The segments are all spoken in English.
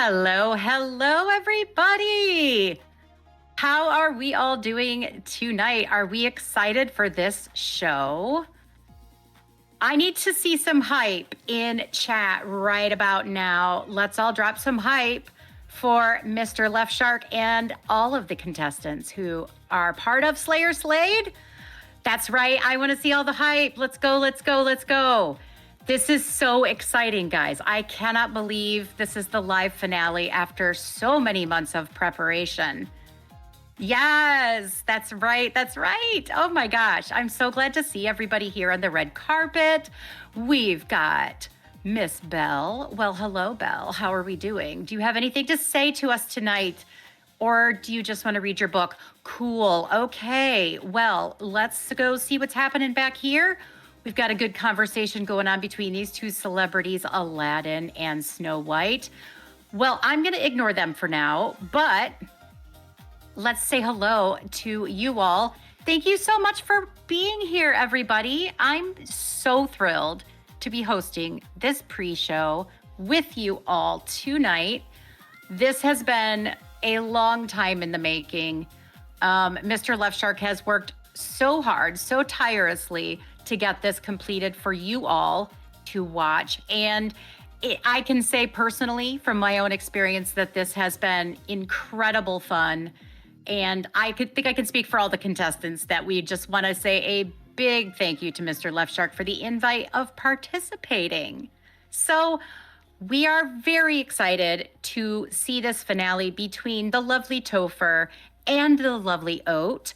Hello, hello, everybody. How are we all doing tonight? Are we excited for this show? I need to see some hype in chat right about now. Let's all drop some hype for Mr. Left Shark and all of the contestants who are part of Slayer Slayed. That's right. I want to see all the hype. Let's go, let's go, let's go. This is so exciting, guys. I cannot believe this is the live finale after so many months of preparation. Yes, that's right. That's right. Oh my gosh. I'm so glad to see everybody here on the red carpet. We've got Miss Belle. Well, hello, Belle. How are we doing? Do you have anything to say to us tonight? Or do you just want to read your book? Cool. Okay. Well, let's go see what's happening back here. We've got a good conversation going on between these two celebrities, Aladdin and Snow White. Well, I'm going to ignore them for now, but let's say hello to you all. Thank you so much for being here, everybody. I'm so thrilled to be hosting this pre-show with you all tonight. This has been a long time in the making. Mr. Left Shark has worked so hard, so tirelessly to get this completed for you all to watch. And I can say personally from my own experience that this has been incredible fun. And I think I can speak for all the contestants that we just want to say a big thank you to Mr. Left Shark for the invite of participating. So we are very excited to see this finale between the lovely Topher and the lovely Oat.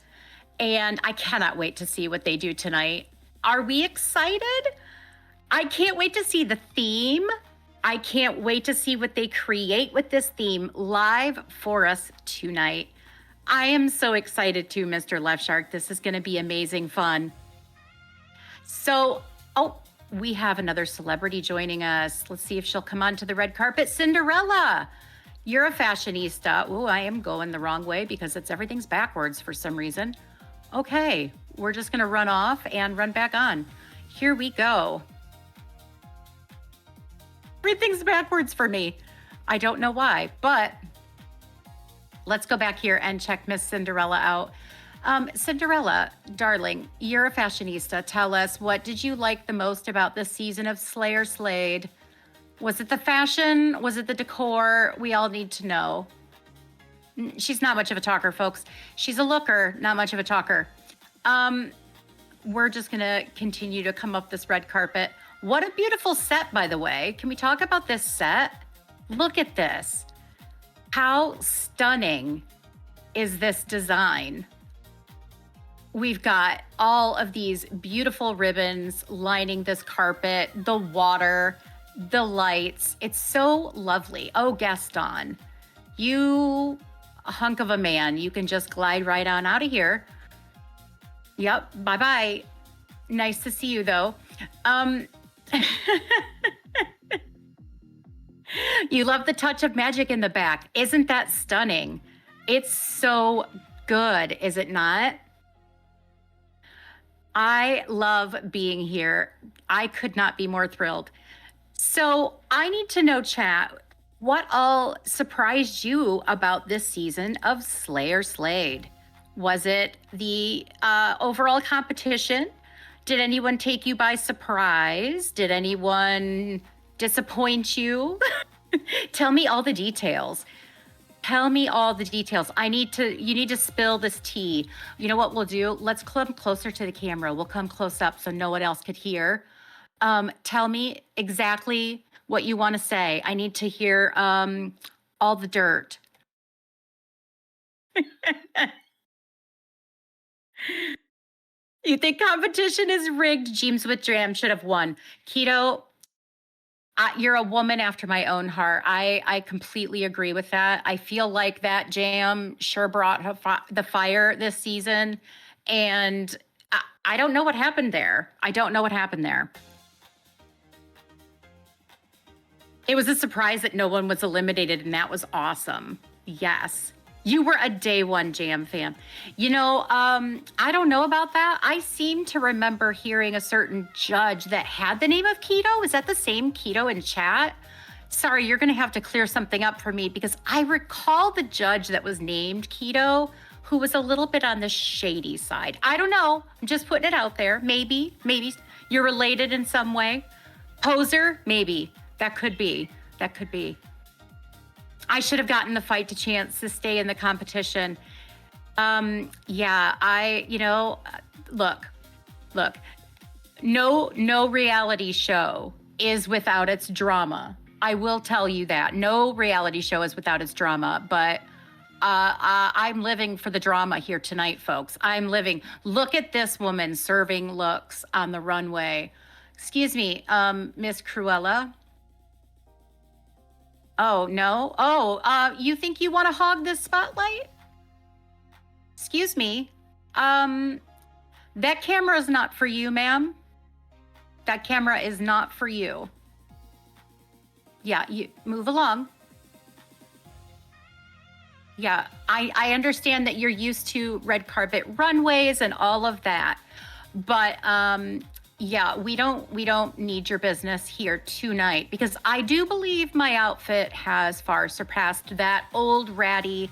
And I cannot wait to see what they do tonight. Are we excited? I can't wait to see the theme. I can't wait to see what they create with this theme live for us tonight. I am so excited too, Mr. Left Shark. This is going to be amazing fun. So, we have another celebrity joining us. Let's see if she'll come onto the red carpet. Cinderella, you're a fashionista. Oh, I am going the wrong way because everything's backwards for some reason. Okay, we're just going to run off and run back on. Here we go. Everything's backwards for me. I don't know why, but let's go back here and check Miss Cinderella out. Cinderella, darling, you're a fashionista. Tell us, what did you like the most about this season of Slayer Slayed? Was it the fashion? Was it the decor? We all need to know. She's not much of a talker, folks. She's a looker, not much of a talker. We're just going to continue to come up this red carpet. What a beautiful set, by the way. Can we talk about this set? Look at this. How stunning is this design? We've got all of these beautiful ribbons lining this carpet, the water, the lights. It's so lovely. Oh, Gaston, you a hunk of a man. You can just glide right on out of here. Yep. Bye-bye. Nice to see you, though. You love the touch of magic in the back. Isn't that stunning? It's so good, is it not? I love being here. I could not be more thrilled. So I need to know, chat, what all surprised you about this season of Slayer Slayed? Was it the overall competition? Did anyone take you by surprise? Did anyone disappoint you? Tell me all the details. Tell me all the details. You need to spill this tea. You know what we'll do? Let's come closer to the camera. We'll come close up so no one else could hear. Tell me exactly what you want to say. I need to hear all the dirt. You think competition is rigged? James with Jam should have won. Keto, you're a woman after my own heart. I completely agree with that. I feel like that Jam sure brought the fire this season. And I don't know what happened there. It was a surprise that no one was eliminated, and that was awesome. Yes. You were a day one Jam fan. You know, I don't know about that. I seem to remember hearing a certain judge that had the name of Keto. Is that the same Keto in chat? Sorry, you're going to have to clear something up for me because I recall the judge that was named Keto who was a little bit on the shady side. I don't know. I'm just putting it out there. Maybe you're related in some way. Poser, maybe. That could be. I should have gotten the fight to chance to stay in the competition. Look, no reality show is without its drama. I will tell you that. No reality show is without its drama, but I'm living for the drama here tonight, folks. I'm living. Look at this woman serving looks on the runway. Excuse me, Miss Cruella. Oh, no. Oh, you think you want to hog this spotlight? Excuse me. That camera is not for you, ma'am. That camera is not for you. Yeah, you move along. Yeah, I understand that you're used to red carpet runways and all of that. But yeah, we don't need your business here tonight because I do believe my outfit has far surpassed that old ratty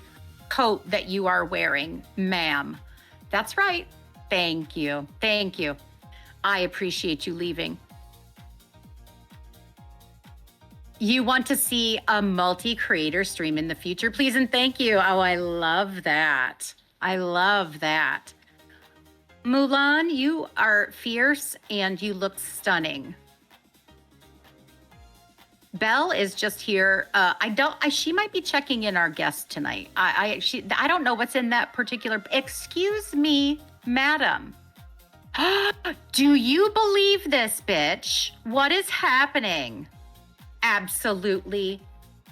coat that you are wearing, ma'am. That's right. Thank you. I appreciate you leaving. You want to see a multi-creator stream in the future, please and thank you. Oh, I love that. Mulan, you are fierce and you look stunning. Belle is just here. She might be checking in our guest tonight. I don't know what's in that particular. Excuse me, madam. Do you believe this, bitch? What is happening? Absolutely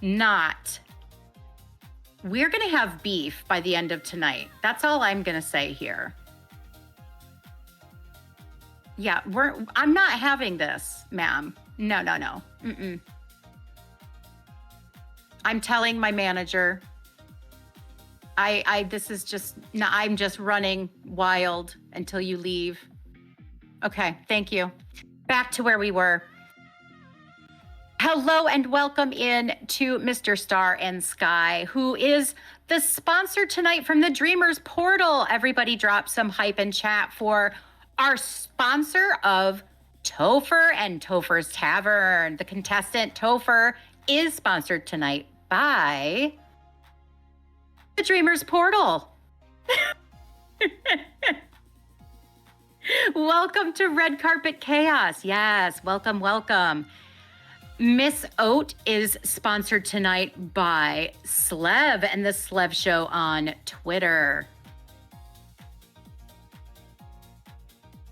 not. We're going to have beef by the end of tonight. That's all I'm going to say here. Yeah, I'm not having this, ma'am. No. Mm-mm. I'm telling my manager. This is just, no, I'm just running wild until you leave. Okay, thank you. Back to where we were. Hello and welcome in to Mr. Star and Sky, who is the sponsor tonight from the Dreamers Portal. Everybody drop some hype in chat for our sponsor of Topher and Topher's Tavern. The contestant Topher is sponsored tonight by the Dreamers Portal. Welcome to Red Carpet Chaos. Yes, welcome. Miss Oat is sponsored tonight by Slev and the Slev Show on Twitter.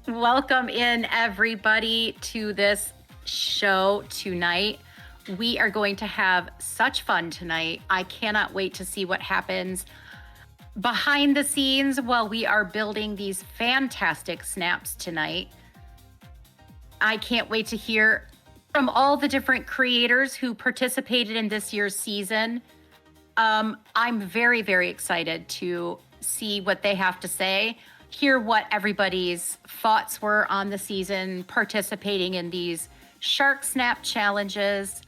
Welcome in, everybody, to this show tonight. We are going to have such fun tonight. I cannot wait to see what happens behind the scenes while we are building these fantastic snaps tonight. I can't wait to hear from all the different creators who participated in this year's season. I'm very, very excited to see what they have to say, hear what everybody's thoughts were on the season, participating in these Sharksnap challenges.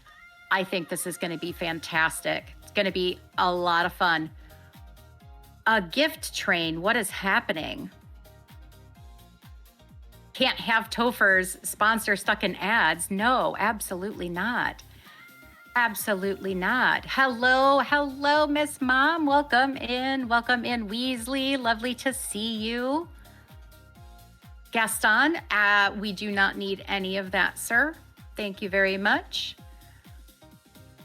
I think this is going to be fantastic. It's going to be a lot of fun. A gift train, what is happening? Can't have Topher's sponsor stuck in ads. No, absolutely not. Absolutely not. Hello, Miss Mom. Welcome in, Weasley. Lovely to see you. Gaston, we do not need any of that, sir. Thank you very much.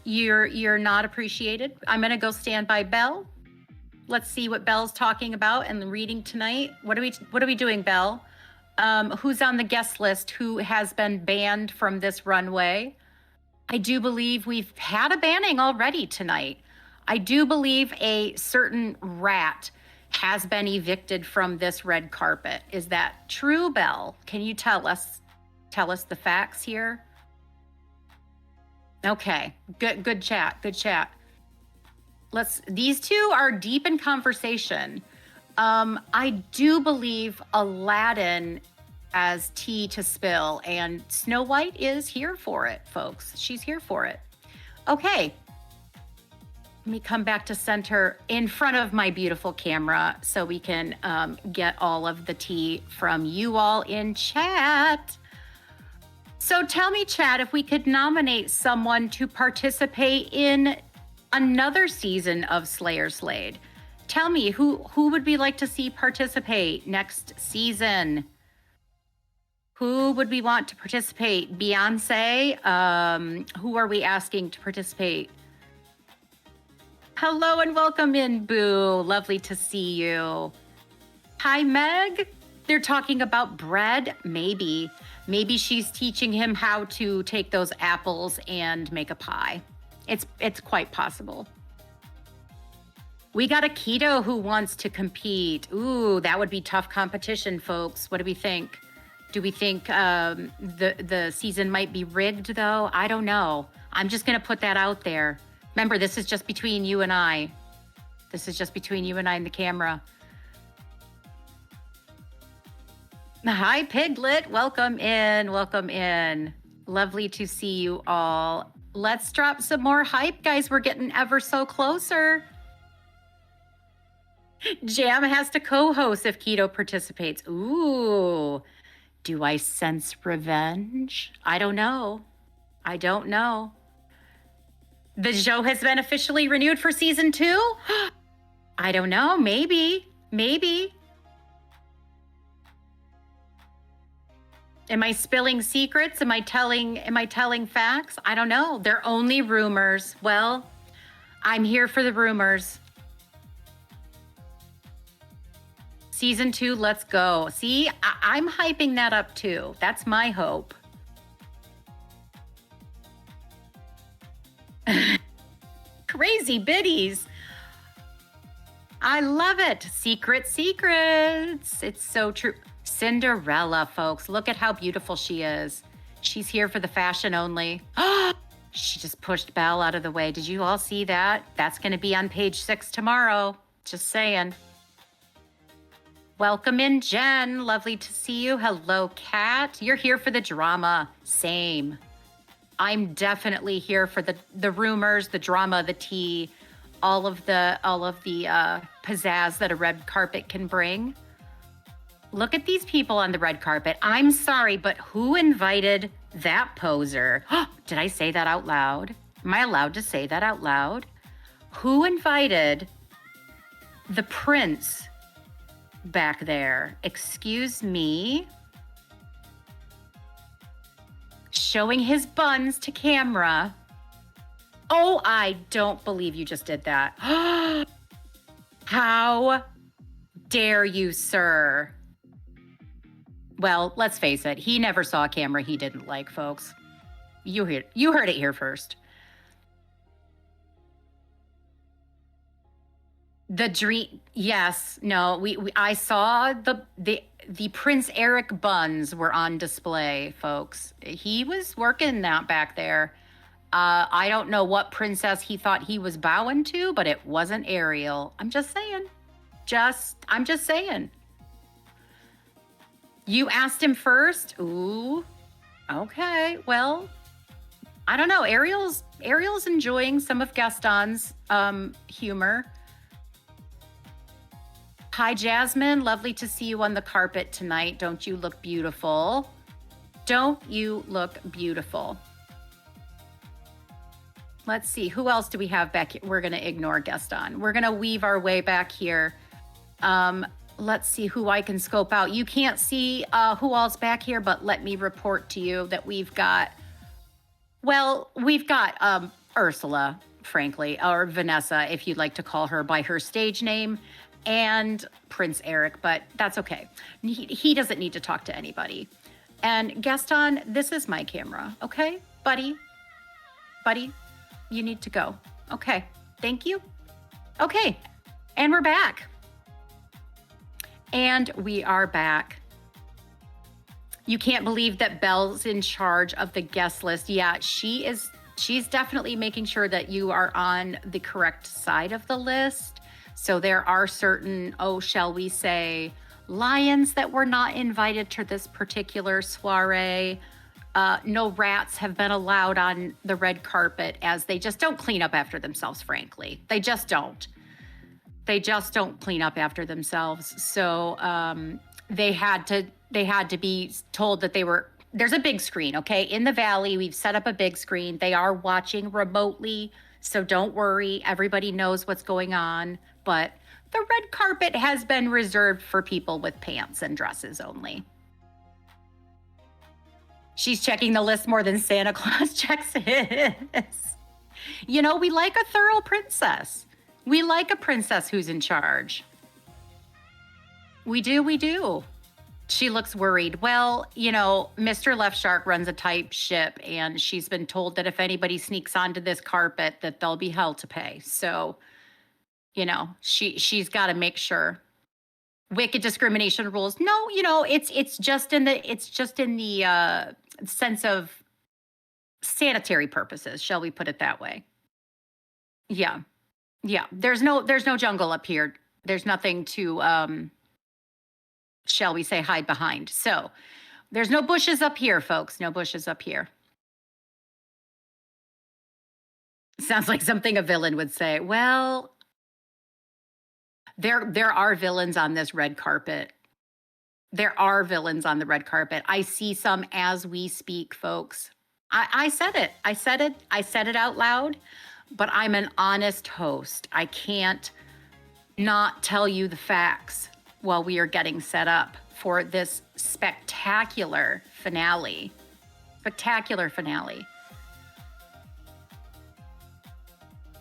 You're not appreciated. I'm gonna go stand by Belle. Let's see what Belle's talking about and reading tonight. What are we doing, Belle? Who's on the guest list who has been banned from this runway? I do believe we've had a banning already tonight. I do believe a certain rat has been evicted from this red carpet. Is that true, Belle? Can you tell us the facts here? Okay, good chat. These two are deep in conversation. I do believe Aladdin as tea to spill, and Snow White is here for it, folks. She's here for it. Okay. Let me come back to center in front of my beautiful camera so we can get all of the tea from you all in chat. So tell me, chat, if we could nominate someone to participate in another season of Slayer Slade. Tell me, who would we like to see participate next season? Who would we want to participate? Beyonce? Who are we asking to participate? Hello and welcome in, Boo. Lovely to see you. Hi, Meg. They're talking about bread. Maybe she's teaching him how to take those apples and make a pie. It's quite possible. We got a keto who wants to compete. Ooh, that would be tough competition, folks. What do we think? Do we think the season might be rigged, though? I don't know. I'm just going to put that out there. Remember, this is just between you and I. This is just between you and I and the camera. Hi, Piglet. Welcome in. Welcome in. Lovely to see you all. Let's drop some more hype, guys. We're getting ever so closer. Jam has to co-host if Keto participates. Ooh. Do I sense revenge? I don't know. I don't know. The show has been officially renewed for season 2? I don't know. Maybe. Am I spilling secrets? Am I telling facts? I don't know. They're only rumors. Well, I'm here for the rumors. Season 2, let's go. See, I'm hyping that up too. That's my hope. Crazy biddies. I love it. Secrets. It's so true. Cinderella, folks. Look at how beautiful she is. She's here for the fashion only. She just pushed Belle out of the way. Did you all see that? That's going to be on page 6 tomorrow. Just saying. Welcome in, Jen. Lovely to see you. Hello, Kat. You're here for the drama. Same. I'm definitely here for the rumors, the drama, the tea, all of the pizzazz that a red carpet can bring. Look at these people on the red carpet. I'm sorry, but who invited that poser? Did I say that out loud? Am I allowed to say that out loud? Who invited the prince back there? Excuse me. Showing his buns to camera. Oh, I don't believe you just did that. How dare you, sir? Well, let's face it. He never saw a camera he didn't like, folks. You heard it here first. The dream. Yes. No. I saw the Prince Eric buns were on display, folks. He was working that back there. I don't know what princess he thought he was bowing to, but it wasn't Ariel. I'm just saying. I'm just saying. You asked him first? Ooh. Okay. Well, I don't know. Ariel's enjoying some of Gaston's humor. Hi, Jasmine. Lovely to see you on the carpet tonight. Don't you look beautiful? Don't you look beautiful? Let's see. Who else do we have back here? We're going to ignore Gaston. We're going to weave our way back here. Let's see who I can scope out. You can't see who all's back here, but let me report to you that we've got Ursula, frankly, or Vanessa, if you'd like to call her by her stage name, and Prince Eric, but that's okay. He doesn't need to talk to anybody. And Gaston, this is my camera, okay? Buddy, you need to go. Okay, thank you. Okay, and we're back. And we are back. You can't believe that Belle's in charge of the guest list. Yeah, she's definitely making sure that you are on the correct side of the list. So there are certain, shall we say, lions that were not invited to this particular soiree. No rats have been allowed on the red carpet, as they just don't clean up after themselves, frankly. They just don't. They just don't clean up after themselves. So they had to be told that there's a big screen, okay? In the valley, we've set up a big screen. They are watching remotely, so don't worry. Everybody knows what's going on. But the red carpet has been reserved for people with pants and dresses only. She's checking the list more than Santa Claus checks his. You know, we like a thorough princess. We like a princess who's in charge. We do. She looks worried. Well, you know, Mr. Left Shark runs a tight ship, and she's been told that if anybody sneaks onto this carpet, that there'll be hell to pay. So, you know, she's got to make sure. Wicked discrimination rules. No, you know, it's just in the sense of sanitary purposes, shall we put it that way? Yeah. There's no jungle up here. There's nothing to shall we say hide behind. So there's no bushes up here, folks. No bushes up here. Sounds like something a villain would say. Well, there are villains on this red carpet. There are villains on the red carpet. I see some as we speak, folks. I said it. I said it out loud, but I'm an honest host. I can't not tell you the facts while we are getting set up for this spectacular finale.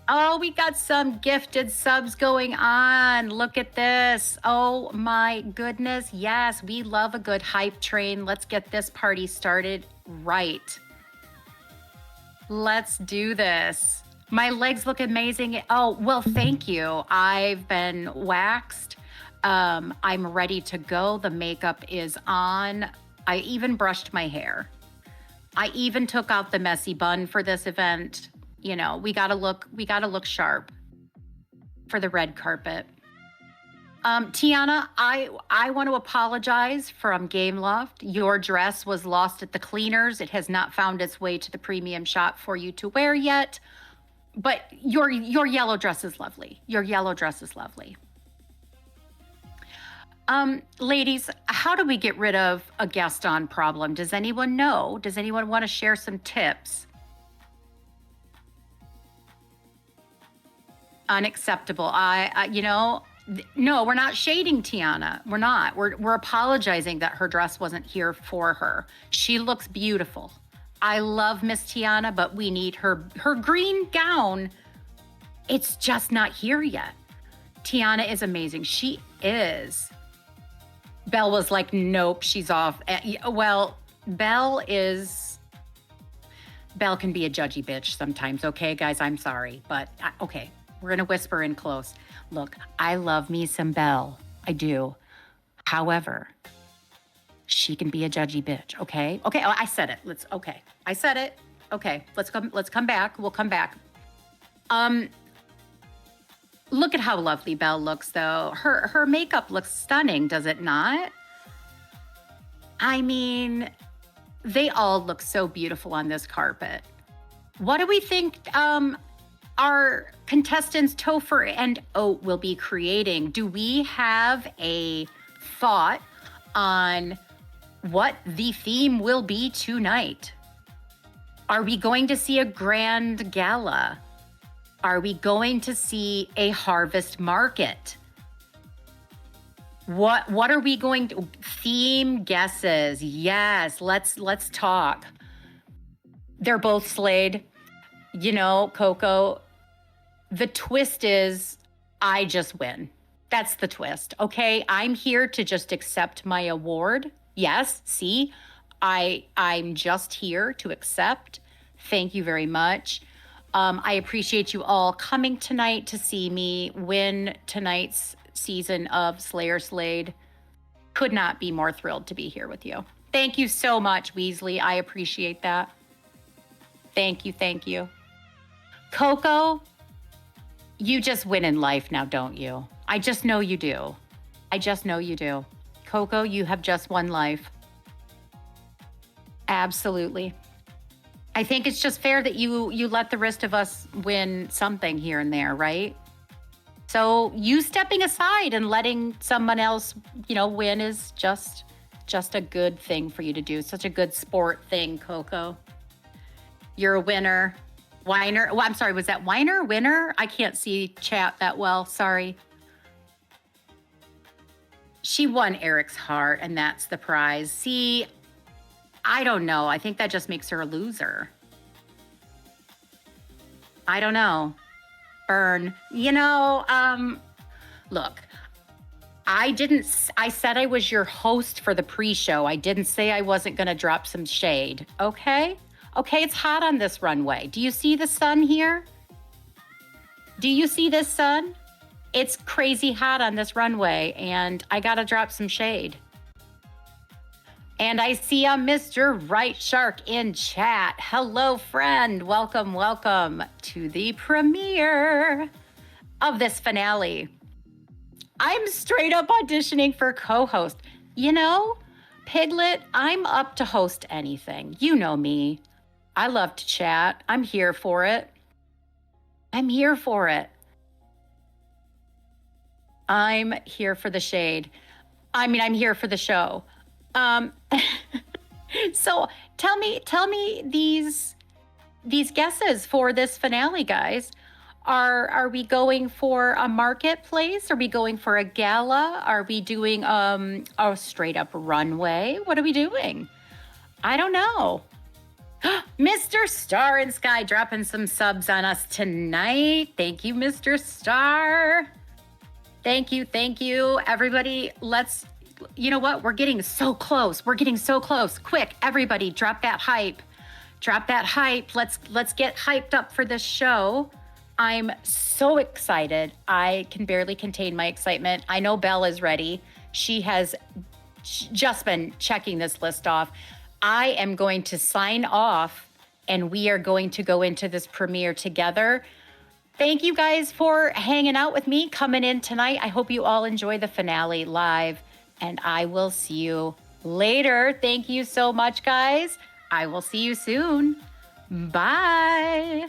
Oh, we got some gifted subs going on. Look at this. Oh my goodness. Yes, we love a good hype train. Let's get this party started right. Let's do this. My legs look amazing. Oh, well, thank you. I've been waxed. I'm ready to go. The makeup is on. I even brushed my hair. I even took out the messy bun for this event. You know, we gotta look sharp for the red carpet. Tiana, I want to apologize from Gameloft. Your dress was lost at the cleaners. It has not found its way to the premium shop for you to wear yet. But your yellow dress is lovely. Ladies, how do we get rid of a Gaston problem? Does anyone know? Does anyone want to share some tips? Unacceptable. No, we're not shading Tiana. We're not. We're apologizing that her dress wasn't here for her. She looks beautiful. I love Miss Tiana, but we need her green gown. It's just not here yet. Tiana is amazing. She is. Belle was like, nope, she's off. Well, Belle can be a judgy bitch sometimes. Okay, guys, I'm sorry. But okay, we're going to whisper in close. Look, I love me some Belle. I do. However, she can be a judgy bitch. Okay. Oh, I said it. I said it. Okay. Let's come back. We'll come back. Look at how lovely Belle looks, though. Her makeup looks stunning, does it not? I mean, they all look so beautiful on this carpet. What do we think our contestants Topher and Oat will be creating? Do we have a thought on what the theme will be tonight? Are we going to see a grand gala? Are we going to see a harvest market? What are we going to theme guesses? Yes, let's talk. They're both slayed. You know, Coco, the twist is I just win. That's the twist. Okay, I'm here to just accept my award. Yes, see, I'm just here to accept. Thank you very much. I appreciate you all coming tonight to see me win tonight's season of Slayer Slayed. Could not be more thrilled to be here with you. Thank you so much, Weasley. I appreciate that. Thank you. Coco, you just win in life now, don't you? I just know you do. Coco, you have just won life. Absolutely. I think it's just fair that you let the rest of us win something here and there, right? So you stepping aside and letting someone else, win is just a good thing for you to do. Such a good sport thing, Coco. You're a winner. Whiner. Well, I'm sorry, was that whiner? Winner? I can't see chat that well. Sorry. She won Eric's heart, and that's the prize. See, I don't know. I think that just makes her a loser. I don't know. Burn. Look, I said I was your host for the pre-show. I didn't say I wasn't going to drop some shade. Okay? Okay, it's hot on this runway. Do you see the sun here? Do you see this sun? It's crazy hot on this runway, and I got to drop some shade. And I see a Mr. Right Shark in chat. Hello, friend. Welcome, welcome to the premiere of this finale. I'm straight up auditioning for co-host. Piglet, I'm up to host anything. You know me. I love to chat. I'm here for it. I'm here for it. I'm here for the shade. I'm here for the show. So tell me these guesses for this finale, guys. Are we going for a marketplace? Are we going for a gala? Are we doing a straight up runway? What are we doing? I don't know. Mr. Star and Sky dropping some subs on us tonight. Thank you, Mr. Star. Thank you. Everybody, you know what? We're getting so close. Quick, everybody, drop that hype. Let's get hyped up for this show. I'm so excited. I can barely contain my excitement. I know Belle is ready. She has just been checking this list off. I am going to sign off, and we are going to go into this premiere together. Thank you guys for hanging out with me, coming in tonight. I hope you all enjoy the finale live, and I will see you later. Thank you so much, guys. I will see you soon. Bye.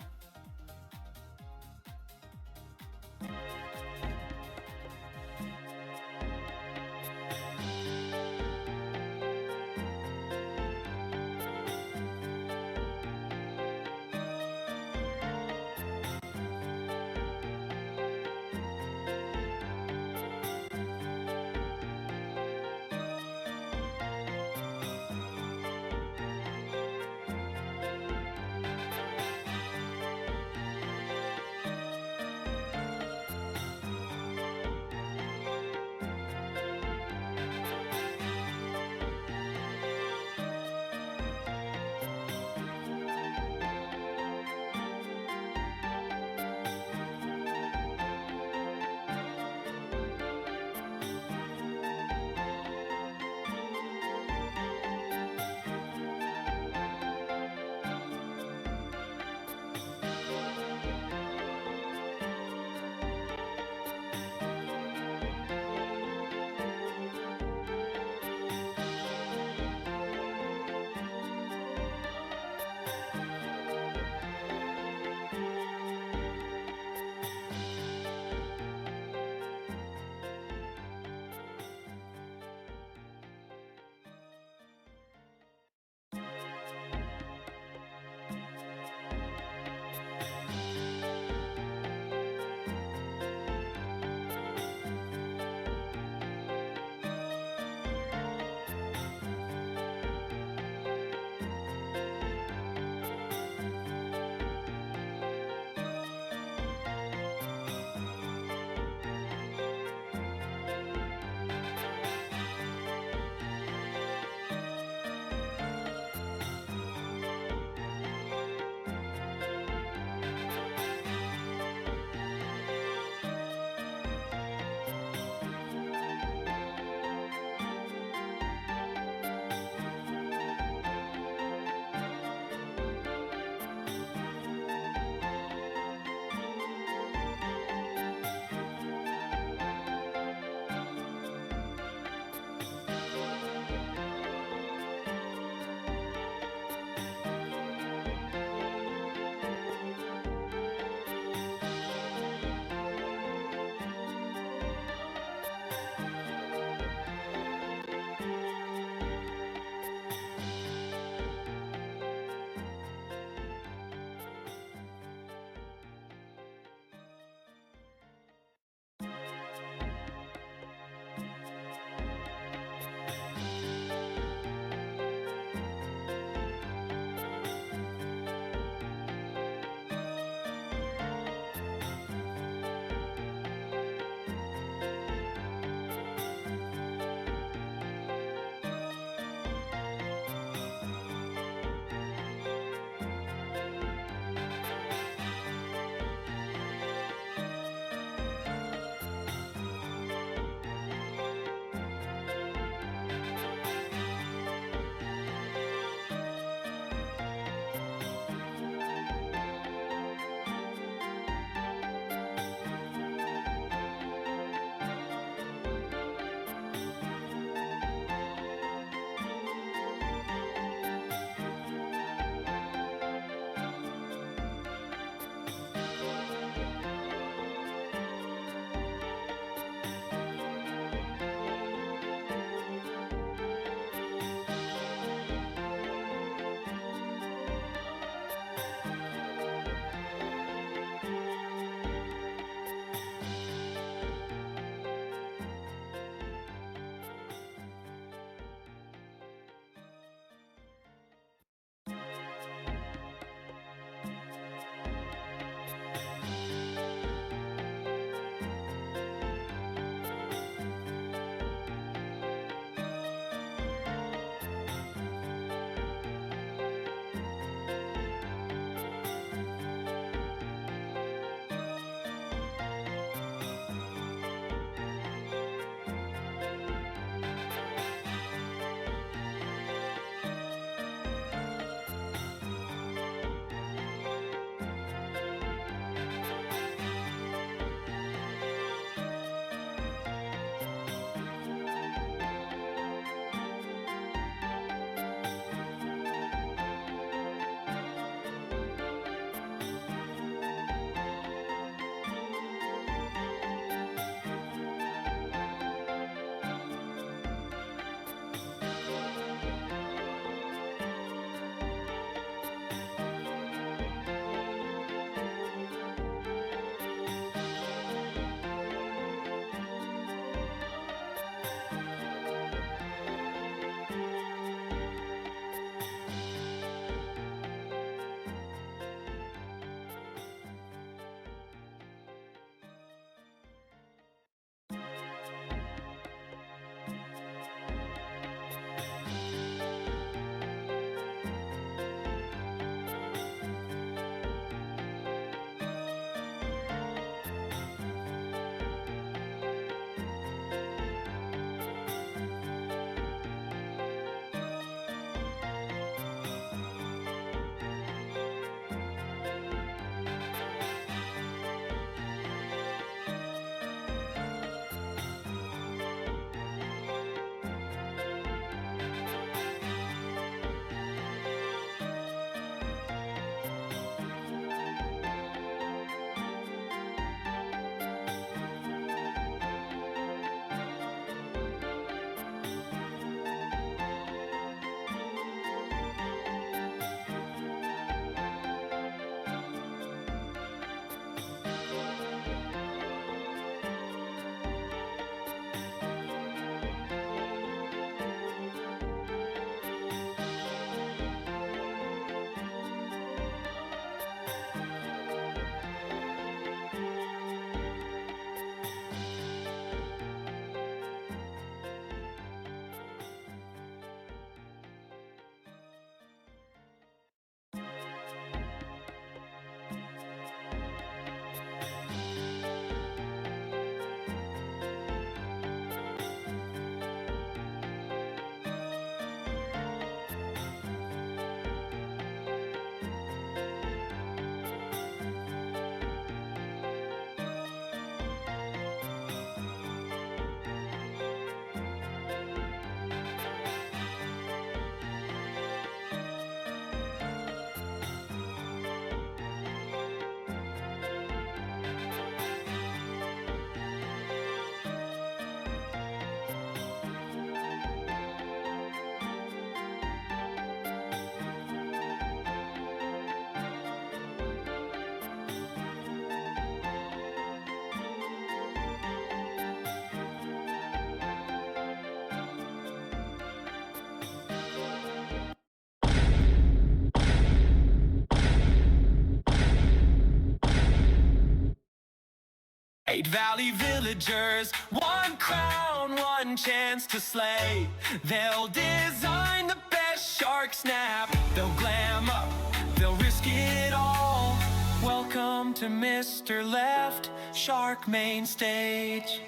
8 valley villagers, one crown, one chance to slay. They'll design the best Sharksnap. They'll glam up, they'll risk it all. Welcome to Mr. Left Shark Main Stage.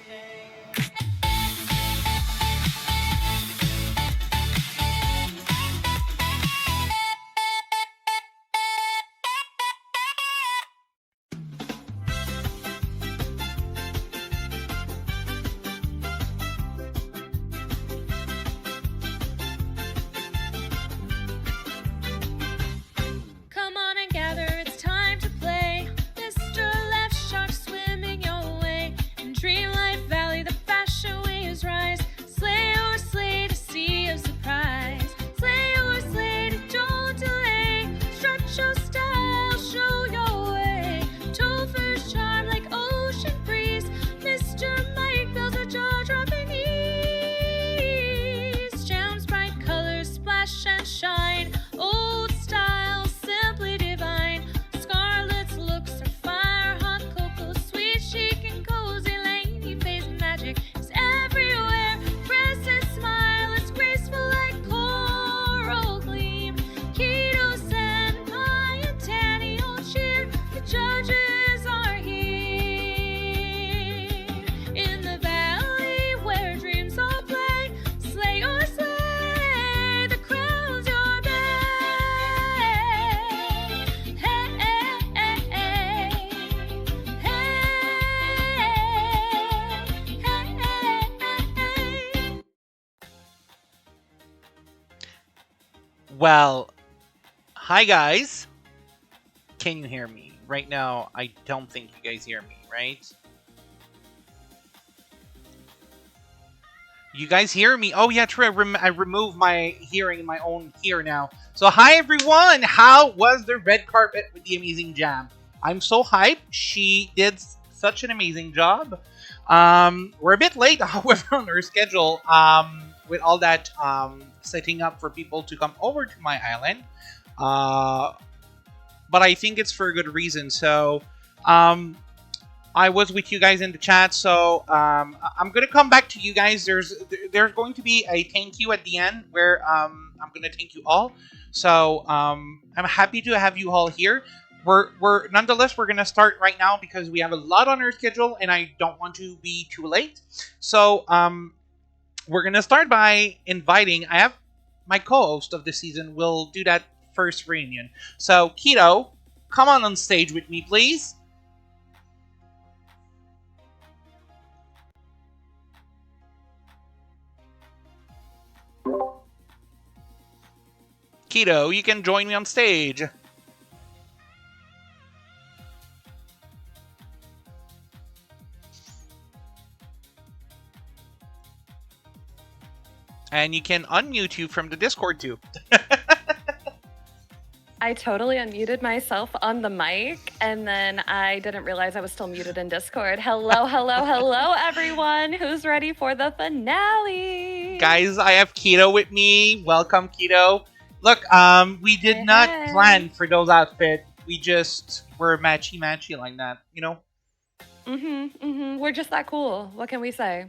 Come on and gather, it's time to play. Mr. Left Shark swimming your way. In Dream Life Valley, the fashion waves rise. Slay or slay to sea of surprise. Slay or slay to don't delay. Stretch your style, show your way. Topher's charm like ocean breeze. Mr. Mike builds a jaw-dropping ease. Gems, bright colors, splash and shine. Old style, simply divine. Scarlet's looks are fire, hot cocoa, sweet, chic and cozy. Laney face magic is everywhere. Princess smile is graceful like coral gleam. Keto, senpai, and Tanny all cheer. The judges are here. In the valley where dreams all play. Slay or slay, the crown's your bay. Hey, hey, hey, hey. Hey, hey, hey. Well, hi guys. Can you hear me? Right now, I don't think you guys hear me, right? You guys hear me? Oh yeah, true. I removed my hearing in my own ear now. So hi everyone. How was the red carpet with the amazing Jam? I'm so hyped. She did such an amazing job. We're a bit late, however, on our schedule. With all that setting up for people to come over to my island. But I think it's for a good reason. So, I was with you guys in the chat, so I'm gonna come back to you guys. There's going to be a thank you at the end where I'm gonna thank you all. So I'm happy to have you all here. Nonetheless, we're gonna start right now because we have a lot on our schedule and I don't want to be too late. So we're gonna start by inviting. I have my co-host of the season will do that first reunion. So Keto, come on stage with me, please. Keto, you can join me on stage. And you can unmute you from the Discord too. I totally unmuted myself on the mic, and then I didn't realize I was still muted in Discord. Hello, hello, hello, everyone. Who's ready for the finale? Guys, I have Keto with me. Welcome, Keto. Look, we did not plan for those outfits. We just were matchy-matchy like that, you know? We're just that cool. What can we say?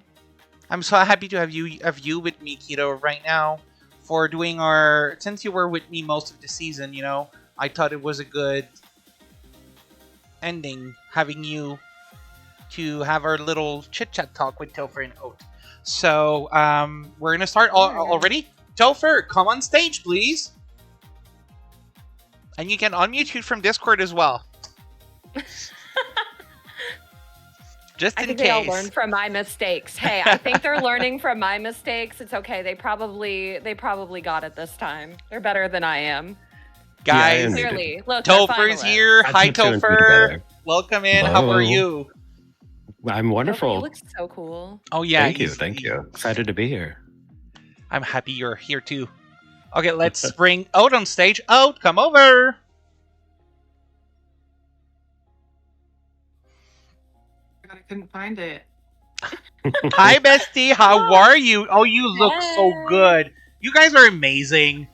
I'm so happy to have you with me, Keto, right now. For doing since you were with me most of the season, you know, I thought it was a good ending having you to have our little chit-chat talk with Topher and Oat. So, we're gonna start already. Topher, come on stage, please. And you can unmute you from Discord as well. Just in case. I think they all learned from my mistakes. Hey, I think they're learning from my mistakes. It's okay. They probably got it this time. They're better than I am. Guys, clearly. Look, Topher's here. Hi, Topher. Welcome in. Hello. How are you? I'm wonderful. You look so cool. Oh yeah. Thank you. Excited to be here. I'm happy you're here too. Okay, let's bring Oat on stage. Oat, come over. I couldn't find it. Hi, bestie. How are you? Oh, you look so good. You guys are amazing.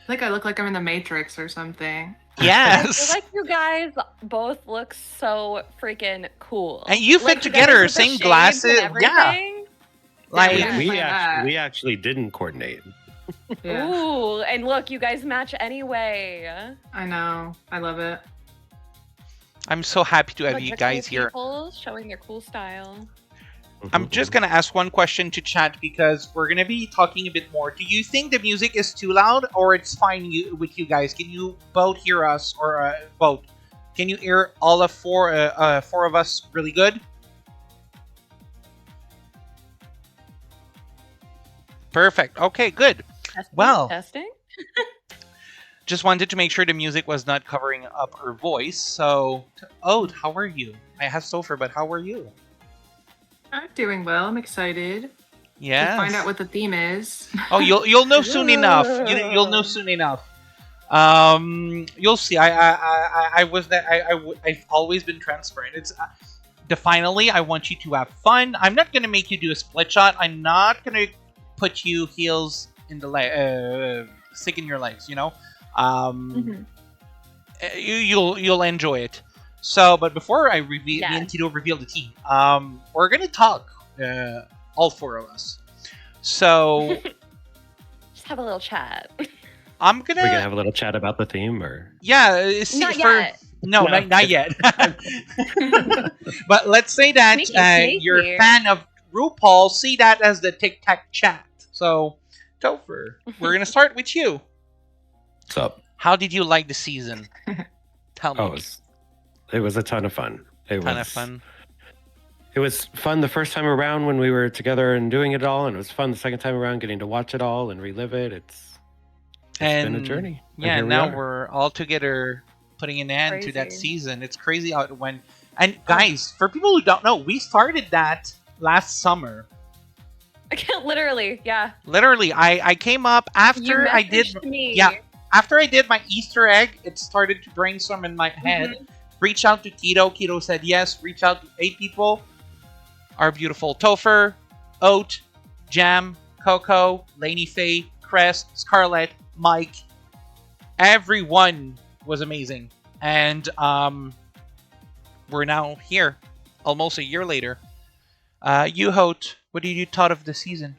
like I look like I'm in the Matrix or something. I feel Yes. like you guys both look so freaking cool. And you fit Like, you guys together, with the same shades glasses. and Yeah. everything. Like, Yeah, We play that. actually didn't coordinate. Yeah, Ooh, and look, you guys match anyway. I know. I love it. I'm so happy to have Look, you the guys cool here. people showing their cool style. I'm just gonna ask one question to chat because we're gonna be talking a bit more. Do you think the music is too loud, or it's fine with you guys? Can you both hear us, or both? Can you hear all of four of us really good? Perfect. Okay, good. Testing, Well, testing. just wanted to make sure the music was not covering up her voice. So, Ode, how are you? I have Sofer, but how are you? I'm doing well. I'm excited Yeah. to find out what the theme is. Oh, you'll know soon enough. You'll know soon enough. You'll see. I've always been transparent. It's finally. I want you to have fun. I'm not gonna make you do a split shot. I'm not gonna put you heels in the stick in your legs. You know. You'll enjoy it. So, but before I reveal Yeah. me and Tito reveal the team, we're gonna talk, all four of us. So Just have a little chat. I'm gonna, We're gonna have a little chat about the theme, or see, Not yet. No, No. not yet. But let's say that Sneaky, sneaky. you're a fan of RuPaul. See that as the Tic Tac chat. So, Topher, we're gonna start with you. what's up? How did you like the season? Tell me. Oh, it was a ton of fun. It Ton was of fun. It was fun the first time around when we were together and doing it all, and it was fun the second time around getting to watch it all and relive it. It's been a journey. And Yeah, here we now are. we're all together putting an end to that Crazy. season. It's crazy how it went. And guys, for people who don't know, we started that last summer. Literally, yeah. Literally, I came up You after I did messaged me. yeah. After I did my Easter egg, it started to brainstorm in my head. Reach out to Keto. Keto said yes. Reach out to 8 people. Our beautiful Topher, Oat, Jam, Coco, Lainey Faye, Crest, Scarlett, Mike. Everyone was amazing. And we're now here, almost a year later. You, Hote, what did you thought of the season?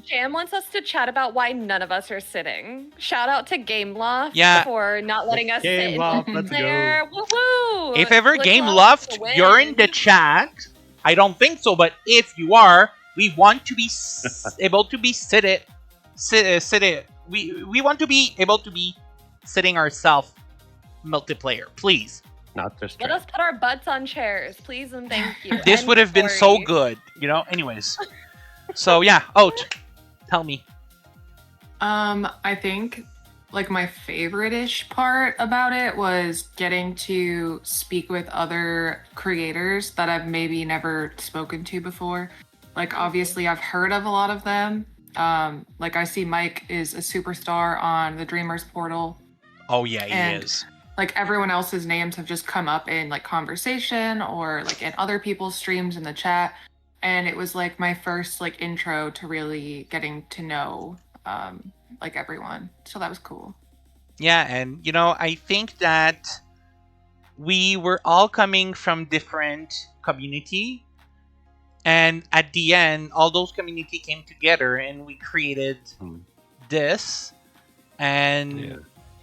Jam wants us to chat about why none of us are sitting. Shout out to Game Loft Yeah. for not letting us Game sit Loft, let's there. Woo-hoo! If ever Look Game up Loft, to win. you're in the chat. I don't think so, but if you are, we want to be able to be sit. We want to be able to be sitting ourselves multiplayer, please. Not just Let us put our butts on chairs, please and thank you. This End would have been so story. good, you know. Anyways, so yeah, Oat, tell me. I think like my favorite-ish part about it was getting to speak with other creators that I've maybe never spoken to before. Like obviously I've heard of a lot of them. Like I see Mike is a superstar on the Dreamers portal. Oh yeah, he And- is. Like everyone else's names have just come up in like conversation or like in other people's streams in the chat. And it was like my first like intro to really getting to know like everyone. So that was cool. Yeah, and you know, I think that we were all coming from different community, and at the end, all those community came together, and we created this. And Yeah.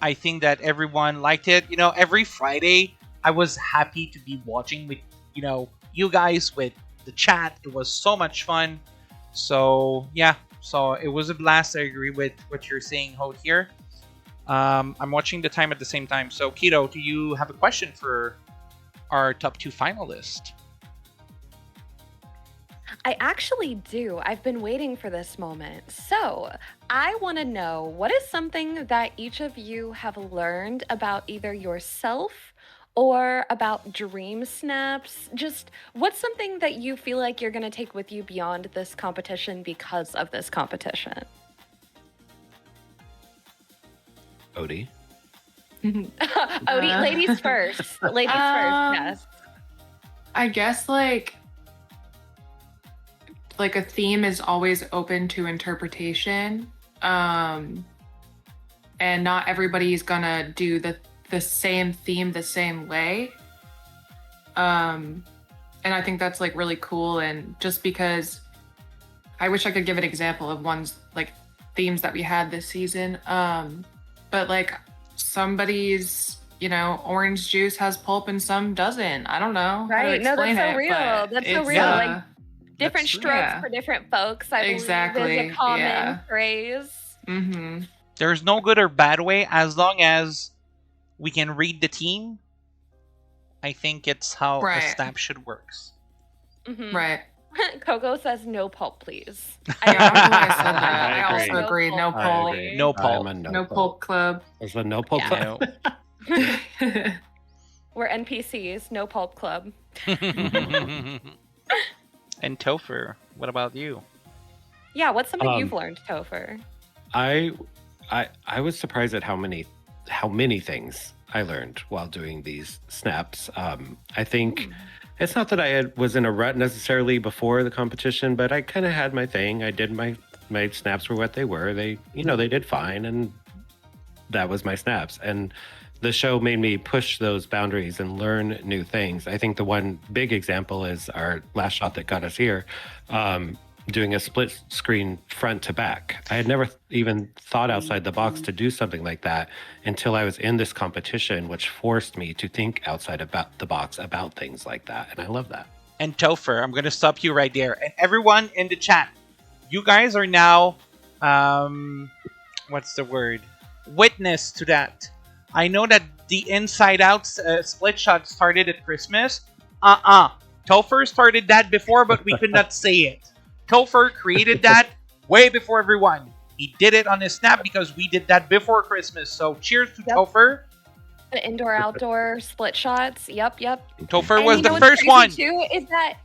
I think that everyone liked it. You know, every Friday, I was happy to be watching with you guys with the chat. It was so much fun. So yeah, so it was a blast. I agree with what you're saying, Hote here. I'm watching the time at the same time. So, Keto, do you have a question for our top 2 finalists? I actually do. I've been waiting for this moment. So, I want to know what is something that each of you have learned about either yourself or about dream snaps? Just what's something that you feel like you're going to take with you beyond this competition because of this competition? Odie. Odie, ladies first. Ladies first, yes. I guess like a theme is always open to interpretation. and not everybody's gonna do the same theme the same way. And I think that's like really cool. And just because I wish I could give an example of ones like themes that we had this season. But like somebody's, orange juice has pulp and some doesn't. I don't know. how to Right. No, that's explain so it, real. but That's so it's, real. Like different That's true. strokes Yeah. for different folks, I believe, is Exactly, a common yeah. phrase. mm-hmm. There's no good or bad way as long as we can read the team. I think it's how a Right. snap should works. Mhm. Right. Coco says no pulp, please. Yeah, I don't know why I said that. I I also agree. agree. No I pulp. agree. No I am pulp. a No pulp club. There's a no pulp Yeah. club. No. We're NPCs, no pulp club. And Topher, what about you? Yeah, what's something Um, you've learned, Topher? I was surprised at how many things I learned while doing these snaps. I think it's not that was in a rut necessarily before the competition, but I kind of had my thing. I did my snaps were what they were. They they did fine, and that was my snaps. And the show made me push those boundaries and learn new things. I think the one big example is our last shot that got us here. Doing a split screen front to back. I had never even thought outside the box to do something like that until I was in this competition, which forced me to think outside about the box about things like that. And I love that. And Topher, I'm going to stop you right there. And everyone in the chat, you guys are now, what's the word? Witness to that. I know that the Inside Out split shot started at Christmas. Topher started that before, but we could not say it. Topher created that way before everyone. He did it on his snap because we did that before Christmas. So cheers to Yep. Topher. The indoor-outdoor split shots. Yep. Topher And was you the know what's first crazy one. too is that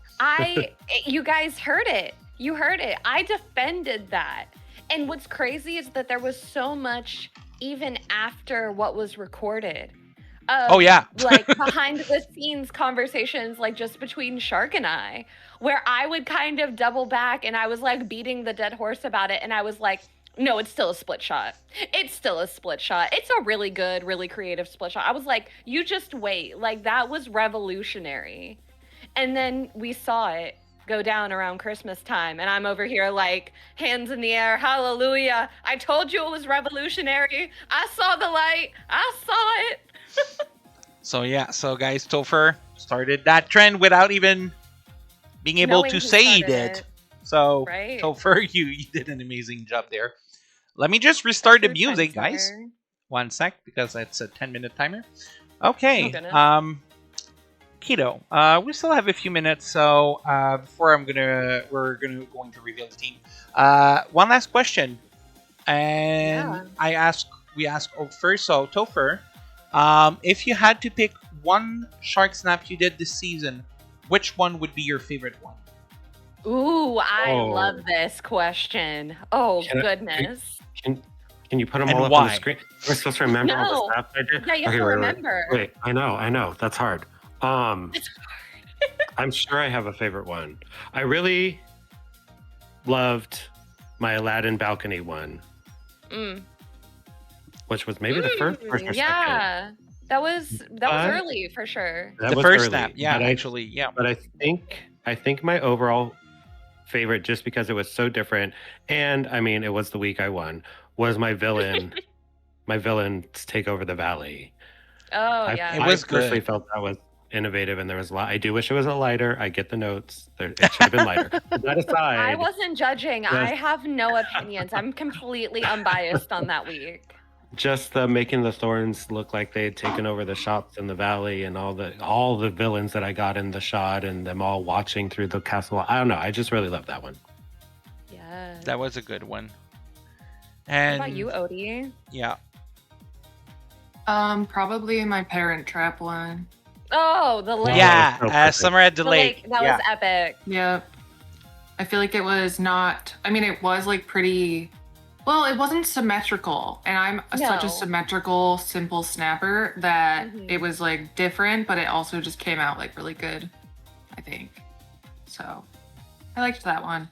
you guys heard it. You heard it. I defended that. And what's crazy is that there was so much even after what was recorded. Oh, yeah. Like behind the scenes conversations, like just between Shark and I, where I would kind of double back and I was like beating the dead horse about it. And I was like, no, it's still a split shot. It's still a split shot. It's a really good, really creative split shot. I was like, you just wait. Like that was revolutionary. And then we saw it go down around Christmas time. And I'm over here like hands in the air. Hallelujah. I told you it was revolutionary. I saw the light. I saw it. So guys, Topher started that trend without even being able Knowing to who say he started did. it. So Right. Topher, you did an amazing job there. Let me just restart the True music, guys. trendsetter. 1 sec, because it's a 10-minute timer. Okay. Oh, goodness. Keto. We still have a few minutes, so before we're going to reveal the team. One last question, and Yeah. we ask first. So Topher, if you had to pick one Sharksnap you did this season, which one would be your favorite one? Ooh, I Oh. love this question. Oh, Can I- goodness. Can you put them And all up why? on the screen? We're supposed to remember all No. the stuff I did. Yeah, you have to remember. Wait, I know. That's hard. I'm sure I have a favorite one. I really loved my Aladdin balcony one, Mm. which was maybe the first or second. Yeah. That was But- early for sure. That the was first early, snap, yeah, but actually, yeah. But I think my overall favorite, just because it was so different, and I mean it was the week I won, was my villain. My villains take over the valley. Oh, I, yeah. It was I personally good. felt that was innovative, and there was a lot. I do wish it was a lighter. I get the notes. It should have been lighter. But that aside, I wasn't judging. I Yes. have no opinions. I'm completely unbiased on that week. just making the thorns look like they had taken over the shops in the valley, and all the villains that I got in the shot, and them all watching through the castle. I don't know. I just really love that one. Yeah. That was a good one. What And about you, Odie? yeah, Probably my Parent Trap one. Oh, the lake. yeah. that's so perfect. Summer at the The lake. lake. That yeah. was epic. Yep. I feel like it was not. I mean, it was like pretty. Well, it wasn't symmetrical, and I'm such No. a symmetrical, simple snapper that Mhm. it was like different, but it also just came out like really good. I think. So, I liked that one.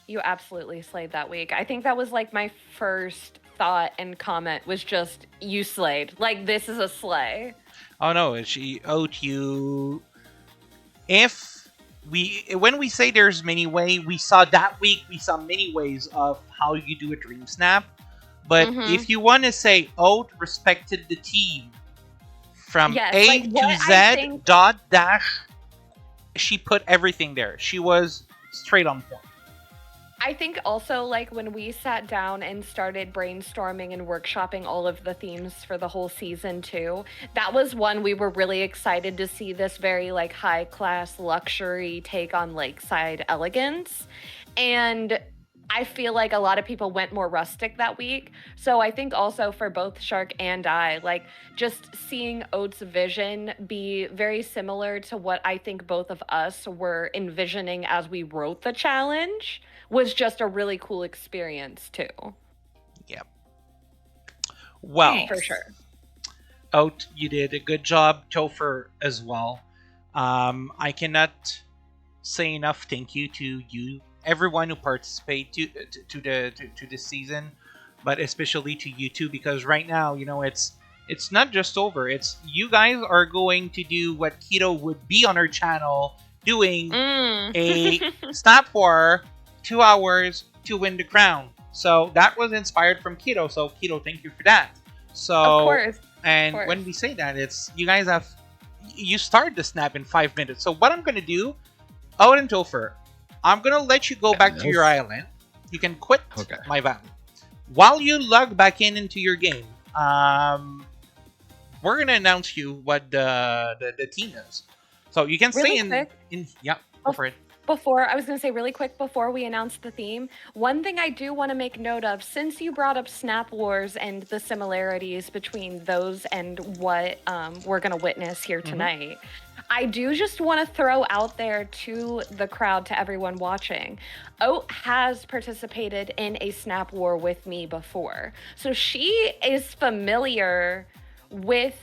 You absolutely slayed that week. I think that was like my first thought and comment was just, you slayed. Like, this is a slay. Oh no, she owed you. When we say there's many ways, we saw that week we saw many ways of how you do a dream snap. But if you want to say Oat respected the team from A like, to Z dot dash, she put everything there. She was straight on point. I think also, like, when we sat down and started brainstorming and workshopping all of the themes for the whole season too, that was one we were really excited to see, this very, like, high-class luxury take on lakeside elegance. And I feel like a lot of people went more rustic that week. So I think also for both Shark and I, like, just seeing Oat's vision be very similar to what I think both of us were envisioning as we wrote the challenge was just a really cool experience too. Yep. Well, for sure. Oat, you did a good job. Topher as well. I cannot say enough thank you to you, everyone who participated to this season, but especially to you two, because right now, you know, it's not just over. It's you guys are going to do what Keto would be on her channel doing a snap for 2 hours to win the crown. So that was inspired from Keto. So Keto, thank you for that. So of course. And when we say that, it's you guys you start the snap in 5 minutes. So what I'm gonna do, Owen and Topher, I'm gonna let you go back to your island. You can quit my valley. While you log back into your game, we're gonna announce you what the team is. So you can really stay in yeah, go for it. I was going to say really quick before we announce the theme, one thing I do want to make note of, since you brought up Snap Wars and the similarities between those and what we're going to witness here tonight, I do just want to throw out there to the crowd, to everyone watching, Oat has participated in a Snap War with me before. So she is familiar with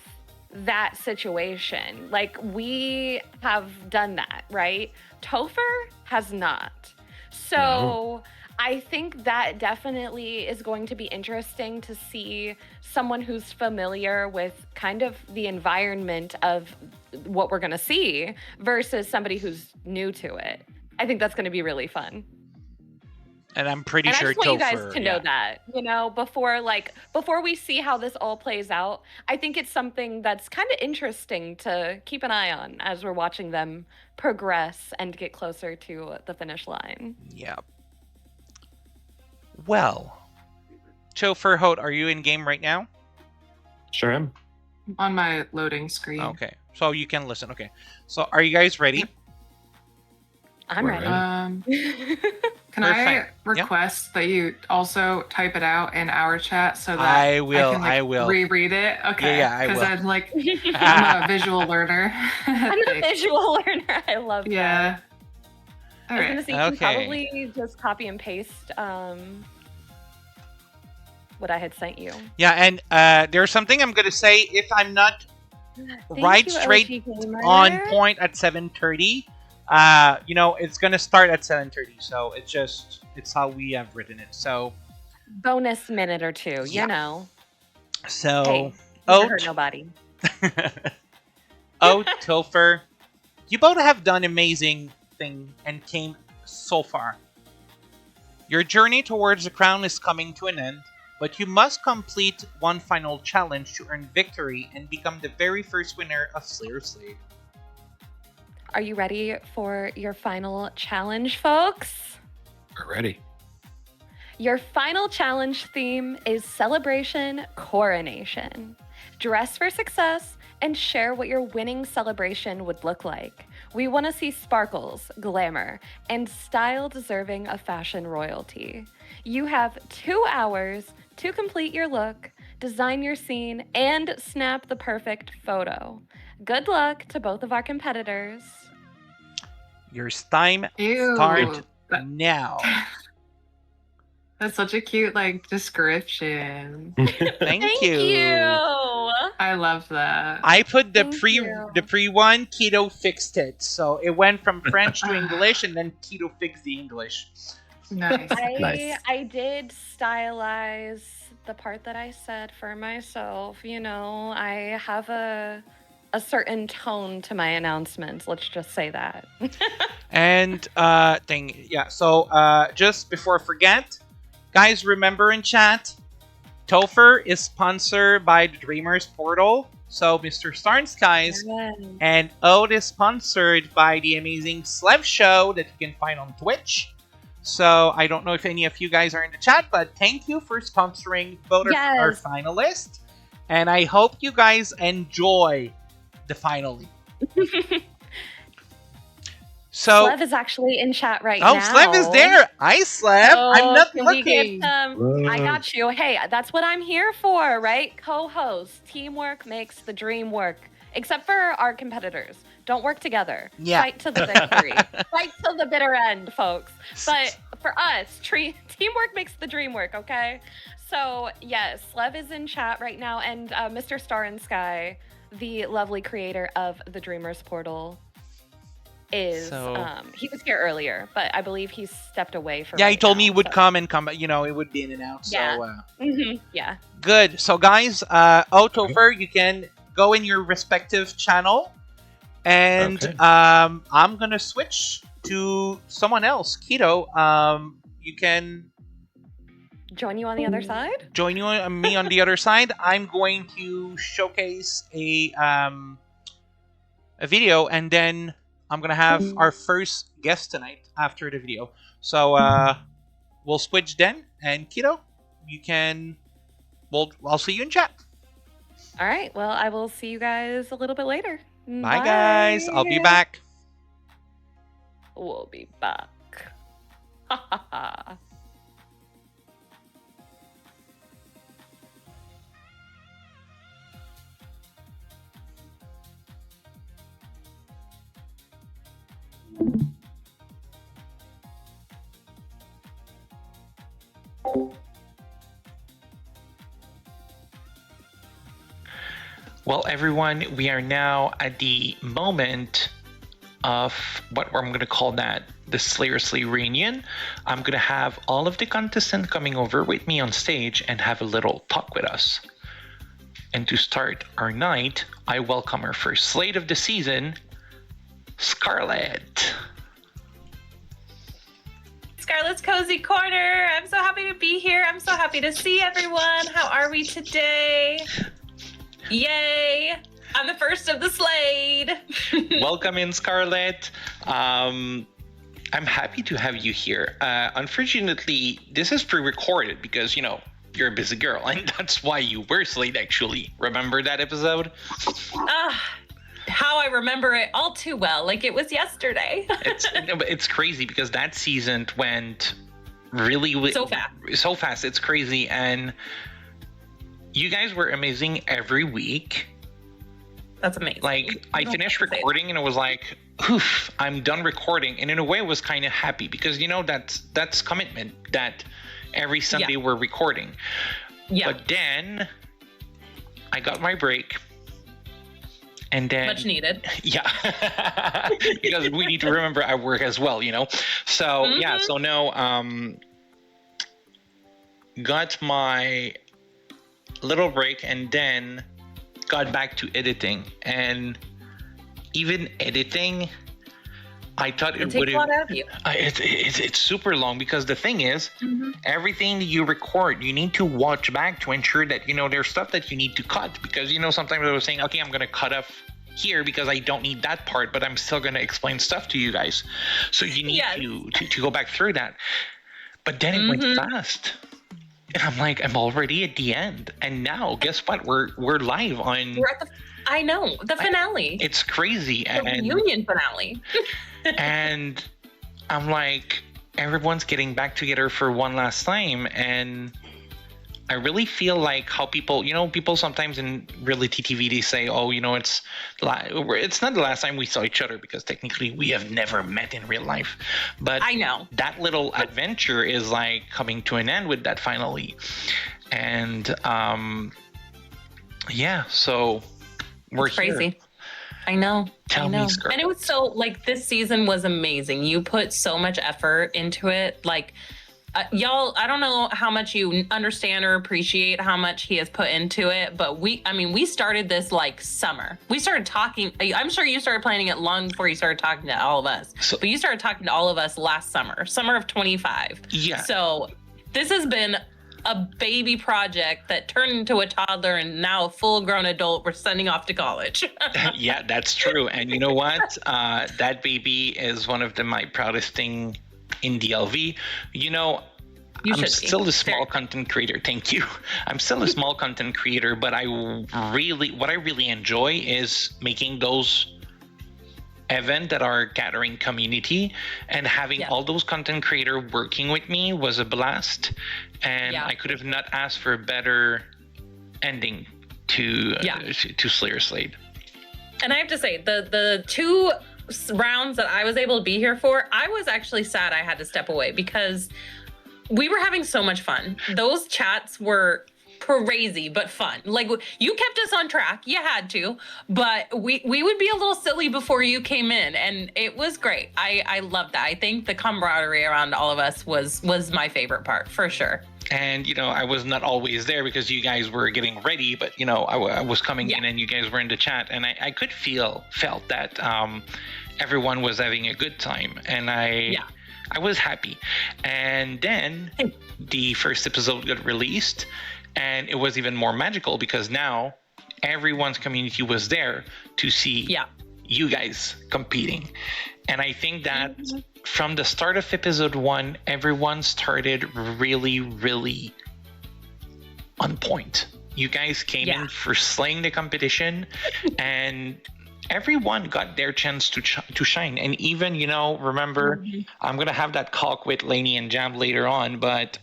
that situation. Like, we have done that, right? Topher has not. So I think that definitely is going to be interesting to see someone who's familiar with kind of the environment of what we're going to see versus somebody who's new to it. I think that's going to be really fun. And I'm pretty sure I just want you guys to know that, you know, before we see how this all plays out, I think it's something that's kind of interesting to keep an eye on as we're watching them progress and get closer to the finish line. Yeah. Well, Topher, Hote, are you in game right now? Sure am. On my loading screen. Okay, so you can listen. Okay, so are you guys ready? I'm ready. Can I request that you also type it out in our chat so that I will reread it? Okay. Yeah, I will. Because I'm a visual learner. I'm a visual learner. I love that. Yeah. I was gonna say you can probably just copy and paste what I had sent you. Yeah, and there's something I'm gonna say if I'm not straight on point at 7:30. You know, it's gonna start at 7:30, so it's how we have written it. So bonus minute or two, you know. So hey, never hurt nobody. Topher, you both have done amazing thing and came so far. Your journey towards the crown is coming to an end, but you must complete one final challenge to earn victory and become the very first winner of Slayer Slave. Are you ready for your final challenge, folks? We're ready. Your final challenge theme is Celebration Coronation. Dress for success and share what your winning celebration would look like. We want to see sparkles, glamour, and style deserving of fashion royalty. You have 2 hours to complete your look, design your scene, and snap the perfect photo. Good luck to both of our competitors. Your time starts now. That's such a cute, description. Thank you. I love that. I put the pre one. Keto fixed it, so it went from French to English, and then Keto fixed the English. Nice. I did stylize the part that I said for myself. You know, I have a certain tone to my announcements. Let's just say that. And so just before I forget, guys, remember in chat, Topher is sponsored by the Dreamers Portal. So Mr. Star and Skies and Ode is sponsored by the amazing Slev Show that you can find on Twitch. So I don't know if any of you guys are in the chat, but thank you for sponsoring both of our finalists. And I hope you guys enjoy the finale. So Slev is actually in chat right now. Oh, Slev is there. Hi, Slev. So I'm not can looking. We get I got you. Hey, that's what I'm here for, right? Co-host. Teamwork makes the dream work. Except for our competitors. Don't work together. Yeah. Fight to the victory. Fight till the bitter end, folks. But for us, teamwork makes the dream work, okay? So, yes, Slev is in chat right now. And Mr. Star and Sky, the lovely creator of the Dreamers Portal, is he was here earlier, but I believe he stepped away for he told me he would come, you know, it would be in and out. Yeah. So yeah. Good. So guys, Topher, you can go in your respective channel, and I'm gonna switch to someone else. Keto, you can join you on the other side. Join you me on the other side. I'm going to showcase a video, and then I'm going to have our first guest tonight after the video. So we'll switch then. And Keto, you can... I'll see you in chat. All right. Well, I will see you guys a little bit later. Bye guys. I'll be back. We'll be back. Ha ha ha. Well, everyone, we are now at the moment of what I'm going to call that the Slayersley reunion. I'm going to have all of the contestants coming over with me on stage and have a little talk with us. And to start our night, I welcome our first slate of the season, Scarlett. Scarlett's Cozy Corner. I'm so happy to be here. I'm so happy to see everyone. How are we today? Yay! I'm the first of the Slade. Welcome in, Scarlett. I'm happy to have you here. Unfortunately, this is pre-recorded because, you know, you're a busy girl, and that's why you were Slade, actually. Remember that episode? How I remember it all too well, like it was yesterday. It's crazy because that season went really so fast. So fast, it's crazy, and you guys were amazing every week. That's amazing. Like, I finished recording and it was like, oof, I'm done recording. And in a way, I was kind of happy because, you know, that's commitment that every Sunday we're recording. Yeah. But then I got my break. And then much needed. Yeah. Because we need to remember I work as well, you know? So, yeah, so no, got my little break and then got back to editing. And even editing, I thought it would have. It's super long because the thing is, everything that you record, you need to watch back to ensure that, you know, there's stuff that you need to cut because, you know, sometimes I was saying, okay, I'm going to cut off here because I don't need that part, but I'm still going to explain stuff to you guys. So you need to go back through that. But then it went fast. And I'm like, I'm already at the end. And now, guess what? We're live on... We're at the finale. It's crazy. The reunion finale. And I'm like, everyone's getting back together for one last time. And I really feel like how people, you know, people sometimes in reality TV, they say, oh, you know, it's not the last time we saw each other because technically we have never met in real life. But I know that little adventure is like coming to an end with that finally. And yeah, so we're crazy. Here. I know. Tell me, Scarlett. And it was so, like, this season was amazing. You put so much effort into it. Like, y'all, I don't know how much you understand or appreciate how much he has put into it, but we started this like summer. We started talking. I'm sure you started planning it long before you started talking to all of us. But you started talking to all of us last summer of 25. Yeah. So this has been a baby project that turned into a toddler and now a full-grown adult we're sending off to college. Yeah, that's true. And you know what? That baby is one of my proudest thing in DLV. You know, I'm still a small content creator. Thank you. I'm still a small content creator, but what I really enjoy is making those events that are gathering community, and having all those content creator working with me was a blast. And I could have not asked for a better ending to Slayer Slade. And I have to say, the 2 rounds that I was able to be here for, I was actually sad I had to step away because we were having so much fun. Those chats were crazy but fun. Like, you kept us on track. You had to, but we would be a little silly before you came in, and it was great. I loved that. I think the camaraderie around all of us was my favorite part for sure. And, you know, I was not always there because you guys were getting ready, but, you know, I was coming in and you guys were in the chat, and I could felt that everyone was having a good time, and I was happy. And then the first episode got released, and it was even more magical because now everyone's community was there to see you guys competing. And I think that from the start of episode 1, everyone started really, really on point. You guys came in for slaying the competition, and everyone got their chance to shine. And even, you know, remember, I'm going to have that talk with Lainey and Jam later on, but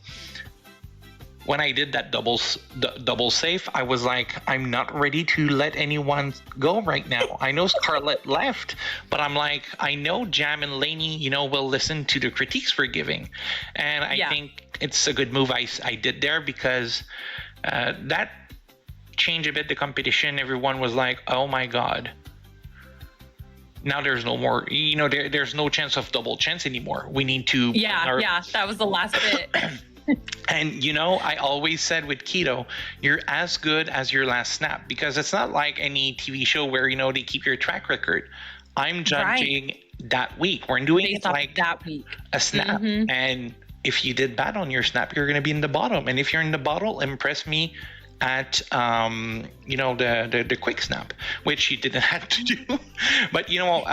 when I did that double safe, I was like, I'm not ready to let anyone go right now. I know Scarlett left, but I'm like, I know Jam and Lainey, you know, will listen to the critiques we're giving. And I think it's a good move I did there, because that changed a bit the competition. Everyone was like, oh my God. Now there's no more, you know, there's no chance of double chance anymore. We need to. That was the last bit. And, you know, I always said with Keto, you're as good as your last snap, because it's not like any TV show where, you know, they keep your track record. I'm judging that week. We're doing it like that week. A snap. And if you did bad on your snap, you're going to be in the bottom. And if you're in the bottom, impress me at, you know, the quick snap, which you didn't have to do. But, you know,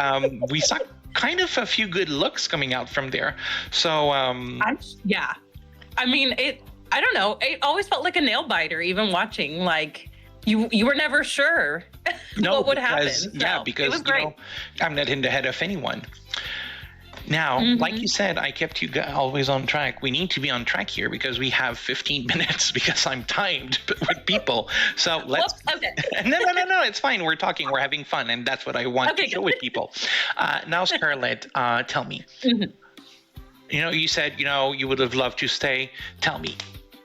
we saw kind of a few good looks coming out from there. So, I mean, I don't know. It always felt like a nail biter, even watching. Like, you were never sure what would happen. Because, it was great. You know, I'm not in the head of anyone. Now, like you said, I kept you always on track. We need to be on track here because we have 15 minutes because I'm timed with people. So let's. No, it's fine. We're talking. We're having fun, and that's what I want to show with people. Now, Scarlett, tell me. You know, you said, you know, you would have loved to stay. Tell me,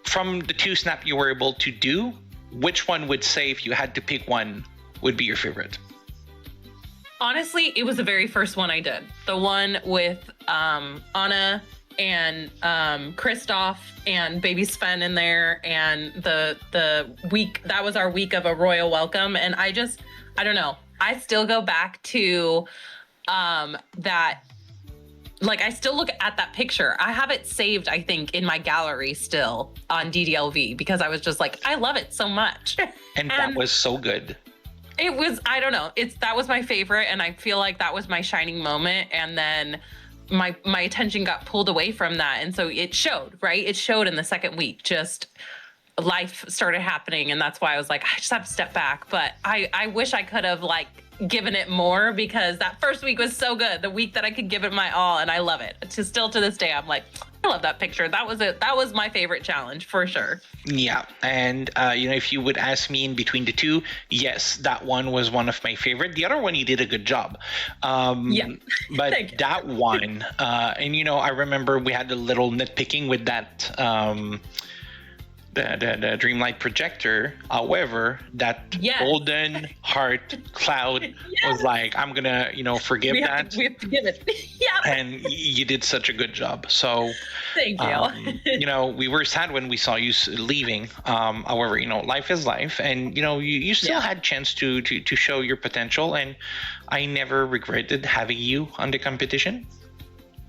from the 2 snap you were able to do, which one would say, if you had to pick one, would be your favorite? Honestly, it was the very first one I did. The one with Anna and Kristoff and Baby Sven in there, and the week, that was our week of a royal welcome. And I don't know. I still go back to that. Like, I still look at that picture. I have it saved, I think, in my gallery still on DDLV, because I was just like, I love it so much. And that was so good. It was, I don't know. That was my favorite, and I feel like that was my shining moment. And then my attention got pulled away from that. And so it showed, right? It showed in the second week. Just life started happening, and that's why I was like, I just have to step back. But I wish I could have, like, given it more, because that first week was so good. The week that I could give it my all, and I love it. Still to this day, I'm like, I love that picture. That was it. That was my favorite challenge for sure. Yeah, and you know, if you would ask me in between the 2, yes, that one was one of my favorite. The other one, you did a good job. But that one, and you know, I remember we had a little nitpicking with that. the Dreamlight projector. However, that golden heart cloud was like, I'm gonna, forgive that. We have to give it. Yeah. And you did such a good job. So thank you. We were sad when we saw you leaving. However, life is life, and you still had chance to show your potential, and I never regretted having you on the competition.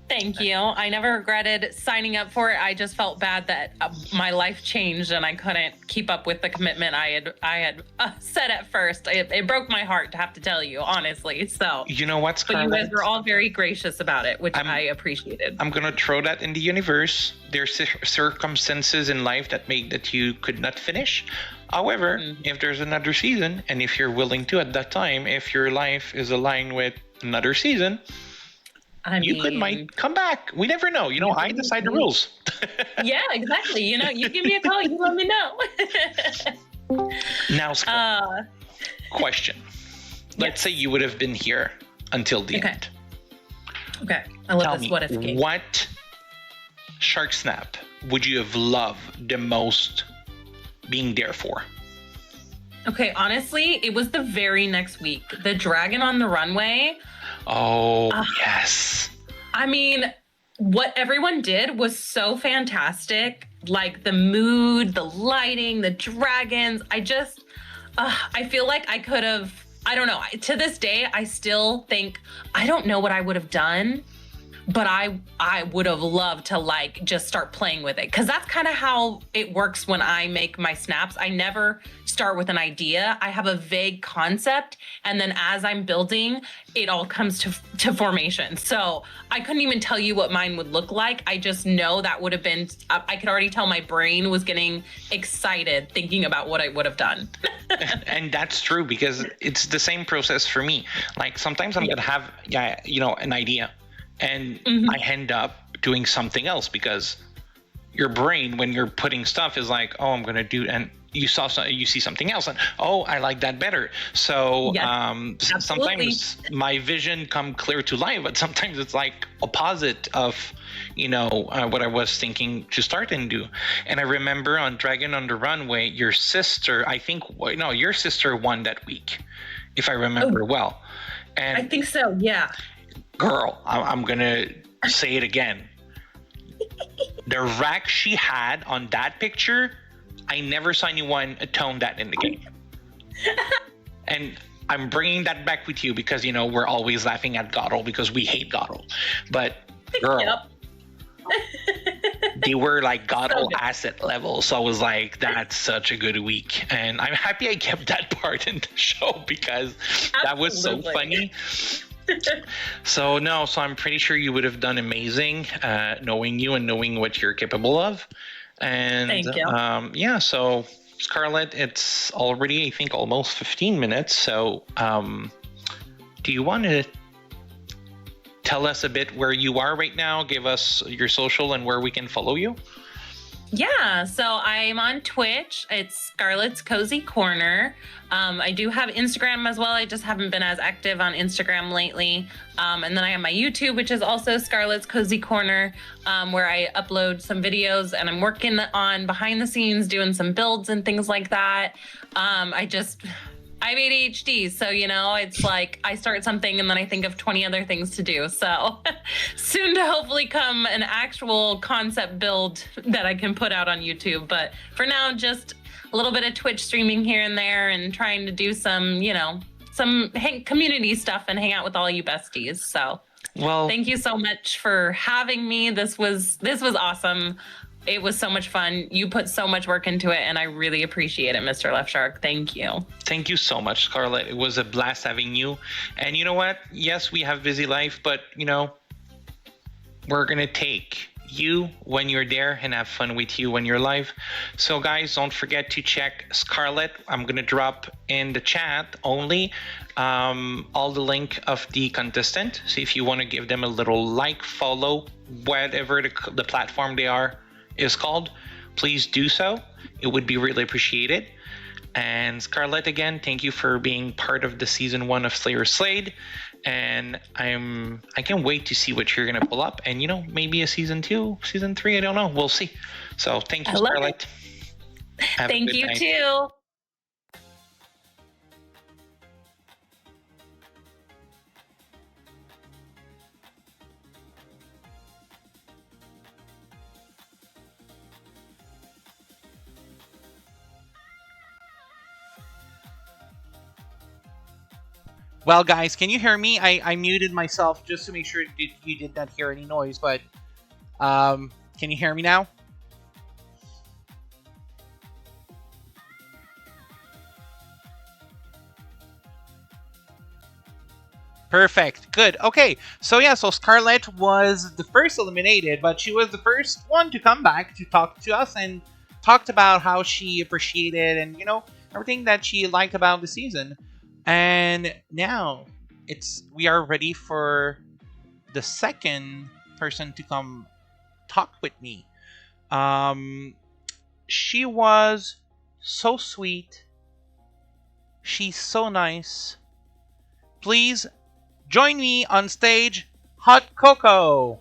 Thank you. I never regretted signing up for it. I just felt bad that my life changed and I couldn't keep up with the commitment I had set at first. It broke my heart to have to tell you, honestly. So you know what, Scarlett? But you guys were all very gracious about it, which I appreciated. I'm gonna throw that in the universe. There's circumstances in life that made that you could not finish. However, if there's another season, and if you're willing to at that time, if your life is aligned with another season, might come back. We never know. I decide the rules. Yeah, exactly. You give me a call. You let me know. Now, question. Let's say you would have been here until the end. Okay. I love Tell this me, what if game. What Sharksnap would you have loved the most being there for? Okay, honestly, it was the very next week. The dragon on the runway. Oh, yes. I mean, what everyone did was so fantastic. Like the mood, the lighting, the dragons. I feel like I could have, I don't know. To this day, I still think, I don't know what I would have done, but I would have loved to just start playing with it. Cause that's kind of how it works when I make my snaps. I never start with an idea. I have a vague concept. And then as I'm building, it all comes to formation. So I couldn't even tell you what mine would look like. I just know that would have been, I could already tell my brain was getting excited thinking about what I would have done. And that's true because it's the same process for me. Like sometimes I'm going to have, an idea. And I end up doing something else because your brain, when you're putting stuff, is like, oh, I'm gonna do, and you see something else, and oh, I like that better. So sometimes my vision come clear to life, but sometimes it's like opposite of what I was thinking to start and do. And I remember on Dragon on the Runway, your sister won that week, if I remember well. And I think so. Yeah. Girl, I'm gonna say it again. The rack she had on that picture, I never saw anyone atone that in the game. And I'm bringing that back with you because we're always laughing at Goddle because we hate Goddle. But girl, they were like Goddle asset level. So I was like, that's such a good week, and I'm happy I kept that part in the show because that was so funny. So I'm pretty sure you would have done amazing, knowing you and knowing what you're capable of. And thank you. So Scarlett, it's already, I think, almost 15 minutes. So do you want to tell us a bit where you are right now? Give us your social and where we can follow you. Yeah, so I'm on Twitch. It's Scarlett's Cozy Corner. I do have Instagram as well. I just haven't been as active on Instagram lately. And then I have my YouTube, which is also Scarlett's Cozy Corner, where I upload some videos and I'm working on behind the scenes doing some builds and things like that. I have ADHD, so it's like I start something and then I think of 20 other things to do. So soon to hopefully come an actual concept build that I can put out on YouTube. But for now, just a little bit of Twitch streaming here and there and trying to do some, some community stuff and hang out with all you besties. So thank you so much for having me. This was awesome. It was so much fun. You put so much work into it, and I really appreciate it, Mr. Left Shark. Thank you. Thank you so much, Scarlett. It was a blast having you. And you know what? Yes, we have busy life, but, we're going to take you when you're there and have fun with you when you're live. So, guys, don't forget to check Scarlett. I'm going to drop in the chat only all the link of the contestant. So if you want to give them a little like, follow, whatever the platform they are is called, please do so. It would be really appreciated. And Scarlett, again, thank you for being part of the season 1 of Slayer Slade. And I can't wait to see what you're gonna pull up. And maybe a season 2, season 3, I don't know. We'll see. So thank you, Scarlett. Have a Thank good you night. too. Well, guys, can you hear me? I muted myself just to make sure you did not hear any noise, but can you hear me now? Perfect. Good. Okay. So yeah, so Scarlett was the first eliminated, but she was the first one to come back to talk to us and talked about how she appreciated and everything that she liked about the season. And now we are ready for the second person to come talk with me. She was so sweet. She's so nice. Please join me on stage, Hot Coco.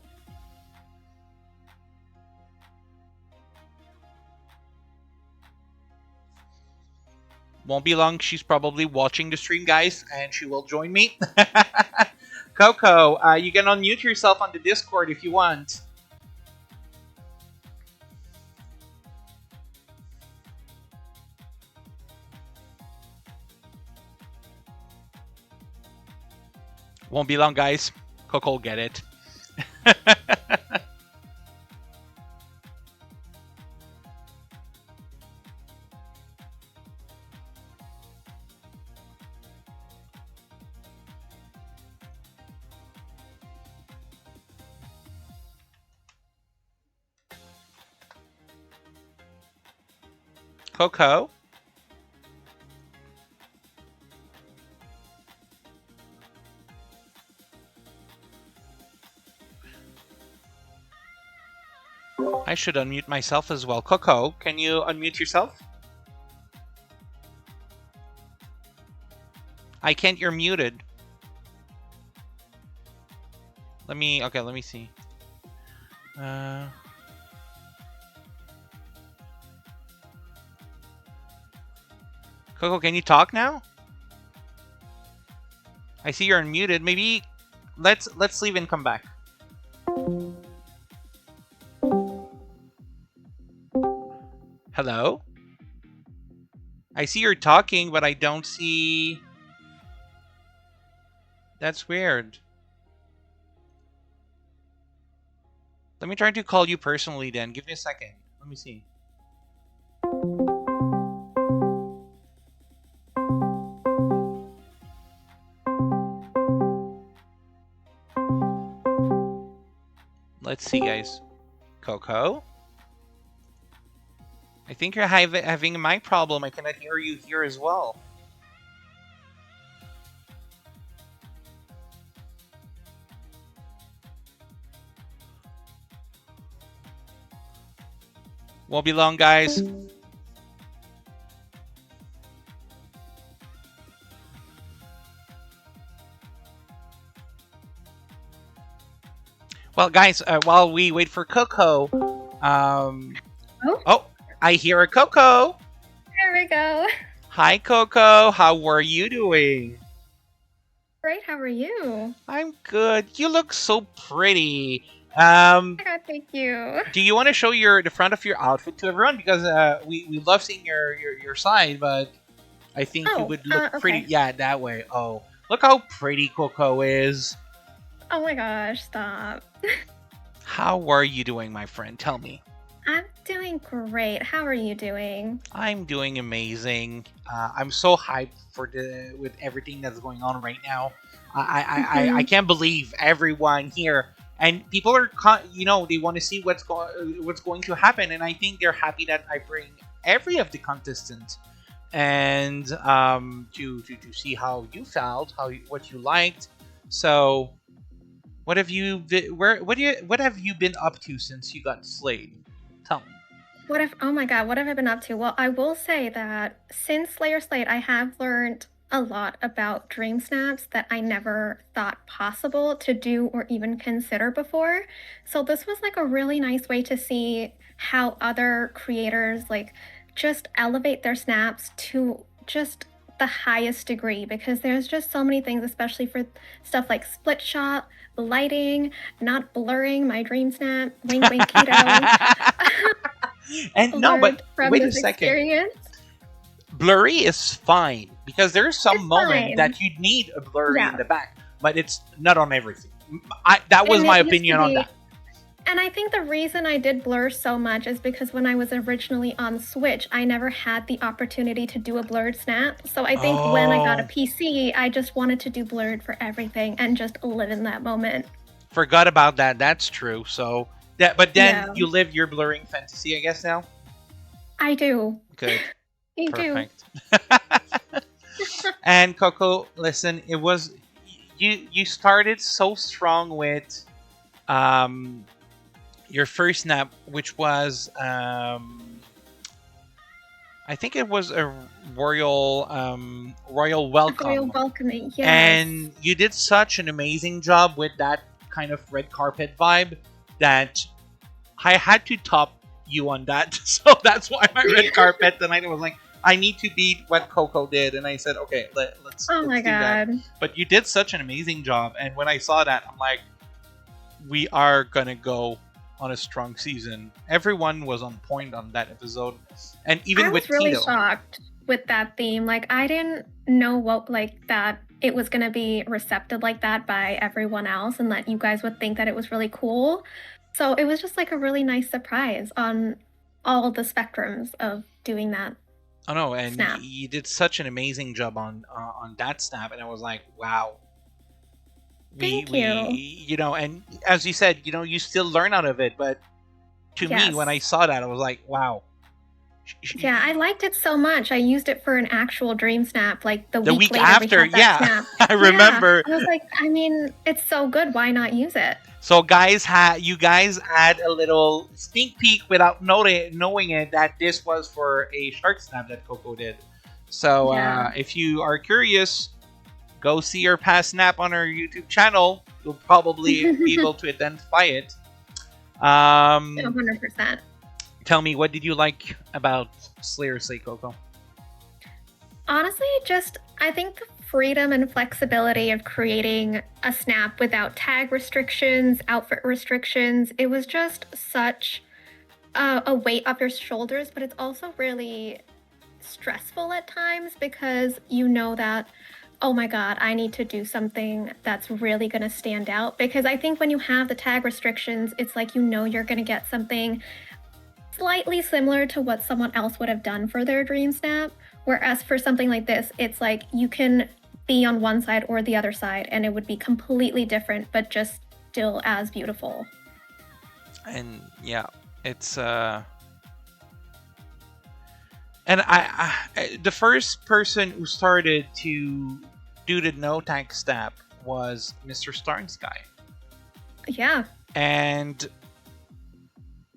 Won't be long. She's probably watching the stream, guys, and she will join me. Coco, you can unmute yourself on the Discord if you want. Won't be long, guys. Coco will get it. Coco? I should unmute myself as well. Coco, can you unmute yourself? I can't, you're muted. Let me see. Coco, can you talk now? I see you're unmuted. Maybe let's leave and come back. Hello? I see you're talking, but I don't see... That's weird. Let me try to call you personally then. Give me a second. Let me see. Let's see, guys. Coco? I think you're having a mic problem. I cannot hear you here as well. Won't be long, guys. Well, guys, while we wait for Coco, oh, I hear a Coco. There we go. Hi, Coco. How are you doing? Great. How are you? I'm good. You look so pretty. Oh my God, thank you. Do you want to show the front of your outfit to everyone? Because we love seeing your side, but I think you would look okay. pretty. Yeah, that way. Oh, look how pretty Coco is. Oh my gosh, stop. How are you doing, my friend? Tell me. I'm doing great. How are you doing? I'm doing amazing. I'm so hyped with everything that's going on right now. I can't believe everyone here and people are they want to see what's going to happen, and I think they're happy that I bring every of the contestants and to see how you felt, what you liked. So what have you what have you been up to since you got slayed? Tell me. Oh my God, what have I been up to? Well, I will say that since Slayer Slate, I have learned a lot about dream snaps that I never thought possible to do or even consider before. So this was like a really nice way to see how other creators like just elevate their snaps to just the highest degree, because there's just so many things, especially for stuff like split shot, lighting, not blurring my dream snap. Wink, wink, keto. And no, but Learned from wait a this second. experience. Blurry is fine because there's some It's moment fine. that you need a blurry Yeah. in the back, but it's not on everything. That was And my it used to opinion on be- that. And I think the reason I did blur so much is because when I was originally on Switch, I never had the opportunity to do a blurred snap. So I think when I got a Oh. PC, I just wanted to do blurred for everything and just live in that moment. Forgot about that. That's true. So that, but then Yeah. you live your blurring fantasy, I guess now. I do. Good. I do. Perfect. And Coco, listen, it was you started so strong with your first snap, which was I think it was a royal welcome. Royal welcoming, yes. And you did such an amazing job with that kind of red carpet vibe that I had to top you on that. So that's why my red carpet tonight was like, I need to beat what Coco did. And I said, okay, let's Oh my do that. god. But you did such an amazing job. And when I saw that, I'm like, we are going to go on a strong season. Everyone was on point on that episode. And even I with was really Tito. shocked with that theme. Like, I didn't know what, like, that it was going to be receptive like that by everyone else, and that you guys would think that it was really cool. So it was just like a really nice surprise on all the spectrums of doing that. Oh no, and Snap. you did such an amazing job on that snap, and I was like, wow. Thank you. You know, and as you said, you know, you still learn out of it, but to me, Yes. when I saw that, I was like, wow. Yeah, I liked it so much. I used it for an actual dream snap, like the week later after, we had that yeah. snap. I remember. Yeah. I was like, I mean, it's so good. Why not use it? So you guys had a little sneak peek without knowing it that this was for a Sharksnap that Coco did. So Yeah. if you are curious, go see her past snap on her YouTube channel. You'll probably be able to identify it. 100%. Tell me, what did you like about Slayer Slay, Coco? Honestly, just I think the freedom and flexibility of creating a snap without tag restrictions, outfit restrictions. It was just such a weight off your shoulders, but it's also really stressful at times because you know that, oh my god, I need to do something that's really going to stand out. Because I think when you have the tag restrictions, it's like you know you're going to get something slightly similar to what someone else would have done for their dream snap. Whereas for something like this, it's like you can be on one side or the other side and it would be completely different, but just still as beautiful. And yeah, it's and I the first person who started to do the no tag snap was Mr. Starnsky. Yeah. And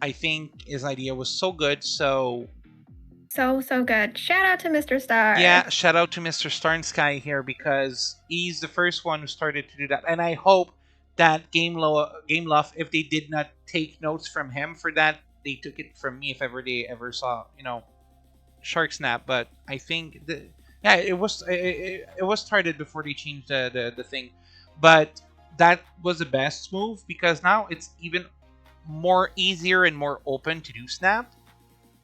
I think his idea was so good, so So good. Shout out to Mr. Star. yeah, shout out to Mr. Starnsky here because he's the first one who started to do that. And I hope that Game Love, if they did not take notes from him for that, they took it from me if ever they ever saw, you know, Sharksnap. But I think it was started before they changed the thing. But that was the best move because now it's even more easier and more open to do snap.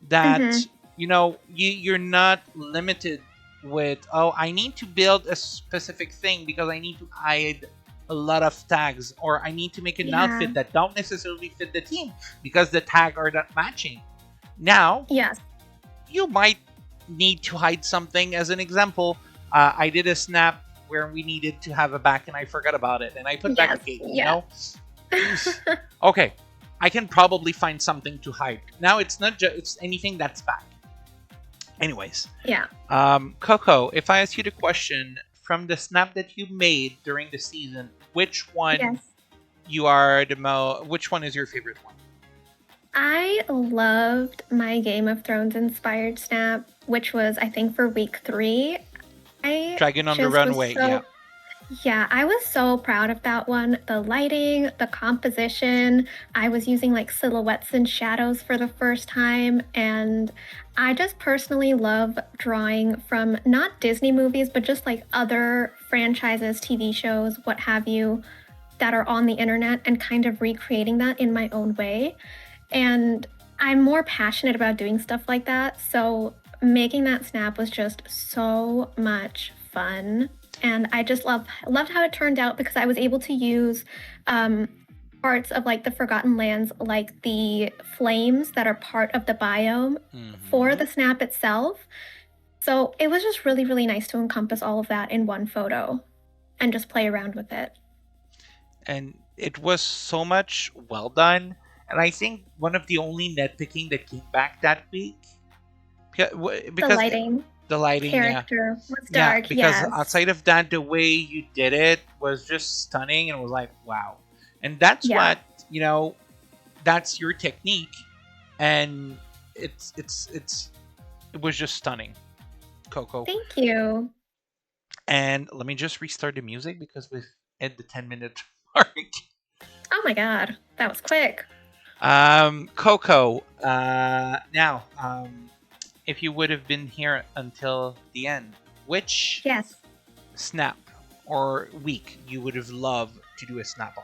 That you know, you're not limited with, oh, I need to build a specific thing because I need to hide a lot of tags, or I need to make an outfit that don't necessarily fit the team because the tag are not matching. Now, yes, you might need to hide something. As an example, I did a snap where we needed to have a back and I forgot about it, and I put back a gate, you know? Okay, I can probably find something to hide. Now it's not just, it's anything that's back. Anyways. Yeah. Coco, if I ask you the question, from the snap that you made during the season, which one which one is your favorite one? I loved my Game of Thrones inspired snap, which was I think for week 3. Dragon on the Runway, yeah. Yeah, I was so proud of that one. The lighting, the composition. I was using like silhouettes and shadows for the first time. And I just personally love drawing from not Disney movies, but just like other franchises, TV shows, what have you, that are on the internet and kind of recreating that in my own way. And I'm more passionate about doing stuff like that. So making that snap was just so much fun. And I just loved how it turned out because I was able to use parts of like the Forgotten Lands, like the flames that are part of the biome for the snap itself. So it was just really, really nice to encompass all of that in one photo and just play around with it. And it was so much well done. And I think one of the only nitpicking that came back that week, because The lighting, the lighting, character was yeah, dark. because Yes. outside of that, the way you did it was just stunning, and it was like, wow. And that's Yeah. what, you know, that's your technique, and it was just stunning, Coco. Thank you. And let me just restart the music because we've hit the 10-minute mark. Oh my god, that was quick. Coco, now, if you would have been here until the end, which Yes. snap or week you would have loved to do a snap on?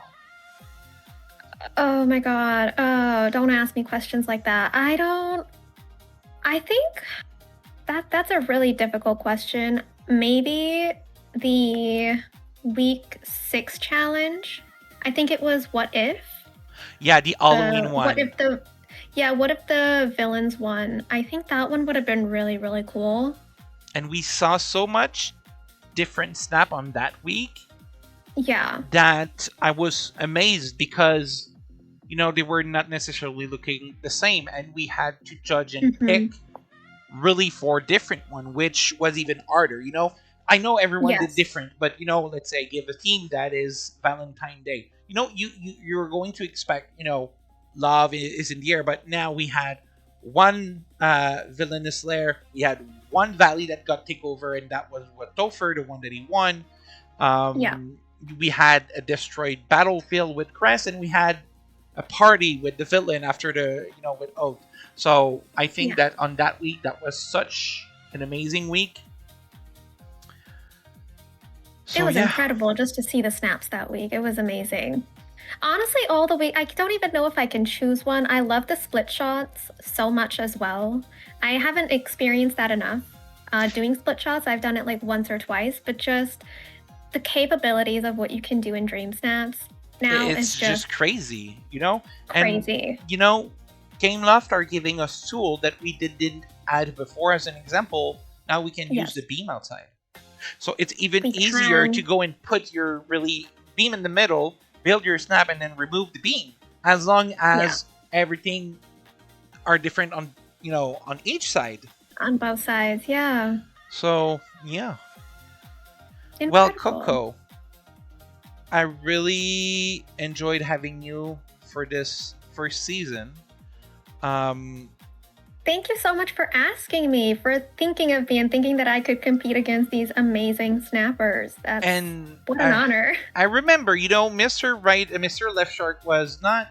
Oh my god. Oh, don't ask me questions like that. I think that's a really difficult question. Maybe the week 6 challenge. I think it was what if? Yeah, the Halloween one. What if the villains won? I think that one would have been really, really cool. And we saw so much different snap on that week Yeah. that I was amazed because, you know, they were not necessarily looking the same, and we had to judge and pick really 4 different one, which was even harder. You know, I know everyone did different, but, you know, let's say give a theme that is Valentine's Day. You know, you're going to expect, you know, love is in the air, but now we had one villainous lair, we had one valley that got taken over, and that was what Topher, the one that he won. We had a destroyed battlefield with Crest, and we had a party with the villain after the, you know, with Oath. So I think that on that week, that was such an amazing week. So, It was incredible just to see the snaps that week. It was amazing. Honestly, all the way, I don't even know if I can choose one. I love the split shots so much as well. I haven't experienced that enough. Doing split shots, I've done it like once or twice, but just the capabilities of what you can do in Dream Snaps now it's is just crazy, you know? crazy. And, you know, Gameloft are giving us tool that we didn't add before. As an example, now we can use the beam outside. So it's even easier to go and put your really beam in the middle, build your snap, and then remove the beam. As long as everything are different on, you know, on each side. On both sides, yeah. So, yeah. Incredible. Well, Coco, I really enjoyed having you for this first season. Thank you so much for asking me, for thinking of me and thinking that I could compete against these amazing snappers. What an honor. I remember, you know, Mr. Right and Mr. Left Shark was not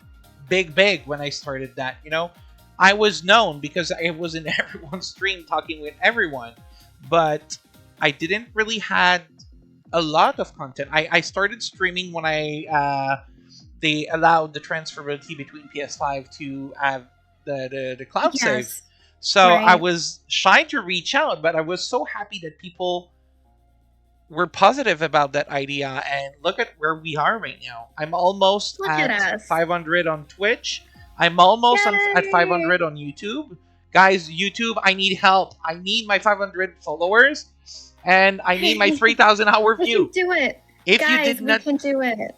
big when I started that, you know. I was known because I was in everyone's stream talking with everyone, but I didn't really had a lot of content. I started streaming when they allowed the transferability between PS5 to have the cloud save. So I was shy to reach out, but I was so happy that people were positive about that idea. And look at where we are right now. I'm almost at 500 on Twitch. I'm almost at 500 on YouTube. Guys, YouTube, I need help. I need my 500 followers, and I need my 3,000 hour view. We can do it. If Guys, you did not, we can do it.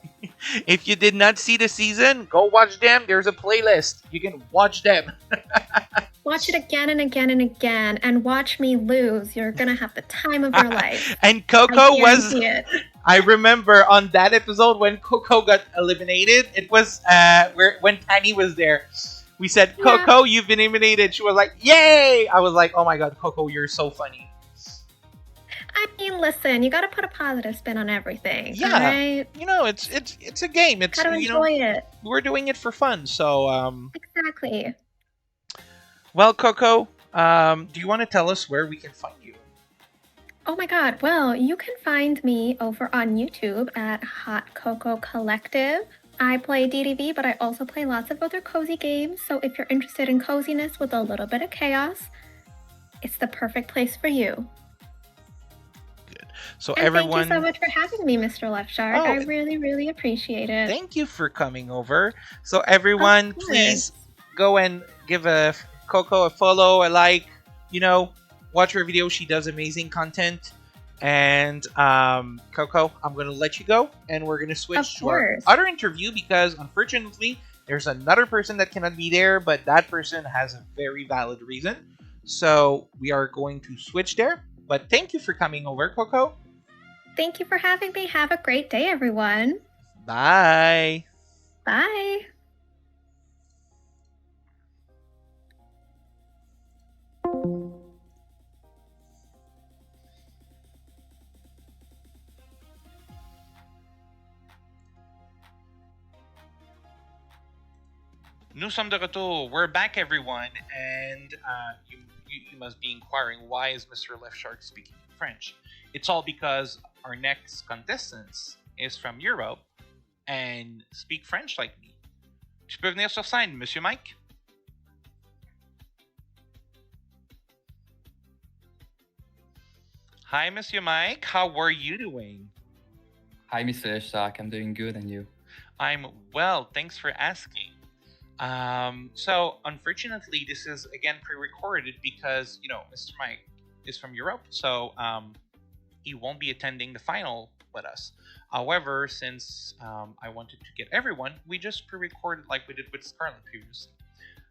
If you did not see the season, go watch them. There's a playlist. You can watch them. Watch it again and again and again, and watch me lose. You're gonna have the time of your life. And Coco was. I remember on that episode when Coco got eliminated. It was when Tani was there. We said, "Coco, you've been eliminated." She was like, "Yay!" I was like, "Oh my god, Coco, you're so funny." I mean, listen, you gotta put a positive spin on everything. Yeah. All right? You know, it's a game. It's Gotta you know, enjoy it. we're doing it for fun. So Exactly. well, Coco, do you want to tell us where we can find you? Oh my god, well, you can find me over on YouTube at Hot Cocoa Collective. I play DDV, but I also play lots of other cozy games, so if you're interested in coziness with a little bit of chaos, it's the perfect place for you. So And everyone, thank you so much for having me, Mr. Left Shark. Oh, I really, really appreciate it. thank you for coming over. So everyone, course. please go and give Coco a follow, a like. You know, watch her video. She does amazing content. And Coco, I'm gonna let you go, and we're gonna switch to our other interview because unfortunately there's another person that cannot be there, but that person has a very valid reason. So we are going to switch there. But thank you for coming over, Coco. Thank you for having me. Have a great day, everyone. Bye. Bye. Nous sommes de retour. We're back, everyone, and you must be inquiring why is Mr. Left Shark speaking French? It's all because our next contestants is from Europe and speak French like me. Tu peux venir sur scène, Monsieur Mike? Hi, Monsieur Mike. How are you doing? Hi, Mr. Shark. I'm doing good, and you? I'm well. Thanks for asking. So unfortunately, this is again pre-recorded because Mr. Mike is from Europe, so he won't be attending the final with us. However, since I wanted to get everyone, we just pre-recorded like we did with Scarlett previously.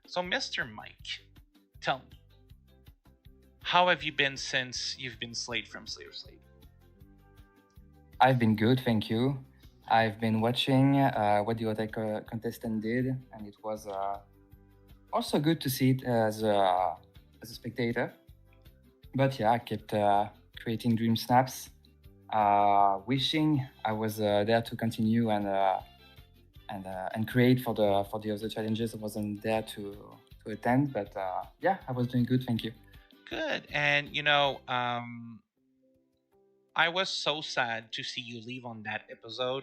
So, Mr. Mike, tell me, how have you been since you've been slayed from Slayer Slate? I've been good, thank you. I've been watching what the other contestant did, and it was also good to see it as a spectator. But yeah, I kept creating dream snaps, wishing I was there to continue and create for the other challenges. I wasn't there to attend, but yeah, I was doing good. Thank you. Good, and I was so sad to see you leave on that episode.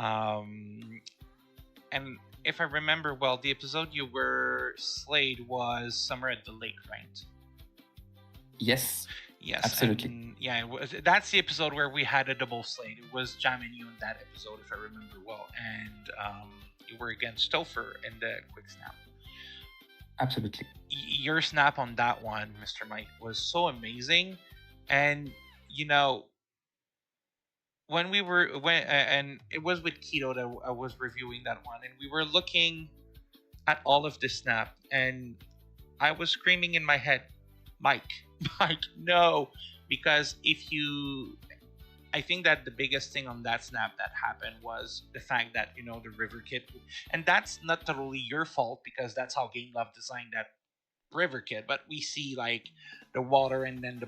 And if I remember well, the episode you were slayed was somewhere at the lake, right? Yes. Yes, absolutely. And, yeah, that's the episode where we had a double slate. It was Jam and you in that episode, if I remember well, and you were against Topher in the quick snap. Absolutely. Your snap on that one, Mr. Mike, was so amazing, and when it was with Keto that I was reviewing that one, and we were looking at all of the snap, and I was screaming in my head, Mike, no, because I think that the biggest thing on that snap that happened was the fact that the river kit, and that's not totally your fault because that's how Game Love designed that river kit, but we see like the water and then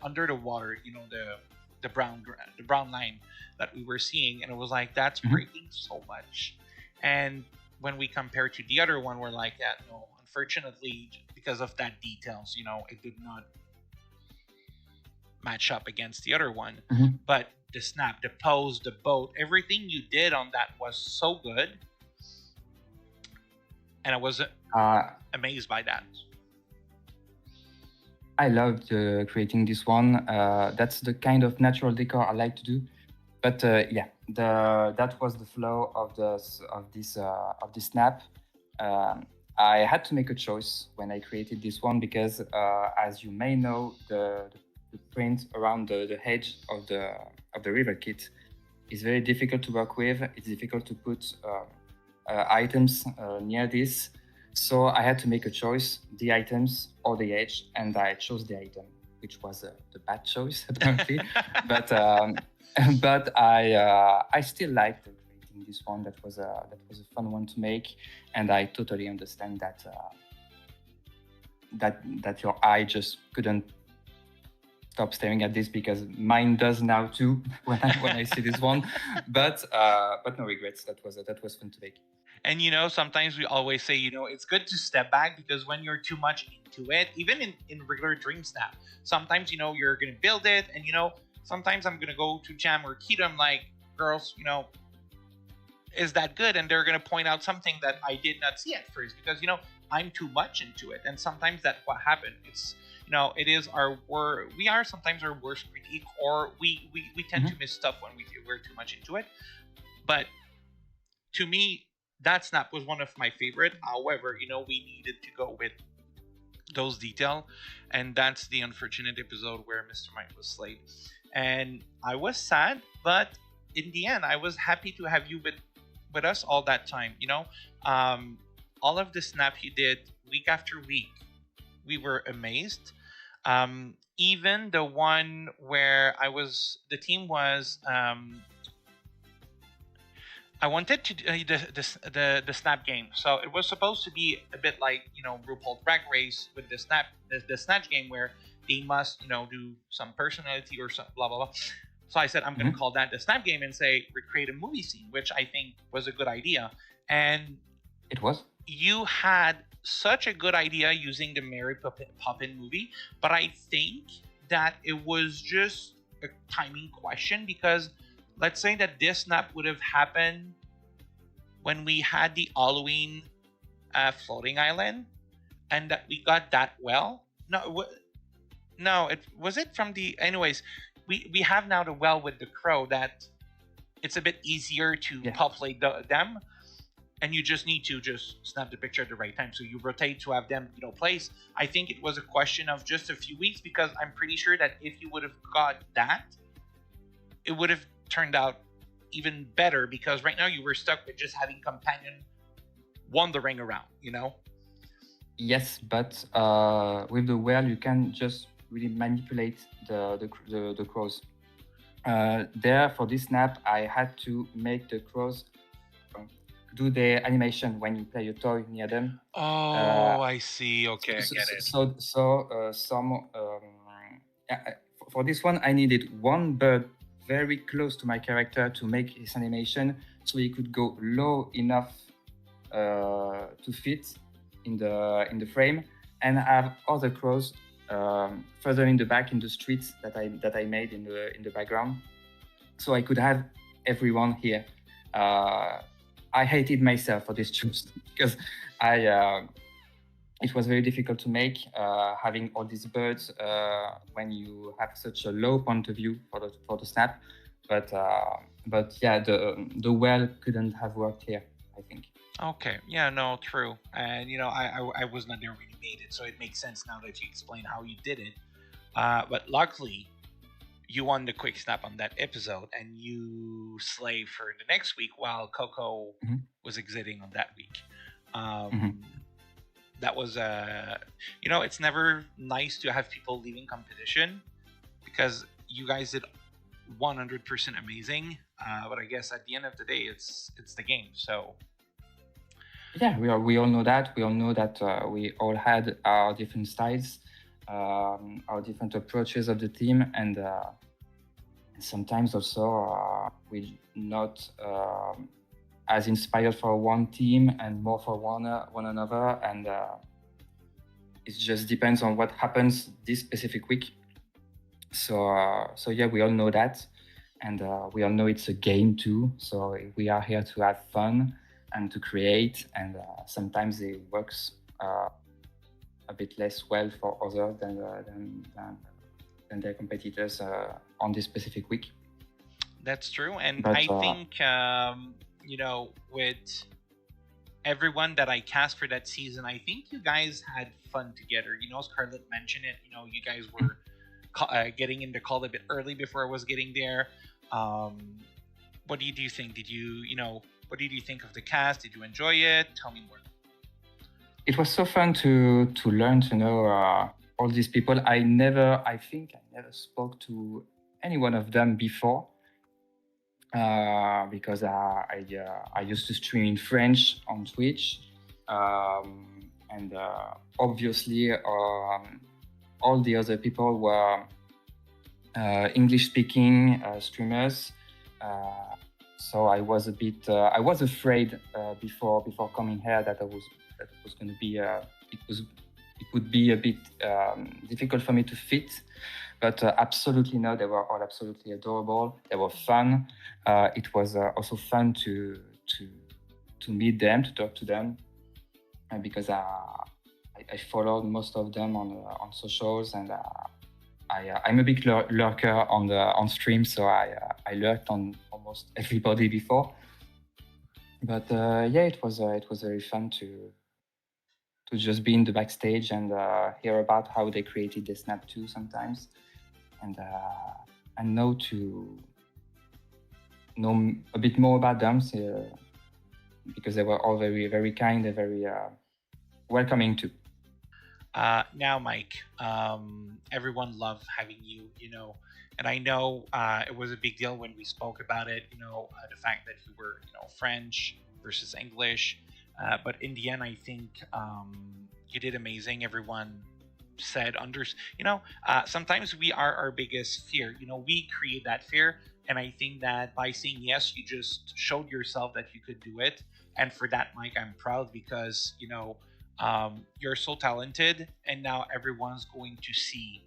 under the water, the brown line that we were seeing, and it was like that's breaking so much. And when we compare to the other one, we're like, yeah, no, unfortunately, because of that details, it did not match up against the other one. But the snap, the pose, the boat, everything you did on that was so good, and I was amazed by that. I loved creating this one. That's the kind of natural decor I like to do. But yeah, that was the flow of this snap. I had to make a choice when I created this one because, as you may know, the print around the edge of the river kit is very difficult to work with. It's difficult to put items near this. So I had to make a choice, the items or the edge, and I chose the item, which was the bad choice apparently. but I still liked creating this one. That was a fun one to make, and I totally understand that your eye just couldn't stop staring at this because mine does now too when I see this one. But no regrets. That was fun to make. And sometimes we always say, it's good to step back, because when you're too much into it, even in regular Dream Snap, sometimes you're gonna build it, and sometimes I'm gonna go to Jam or Keto, I'm like, girls, is that good? And they're gonna point out something that I did not see at first, because I'm too much into it. And sometimes that's what happened. It's it is we are sometimes our worst critique, or we tend to miss stuff when we're too much into it. But to me, that snap was one of my favorite. However, we needed to go with those detail, and that's the unfortunate episode where Mr. Mike was slayed. And I was sad, but in the end, I was happy to have you with us all that time. All of the snap you did week after week, we were amazed. Even the one where the team was. I wanted to do the snap game, so it was supposed to be a bit like RuPaul Drag Race with the snatch game, where they must do some personality or some blah blah blah. So I said I'm going to call that the snap game and say recreate a movie scene, which I think was a good idea. And it was. You had such a good idea using the Mary Poppins movie, but I think that it was just a timing question, because let's say that this snap would have happened when we had the Halloween floating island, and that we got that well. No, it was it from the. Anyways, we have now the well with the crow that it's a bit easier to populate them, and you just need to just snap the picture at the right time. So you rotate to have them place. I think it was a question of just a few weeks, because I'm pretty sure that if you would have got that, it would have turned out even better, because right now you were stuck with just having companion wandering around. Yes, but with the whale you can just really manipulate the crows. There for this snap I had to make the crows do the animation when you play a toy near them. Oh, I see. Okay, I get it. For this one I needed one bird very close to my character to make his animation, so he could go low enough to fit in the frame, and have other crows further in the back in the streets that I made in the background, so I could have everyone here. I hated myself for this choice because it was very difficult to make having all these birds when you have such a low point of view for the snap. But yeah, the well couldn't have worked here, I think. Okay, yeah, no, true. And I was not there when you made it, so it makes sense now that you explain how you did it. But luckily, you won the quick snap on that episode, and you slay for the next week while Coco was exiting on that week. That was it's never nice to have people leaving competition, because you guys did 100% amazing. But I guess at the end of the day, it's the game. So yeah, we all know that. We all know that we all had our different styles, our different approaches of the team, and sometimes also we're not as inspired for one team and more for one another, and it just depends on what happens this specific week. So yeah, we all know that, and we all know it's a game too. So we are here to have fun and to create, and sometimes it works a bit less well for others than their competitors on this specific week. That's true, and I think with everyone that I cast for that season, I think you guys had fun together. Scarlett mentioned it. You guys were getting in the call a bit early before I was getting there. What do you think? What did you think of the cast? Did you enjoy it? Tell me more. It was so fun to learn to know all these people. I think I never spoke to any one of them before, because I used to stream in French on Twitch, and obviously all the other people were English-speaking streamers. So I was a bit, I was afraid before coming here that it was going to be, it would be a bit difficult for me to fit. But absolutely no, they were all absolutely adorable. They were fun. It was also fun to meet them, to talk to them, because I followed most of them on socials, and I'm a big lurker on stream, so I lurked on almost everybody before. But yeah, it was very fun to just be in the backstage and hear about how they created the Snap 2 sometimes, and know a bit more about them, because they were all very, very kind and very welcoming too. Now, Mike, everyone loved having you, and I know it was a big deal when we spoke about it, the fact that you were, French versus English. But in the end, I think you did amazing. Everyone said, sometimes we are our biggest fear. We create that fear. And I think that by saying yes, you just showed yourself that you could do it. And for that, Mike, I'm proud because, you're so talented. And now everyone's going to see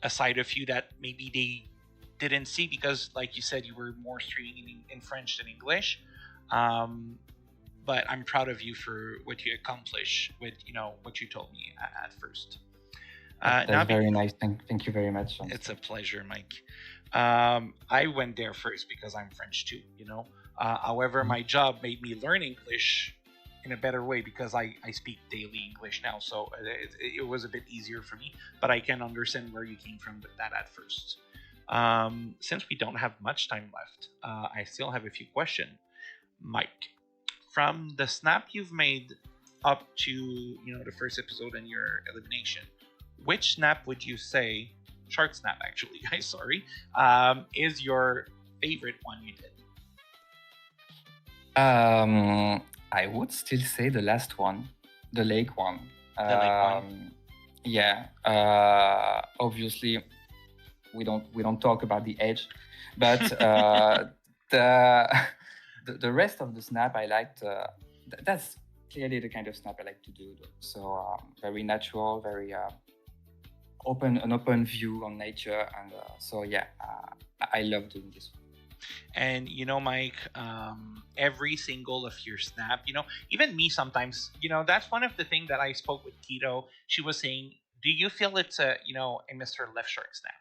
a side of you that maybe they didn't see because, like you said, you were more streaming in French than English. But I'm proud of you for what you accomplished with, what you told me at first. That's very nice. Thank you very much. It's a pleasure, Mike. I went there first because I'm French too, However, my job made me learn English in a better way because I speak daily English now. So it was a bit easier for me, but I can understand where you came from with that at first. Since we don't have much time left, I still have a few questions. Mike, from the snap you've made up to the first episode and your elimination, which snap would you say, Sharksnap actually, guys, sorry, is your favorite one you did? I would still say the last one, the lake one. The lake one. Yeah. Obviously, we don't talk about the edge, but the rest of the snap I liked. That's clearly the kind of snap I like to do. So very natural, very an open view on nature, and so yeah, I love doing this one. And Mike, every single of your snap, even me sometimes, that's one of the things that I spoke with Keto. She was saying, do you feel it's a Mr. Left Shark snap?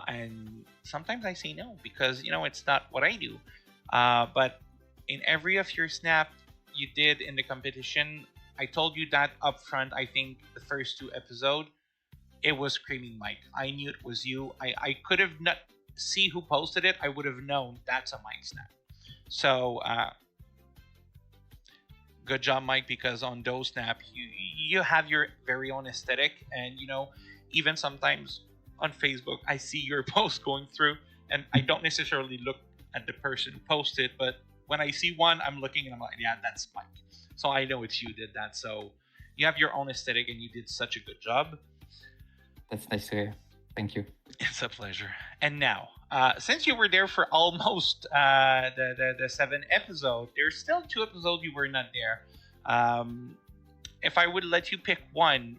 And sometimes I say no because it's not what I do. But in every of your snap you did in the competition, I told you that up front. I think the first 2 episodes, it was Screaming Mike. I knew it was you. I could have not see who posted it. I would have known that's a Mike snap. So good job, Mike, because on those snap you have your very own aesthetic, and even sometimes on Facebook I see your post going through, and I don't necessarily look at the person who posted, but when I see one, I'm looking and I'm like, yeah, that's Mike. So I know it's you did that. So you have your own aesthetic, and you did such a good job. That's nice to hear. Thank you. It's a pleasure. And now, since you were there for almost the 7 episodes, there's still 2 episodes you were not there. If I would let you pick one,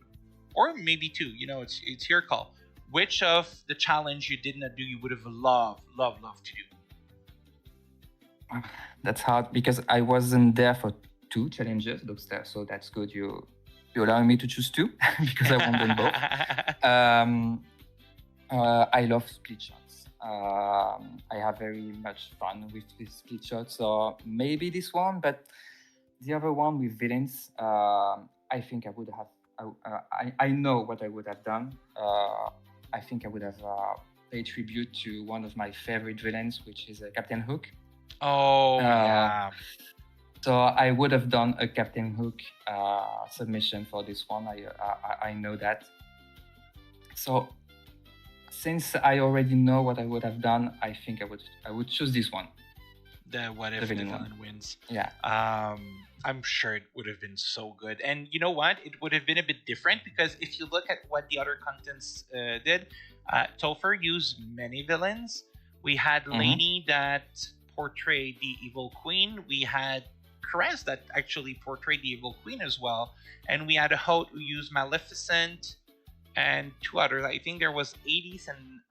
or maybe 2, it's your call. Which of the challenge you did not do you would have loved to do? That's hard because I wasn't there for 2 challenges, so that's good. You allow me to choose 2 because I want them both. I love split shots. I have very much fun with split shots. So maybe this one, but the other one with villains, I think I would have. I know what I would have done. I think I would have paid tribute to one of my favorite villains, which is Captain Hook. Oh, yeah. So I would have done a Captain Hook submission for this one. I know that. So since I already know what I would have done, I think I would choose this one. what if The the villain villain one. wins. Yeah. I'm sure it would have been so good. And you know what? It would have been a bit different because if you look at what the other contents did, Topher used many villains. We had Lainey that portrayed the evil queen. We had Caress that actually portrayed the evil queen as well. And we had a Hote who used Maleficent and two others. I think there was 80s and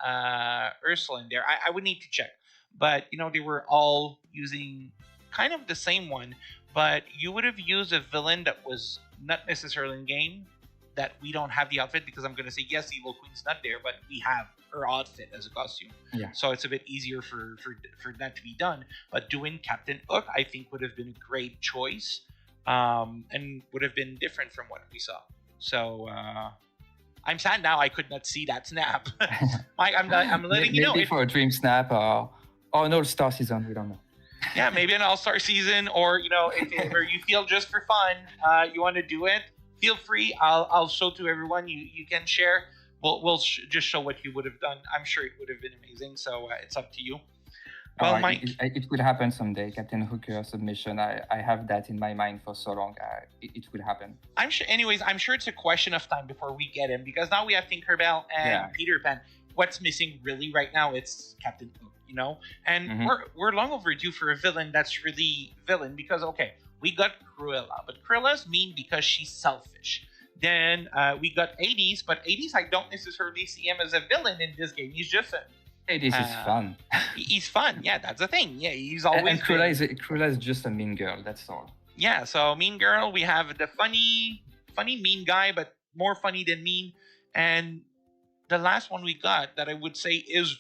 Ursula in there. I would need to check. But, they were all using kind of the same one. But you would have used a villain that was not necessarily in game, that we don't have the outfit, because I'm going to say, yes, the Evil Queen's not there, but we have her outfit as a costume. Yeah. So it's a bit easier for that to be done. But doing Captain Hook, I think, would have been a great choice, and would have been different from what we saw. So I'm sad now I could not see that snap. Mike, I'm letting you know. Maybe for a Dream Snap or an All-Star season, we don't know. Yeah, maybe an all-star season, or if ever you feel just for fun, you want to do it, feel free. I'll show to everyone. You can share. We'll just show what you would have done. I'm sure it would have been amazing. So it's up to you. Well, Mike, it could happen someday. Captain Hooker submission. I have that in my mind for so long. It could happen. I'm sure. Anyways, I'm sure it's a question of time before we get him, because now we have Tinkerbell and Peter Pan. What's missing really right now? It's Captain Hook. And we're long overdue for a villain that's really villain, because we got Cruella, but Cruella's mean because she's selfish. Then we got Hades, but Hades, I don't necessarily see him as a villain in this game. He's just Hades is fun. He's fun. Yeah, that's the thing. Yeah, he's always. And Cruella is just a mean girl. That's all. Yeah, so mean girl. We have the funny mean guy, but more funny than mean. And the last one we got that I would say is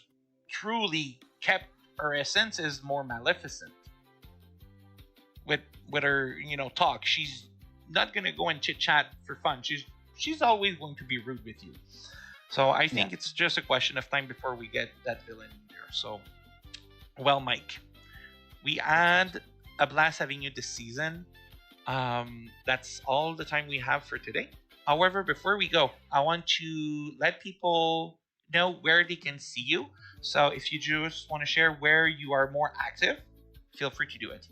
truly kept her essence is more Maleficent. With her, talk. She's not gonna go and chit chat for fun. She's always going to be rude with you. So I think it's just a question of time before we get that villain in there. So, well, Mike, we had a blast having you this season. That's all the time we have for today. However, before we go, I want to let people know where they can see you. So if you just want to share where you are more active, feel free to do it.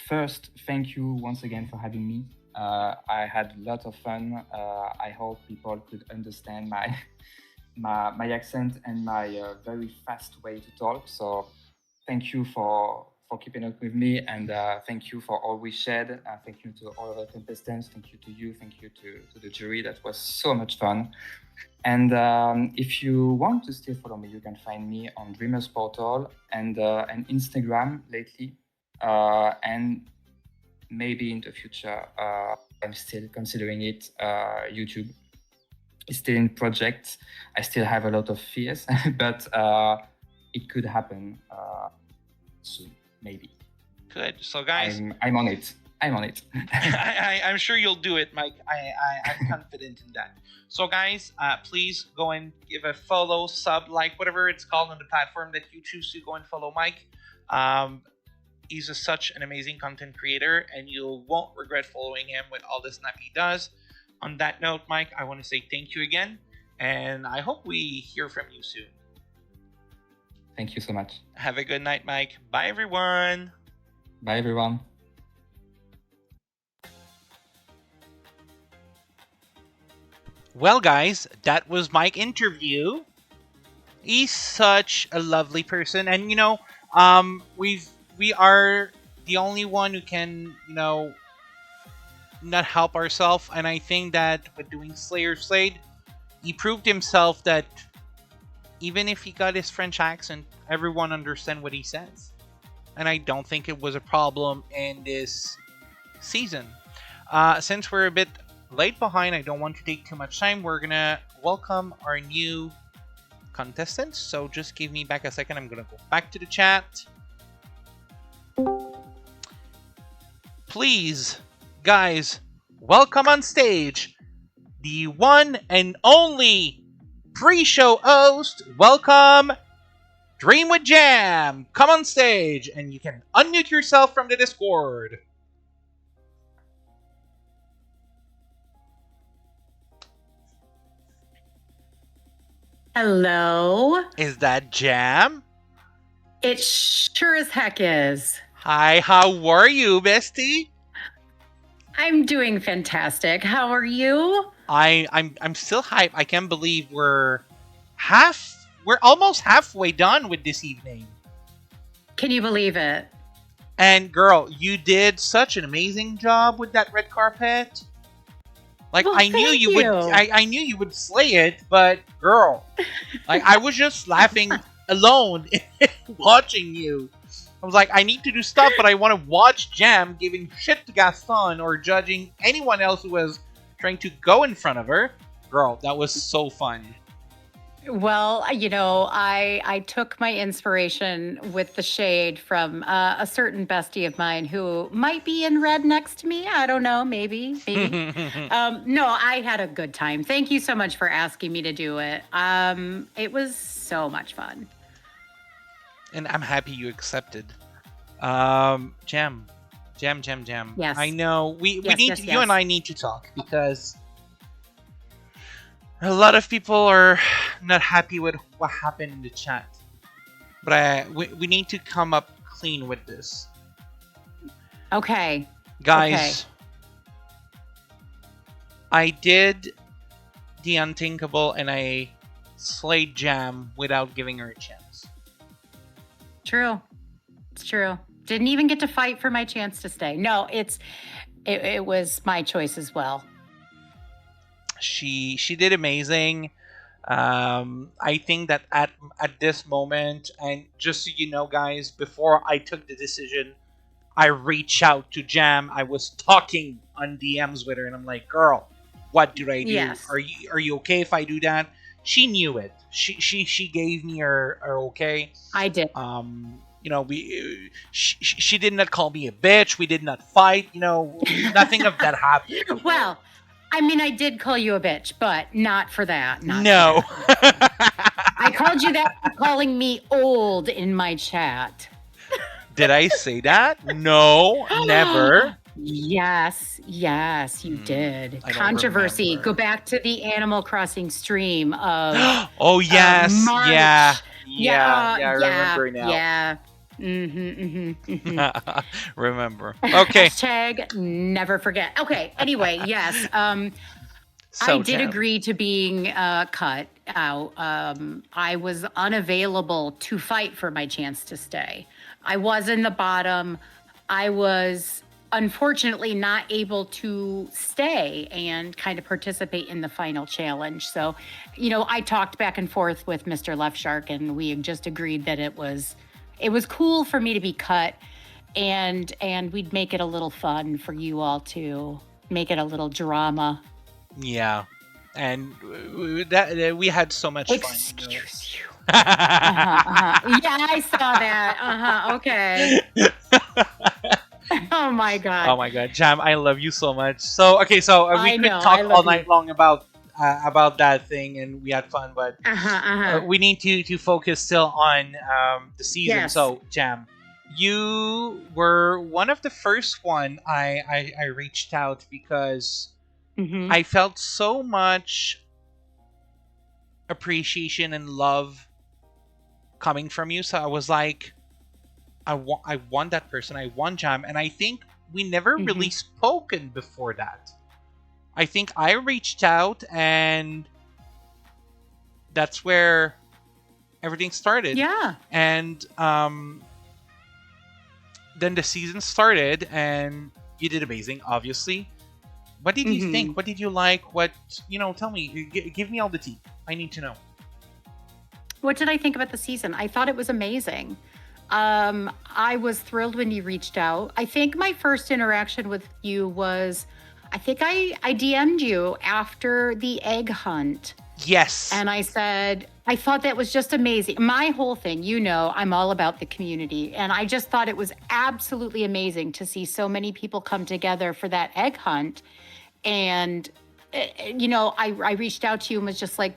First, thank you once again for having me. I had a lot of fun. I hope people could understand my accent and my very fast way to talk. So thank you for keeping up with me, and thank you for all we shared. Thank you to all of the contestants. Thank you to you. Thank you to the jury. That was so much fun. And if you want to still follow me, you can find me on Dreamers Portal and Instagram lately. And maybe in the future, I'm still considering it. YouTube is still in project. I still have a lot of fears, but it could happen soon, maybe. Good. So, guys, I'm on it. I'm sure you'll do it, Mike. I'm confident in that. So, guys, please go and give a follow, sub, like, whatever it's called on the platform that you choose to go and follow Mike. He's such an amazing content creator, and you won't regret following him with all the snap he does. On that note, Mike, I want to say thank you again, and I hope we hear from you soon. Thank you so much. Have a good night, Mike. Bye, everyone. Bye, everyone. Well, guys, that was my interview. He's such a lovely person, and we are the only one who can, not help ourselves. And I think that with doing Slayer Slade, he proved himself that even if he got his French accent, everyone understand what he says. And I don't think it was a problem in this season. Since we're a bit late behind, I don't want to take too much time. We're gonna welcome our new contestants. So just give me back a second. I'm gonna go back to the chat. Please, guys, welcome on stage the one and only pre-show host. Welcome, Dream with Jam. Come on stage, and you can unmute yourself from the Discord. Hello. Is that Jam? It sure as heck is. Hi, how are you, bestie? I'm doing fantastic. How are you? I'm still hyped. I can't believe we're almost halfway done with this evening. Can you believe it? And girl, you did such an amazing job with that red carpet. Like Well, I knew thank you would you. I knew you would slay it, but girl, like I was just laughing alone watching you. I was like, I need to do stuff, but I want to watch Jam giving shit to Gaston or judging anyone else who was trying to go in front of her. Girl, that was so fun. Well, I took my inspiration with the shade from a certain bestie of mine who might be in red next to me. I don't know, maybe. No, I had a good time. Thank you so much for asking me to do it. It was so much fun. And I'm happy you accepted. Jam. Yes. I know we Yes, need yes, to, yes. you and I need to talk because a lot of people are not happy with what happened in the chat. But we need to come up clean with this. Okay. Guys, I did the unthinkable and I slayed Jam without giving her a chance. True. It's true. Didn't even get to fight for my chance to stay. No, it was my choice as well. She did amazing. I think that at this moment, and just so you know, guys, before I took the decision, I reached out to Jam. I was talking on DMs with her, and I'm like, "Girl, what do I do? Yes. Are you okay if I do that?" She knew it. She gave me her okay. I did. She did not call me a bitch. We did not fight. Nothing of that happened. Well, I mean, I did call you a bitch, but not for that. No. I called you that for calling me old in my chat. Did I say that? No, never. Yes, you did. I don't Controversy. remember. Go back to the Animal Crossing stream of Oh yes, March. yeah. Yeah, I remember now. Yeah. Remember. Okay. Hashtag never forget. Okay. Anyway, yes. So, I did Jam. agree to being cut out. I was unavailable to fight for my chance to stay. I was in the bottom. I was unfortunately not able to stay and kind of participate in the final challenge. So, I talked back and forth with Mr. Left Shark, and we just agreed that it was cool for me to be cut, and we'd make it a little fun for you all to make it a little drama. Yeah, and that we had so much fun. Excuse you. Yeah, I saw that. Okay. Oh my god. Oh my god, Jam, I love you so much. So okay, so we I could know, talk I love all you. night long about that thing, and we had fun, but we need to focus still on the season. Yes. So Jam, you were one of the first one I reached out because Mhm. I felt so much appreciation and love coming from you. So I was like, I want that person. I want Jam, and I think we never really spoken before that. I think I reached out, and that's where everything started. Yeah. And then the season started, and you did amazing, obviously. What did you think? What did you like? What, tell me. Give me all the tea. I need to know. What did I think about the season? I thought it was amazing. I was thrilled when you reached out. I think my first interaction with you was, I think I DM'd you after the egg hunt. Yes. And I said, I thought that was just amazing. My whole thing, I'm all about the community. And I just thought it was absolutely amazing to see so many people come together for that egg hunt. And, I reached out to you and was just like,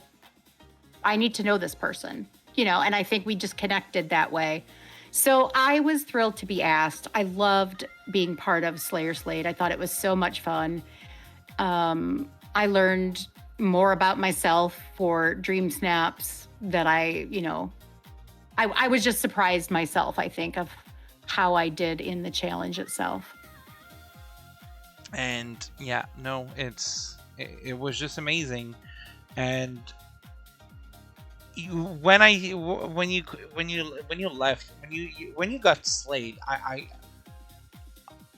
I need to know this person, and I think we just connected that way. So I was thrilled to be asked. I loved being part of Slayer Slate. I thought it was so much fun. I learned more about myself for Dream Snaps that I I was just surprised myself, I think, of how I did in the challenge itself. And yeah, no, it was just amazing. And when you left, when you got slayed,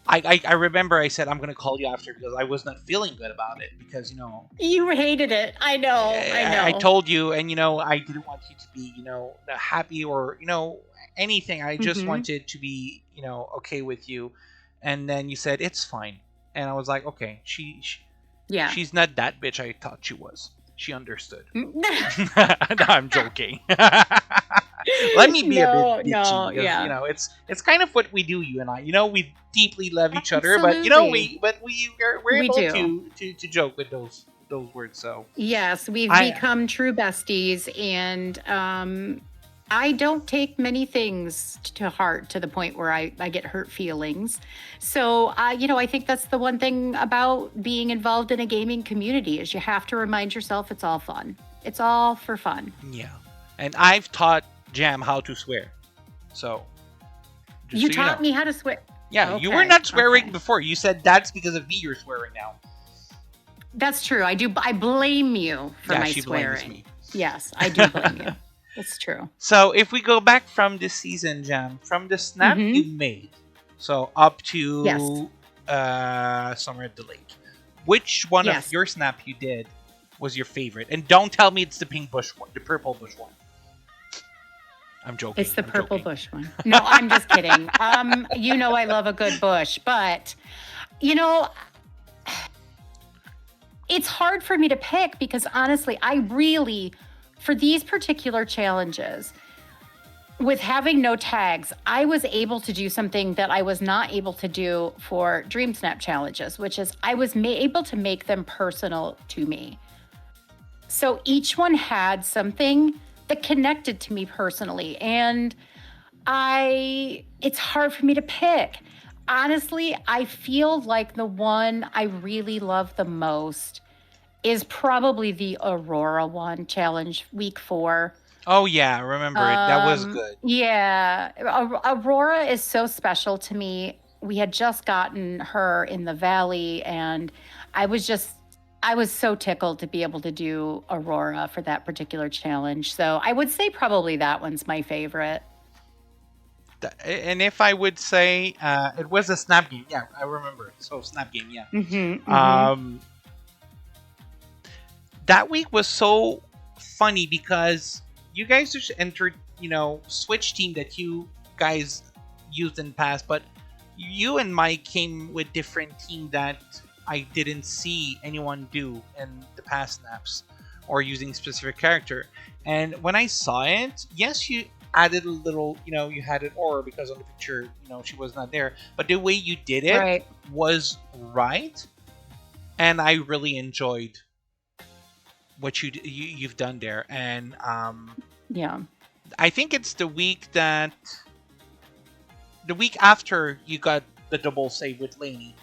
I remember I said I'm gonna call you after because I was not feeling good about it because You hated it. I know. I told you, and I didn't want you to be happy or anything. I just wanted to be okay with you, and then you said it's fine, and I was like, okay, she's not that bitch I thought she was. She understood. No, I'm joking. Let me be a bit bitchy because it's kind of what we do, you and I. We deeply love each other, but we're able to joke with those words. So yes, we've become true besties, and I don't take many things to heart to the point where I get hurt feelings. So I think that's the one thing about being involved in a gaming community is you have to remind yourself it's all fun. It's all for fun. Yeah, and I've taught Jam how to swear. So you taught me how to swear. Yeah, you were not swearing before. You said that's because of me you're swearing now. That's true. I do. I blame you for my swearing. Me. Yes, I do blame you. That's true. So if we go back from this season, Jam, from the snap you made, so up to Summer at the Lake, which one of your snap you did was your favorite? And don't tell me it's the pink bush one, the purple bush one. I'm joking. It's the purple bush one. No, I'm just kidding. I love a good bush, but it's hard for me to pick because honestly, for these particular challenges, with having no tags, I was able to do something that I was not able to do for Dream Snap challenges, which is I was able to make them personal to me. So each one had something that connected to me personally. And it's hard for me to pick. Honestly, I feel like the one I really love the most is probably the Aurora one, challenge week 4. Oh yeah, I remember it. That was good. Yeah, Aurora is so special to me. We had just gotten her in the valley, and I was so tickled to be able to do Aurora for that particular challenge. So I would say probably that one's my favorite. And if I would say it was a snap game, yeah, I remember it. So snap game, yeah. That week was so funny because you guys just entered, switch team that you guys used in the past, but you and Mike came with different team that I didn't see anyone do in the past snaps or using specific character. And when I saw it, yes, you added a little, you had an aura because on the picture, she was not there. But the way you did it was right. And I really enjoyed what you've done there. And I think it's the week after you got the double save with Lainey.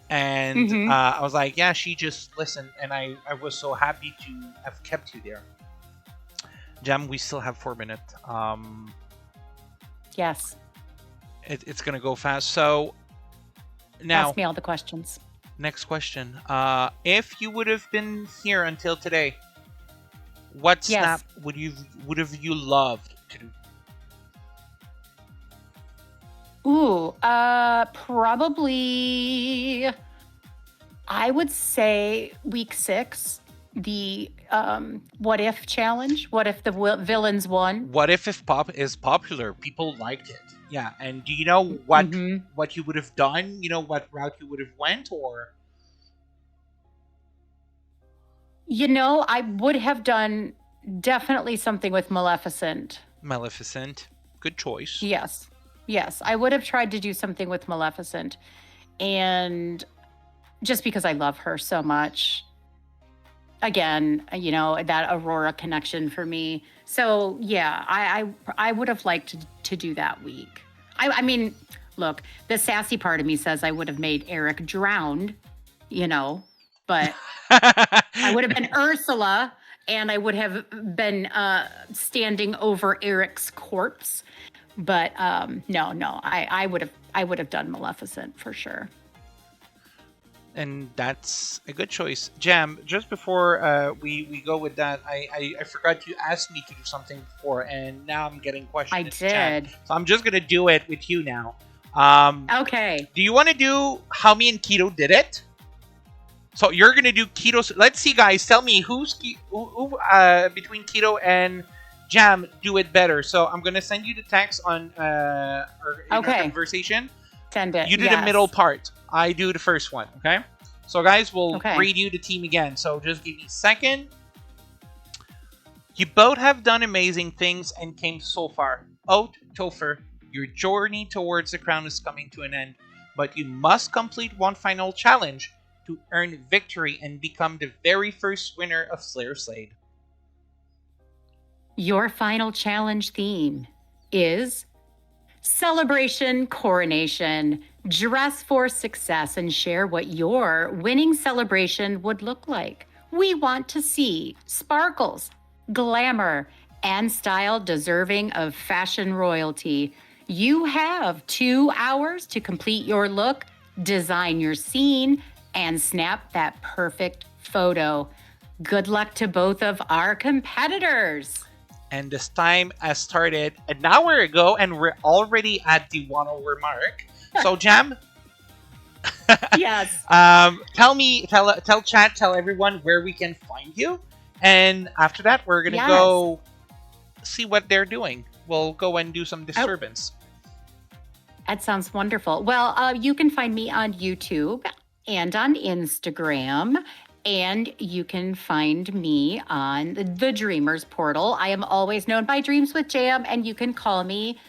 And I was like, yeah, she just listened, and I was so happy to have kept you there. Jam, we still have 4 minutes. Yes. It's going to go fast. So now... Ask me all the questions. Next question. If you would have been here until today, what snap would have you loved to do? Ooh, probably I would say week 6, the what if challenge. What if the villains won? What if pop is popular? People liked it. Yeah, and do you know what you would have done? You know what route you would have went, or? I would have done definitely something with Maleficent. Maleficent, good choice. Yes, I would have tried to do something with Maleficent, and just because I love her so much. Again, that Aurora connection for me. So yeah, I would have liked to do that week. I mean, look, the sassy part of me says I would have made Eric drowned, but I would have been Ursula and I would have been standing over Eric's corpse. But no, I would have done Maleficent for sure. And that's a good choice. Jam, just before we go with that, I forgot you asked me to do something before, and now I'm getting questions. I in the chat. did. So I'm just going to do it with you now. Okay. Do you want to do how me and Keto did it? So you're going to do Keto. Let's see, guys. Tell me who between Keto and Jam do it better. So I'm going to send you the text on our conversation. Send it. You do the middle part. I do the first one, okay? So, guys, we'll read you the team again. So, just give me a second. You both have done amazing things and came so far. Oat, Topher, your journey towards the crown is coming to an end, but you must complete one final challenge to earn victory and become the very first winner of Slayer Slade. Your final challenge theme is celebration, coronation. Dress for success and share what your winning celebration would look like. We want to see sparkles, glamour, and style deserving of fashion royalty. You have 2 hours to complete your look, design your scene, and snap that perfect photo. Good luck to both of our competitors. And this time has started an hour ago, and we're already at the 1 hour mark. So, Jam? Yes. Tell chat, tell everyone where we can find you. And after that, we're going to go see what they're doing. We'll go and do some disturbance. That sounds wonderful. Well, you can find me on YouTube and on Instagram. And you can find me on the Dreamers portal. I am always known by Dreams with Jam, and you can call me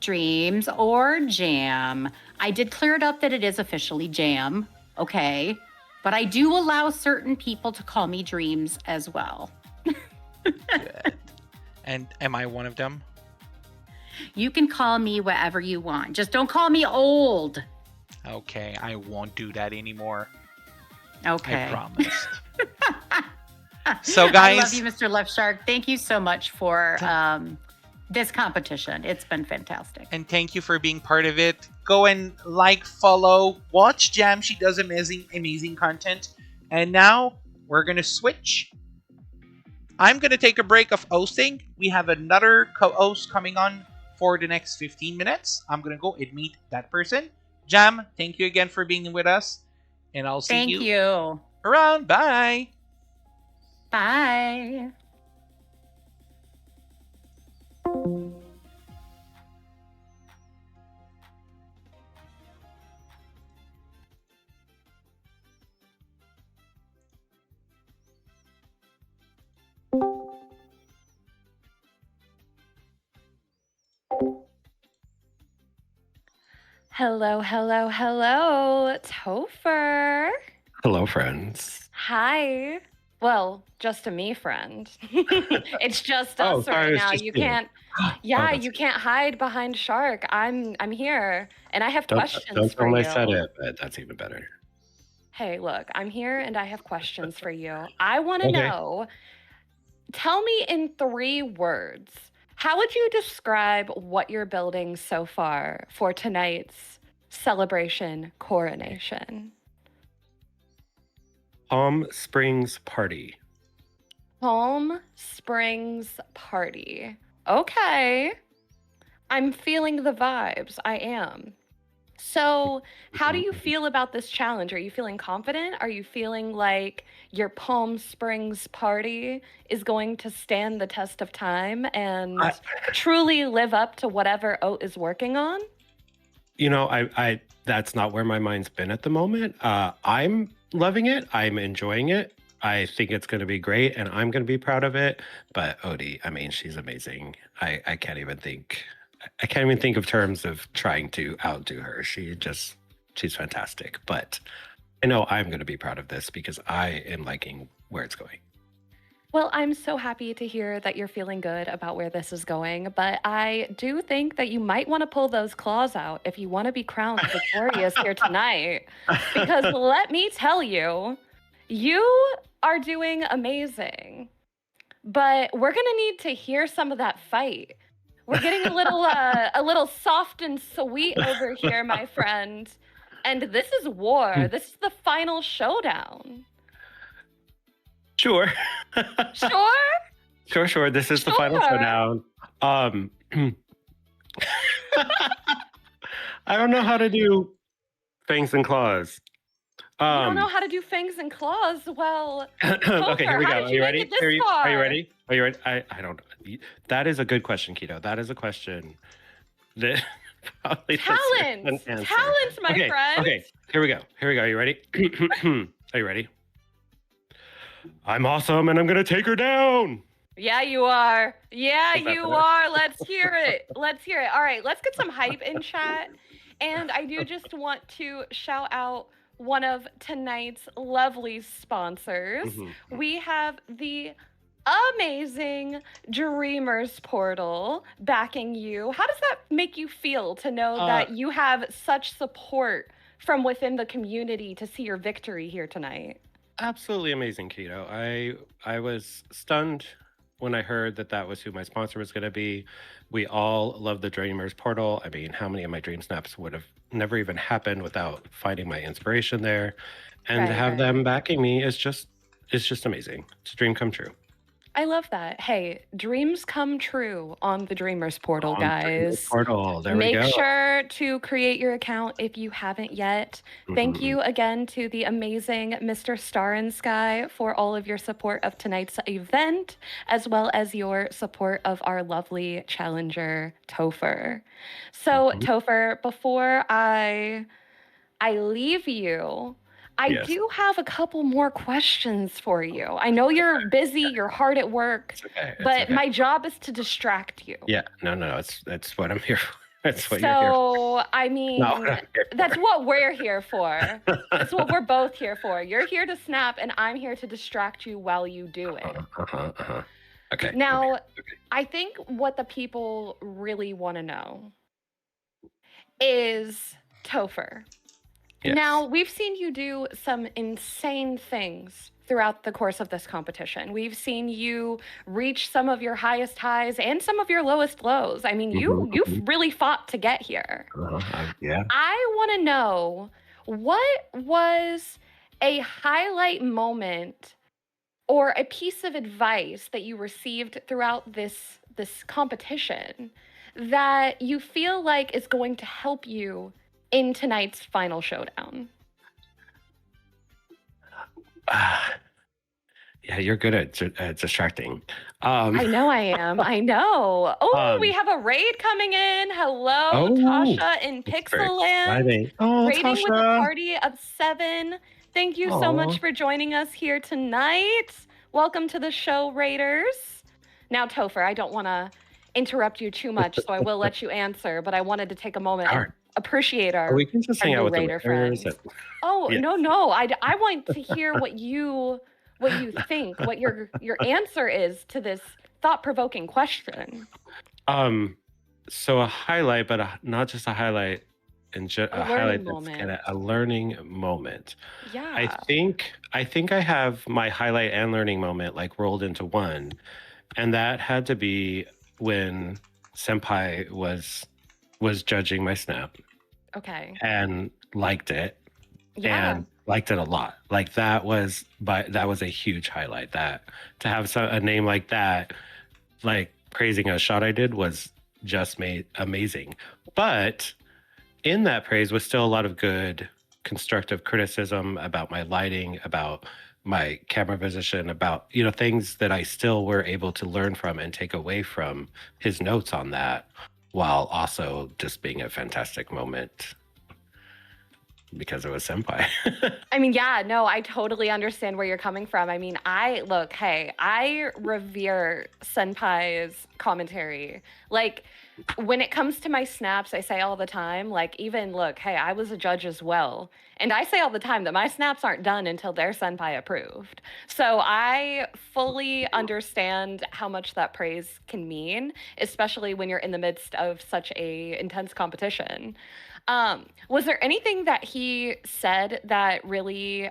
Dreams or Jam. I did clear it up that it is officially Jam, okay? But I do allow certain people to call me Dreams as well. Good. And am I one of them? You can call me whatever you want. Just don't call me old. Okay, I won't do that anymore. Okay. I promised. So, guys, I love you, Mr. Left Shark. Thank you so much for this competition. It's been fantastic. And thank you for being part of it. Go and follow, watch Jam. She does amazing content. And now we're going to switch. I'm going to take a break of hosting. We have another co-host coming on for the next 15 minutes. I'm going to go and meet that person. Jam, thank you again for being with us. And I'll see you around. Bye. Bye. Hello, hello, hello, Topher. Hello, friends. Hi. Well, just a me friend. It's just us right now. You can't. Yeah, you can't hide behind Shark. I'm here, and I have questions don't for tell you. I said it, but that's even better. Hey, look, I'm here, and I have questions for you. I want to know. Tell me in 3 words. How would you describe what you're building so far for tonight's celebration coronation? Palm Springs Party. Palm Springs Party. Okay. I'm feeling the vibes. I am. So, how do you feel about this challenge? Are you feeling confident? Are you feeling like your Palm Springs party is going to stand the test of time and truly live up to whatever Oat is working on? You know, I that's not where my mind's been at the moment. I'm loving it. I'm enjoying it. I think it's going to be great, and I'm going to be proud of it. But Odie, I mean, she's amazing. I can't even think. I can't even think of terms of trying to outdo her. She's fantastic. But I know I'm going to be proud of this because I am liking where it's going. Well, I'm so happy to hear that you're feeling good about where this is going, but I do think that you might want to pull those claws out if you want to be crowned victorious here tonight. Because let me tell you, you are doing amazing. but we're gonna need to hear some of that fight. We're getting a little soft and sweet over here, my friend. And this is war. This is the final showdown. Sure. Sure? This is the final Sure. showdown. I don't know how to do fangs and claws. You don't know how to do fangs and claws? Well, okay, here we how go. did Are you you make ready? it this Are you far? ready? Are you ready? I don't know. That is a good question, Keto. That is a question that probably deserves an Talent, answer. my Okay, friend. okay, here we go. Are you ready? Are you ready? I'm awesome, and I'm gonna take her down. Yeah, you are. Yeah, Was that you better? are. Let's hear it. Let's hear it. All right, let's get some hype in chat. And I do just want to shout out one of tonight's lovely sponsors. We have the amazing Dreamers Portal backing you. How does that make you feel to know that you have such support from within the community to see your victory here tonight? Absolutely amazing, Keto. I was stunned when I heard that was who my sponsor was going to be. We all love the Dreamers Portal. I mean, how many of my dream snaps would have never even happened without finding my inspiration there? And to have them backing me is just amazing. It's a dream come true. I love that. Hey, dreams come true on the Dreamers Portal, On guys. Dreamers Portal, there we Make go. sure to create your account if you haven't yet. Thank you again to the amazing Mr. Star and Sky for all of your support of tonight's event, as well as your support of our lovely challenger, Topher. So, Topher, before I leave you, I do have a couple more questions for you. I know you're busy, you're hard at work, but my job is to distract you. Yeah, no, it's what I'm here for. That's what you're here for. So, I mean, that's what we're here for. That's what we're both here for. You're here to snap, and I'm here to distract you while you do it. Okay. Now, I think what the people really want to know is Topher. Yes. Now, we've seen you do some insane things throughout the course of this competition. We've seen you reach some of your highest highs and some of your lowest lows. I mean, you've really fought to get here. Yeah. I want to know, what was a highlight moment or a piece of advice that you received throughout this competition that you feel like is going to help you in tonight's final showdown? Yeah, you're good at distracting. I know I am. I know. Oh, we have a raid coming in. Hello, Tasha in Pixelland. Raiding with a party of 7. Thank you so much for joining us here tonight. Welcome to the show, Raiders. Now, Topher, I don't want to interrupt you too much, so I will let you answer, but I wanted to take a moment and appreciate our we can just hang out with Raider friends. Oh, yes. No. I want to hear what you think, what your answer is to this thought-provoking question. So a highlight, but not just a highlight, and a highlight that's kind of a learning moment. Yeah. I think I have my highlight and learning moment like rolled into one, and that had to be when Senpai was judging my snap. Okay. And liked it. Yeah. And liked it a lot. Like that was a huge highlight. That to have a name like that, like praising a shot I did, was just amazing. But in that praise was still a lot of good constructive criticism about my lighting, about my camera position, about things that I still were able to learn from and take away from his notes on that, while also just being a fantastic moment because it was Senpai. I mean, yeah, no, I totally understand where you're coming from. I mean, I revere Senpai's commentary. Like, when it comes to my snaps, I say all the time, like, I was a judge as well. And I say all the time that my snaps aren't done until they're Senpai approved. So I fully understand how much that praise can mean, especially when you're in the midst of such a intense competition. Was there anything that he said that really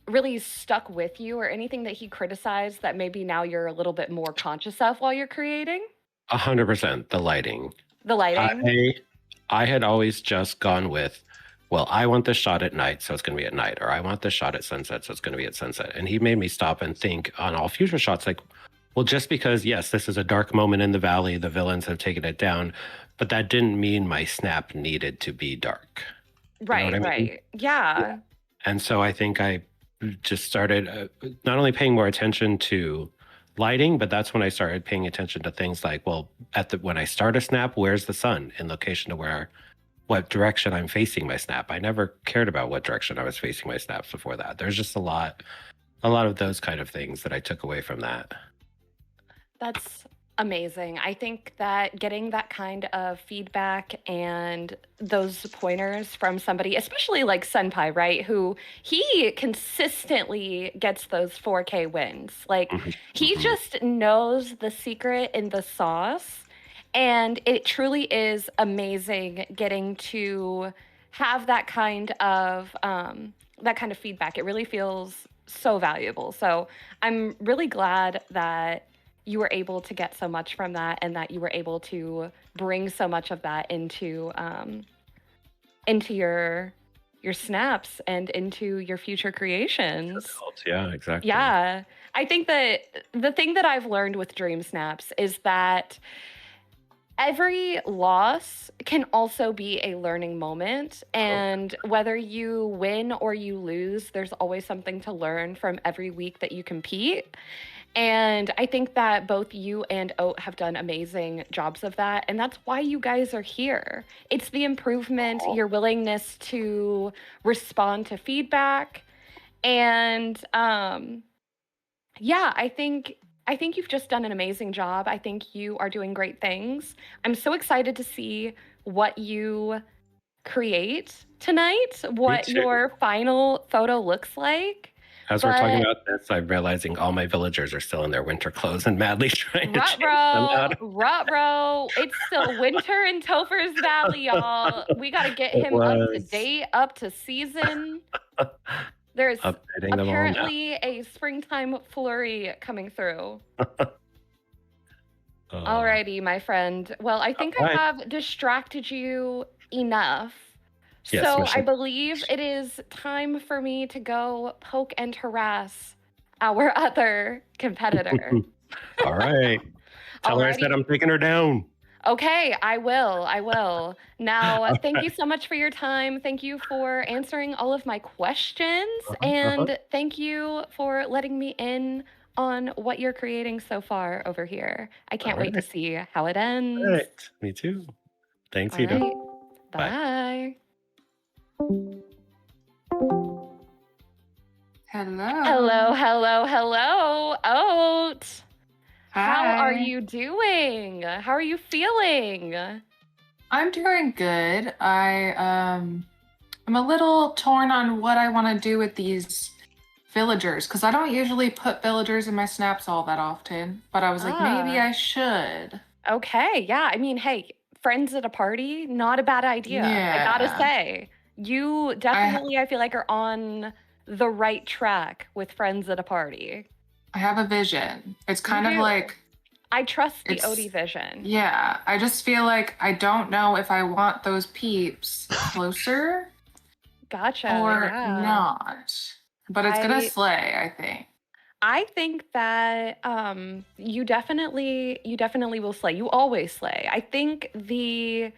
really stuck with you, or anything that he criticized that maybe now you're a little bit more conscious of while you're creating? 100% the lighting. The lighting? I had always just gone with, well, I want this shot at night, so it's going to be at night, or I want this shot at sunset, so it's going to be at sunset. And he made me stop and think on all future shots, like, well, just because, yes, this is a dark moment in the valley, the villains have taken it down, but that didn't mean my snap needed to be dark. Right, I mean? right. Yeah. And so I think I just started not only paying more attention to lighting, but that's when I started paying attention to things like, well, when I start a snap, where's the sun in location to what direction I'm facing my snap? I never cared about what direction I was facing my snaps before that. There's just a lot of those kind of things that I took away from that. That's amazing. I think that getting that kind of feedback and those pointers from somebody, especially like Senpai, right? Who he consistently gets those 4K wins. Like he just knows the secret in the sauce. And it truly is amazing getting to have that kind of feedback. It really feels so valuable. So I'm really glad that you were able to get so much from that, and that you were able to bring so much of that into your snaps and into your future creations. Yeah, exactly. Yeah. I think that the thing that I've learned with Dream Snaps is that every loss can also be a learning moment. And whether you win or you lose, there's always something to learn from every week that you compete. And I think that both you and Oat have done amazing jobs of that. And that's why you guys are here. It's the improvement, your willingness to respond to feedback. And yeah, I think you've just done an amazing job. I think you are doing great things. I'm so excited to see what you create tonight, what your final photo looks like. As we're talking about this, I'm realizing all my villagers are still in their winter clothes and madly trying to change them out. Ruh-roh. It's still winter in Topher's Valley, y'all. We got to get him up to date, up to season. There's apparently a springtime flurry coming through. Alrighty, my friend. Well, I think I have distracted you enough. Yes, so I believe it is time for me to go poke and harass our other competitor. All right. Tell her I said I'm taking her down. Okay, I will. Now, thank you so much for your time. Thank you for answering all of my questions. And thank you for letting me in on what you're creating so far over here. I can't wait to see how it ends. All right. Me too. Thanks, Ida. Right. Bye. Hello, Oat. Hi. How are you doing? How are you feeling? I'm doing good. I'm a little torn on what I want to do with these villagers, because I don't usually put villagers in my snaps all that often, but I was like, maybe I should. Okay, yeah. I mean, hey, friends at a party, not a bad idea. Yeah. I gotta say, you definitely, I feel like, are on the right track with friends at a party. I have a vision. It's kind of like... I trust the Odie vision. Yeah, I just feel like I don't know if I want those peeps closer. Gotcha. Or not. But it's gonna slay, I think. I think that you definitely will slay. You always slay. I think the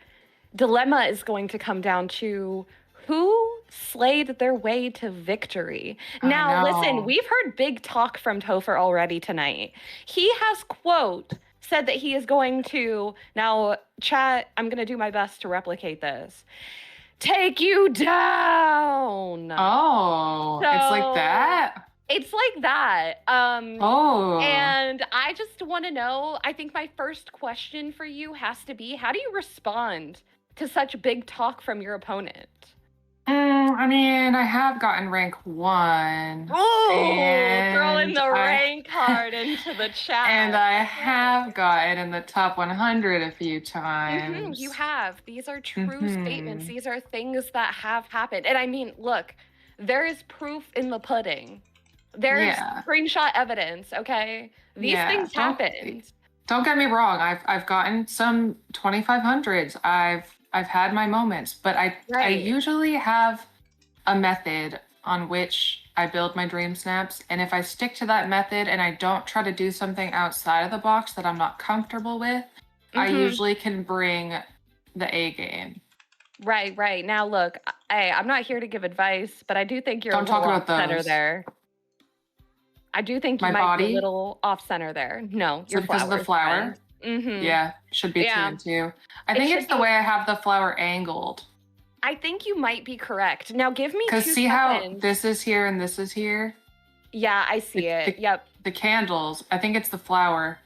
dilemma is going to come down to who slayed their way to victory. Now, listen, we've heard big talk from Topher already tonight. He has, quote, said that he is going to, now, chat, I'm going to do my best to replicate this, take you down. Oh, so, it's like that? It's like that. And I just want to know, I think my first question for you has to be, how do you respond to such big talk from your opponent? I mean, I have gotten rank 1. Oh, throwing the rank card into the chat. And I have gotten in the top 100 a few times. You have. These are true statements. These are things that have happened. And I mean, look, There is proof in the pudding. There's screenshot evidence, okay? These things happened. Don't get me wrong. I've gotten some 2500s. I've had my moments, but I usually have a method on which I build my dream snaps, and if I stick to that method and I don't try to do something outside of the box that I'm not comfortable with, I usually can bring the A game. Right. Now look, I'm not here to give advice, but I do think you're a little off center there. I do think you might be a little off center there. No, your because of the flower. Yeah, should be 2 and 2. I think it's the way I have the flower angled. I think you might be correct. Now give me 2 seconds. Because see how this is here and this is here? Yeah, I see it. Yep. The candles. I think it's the flower.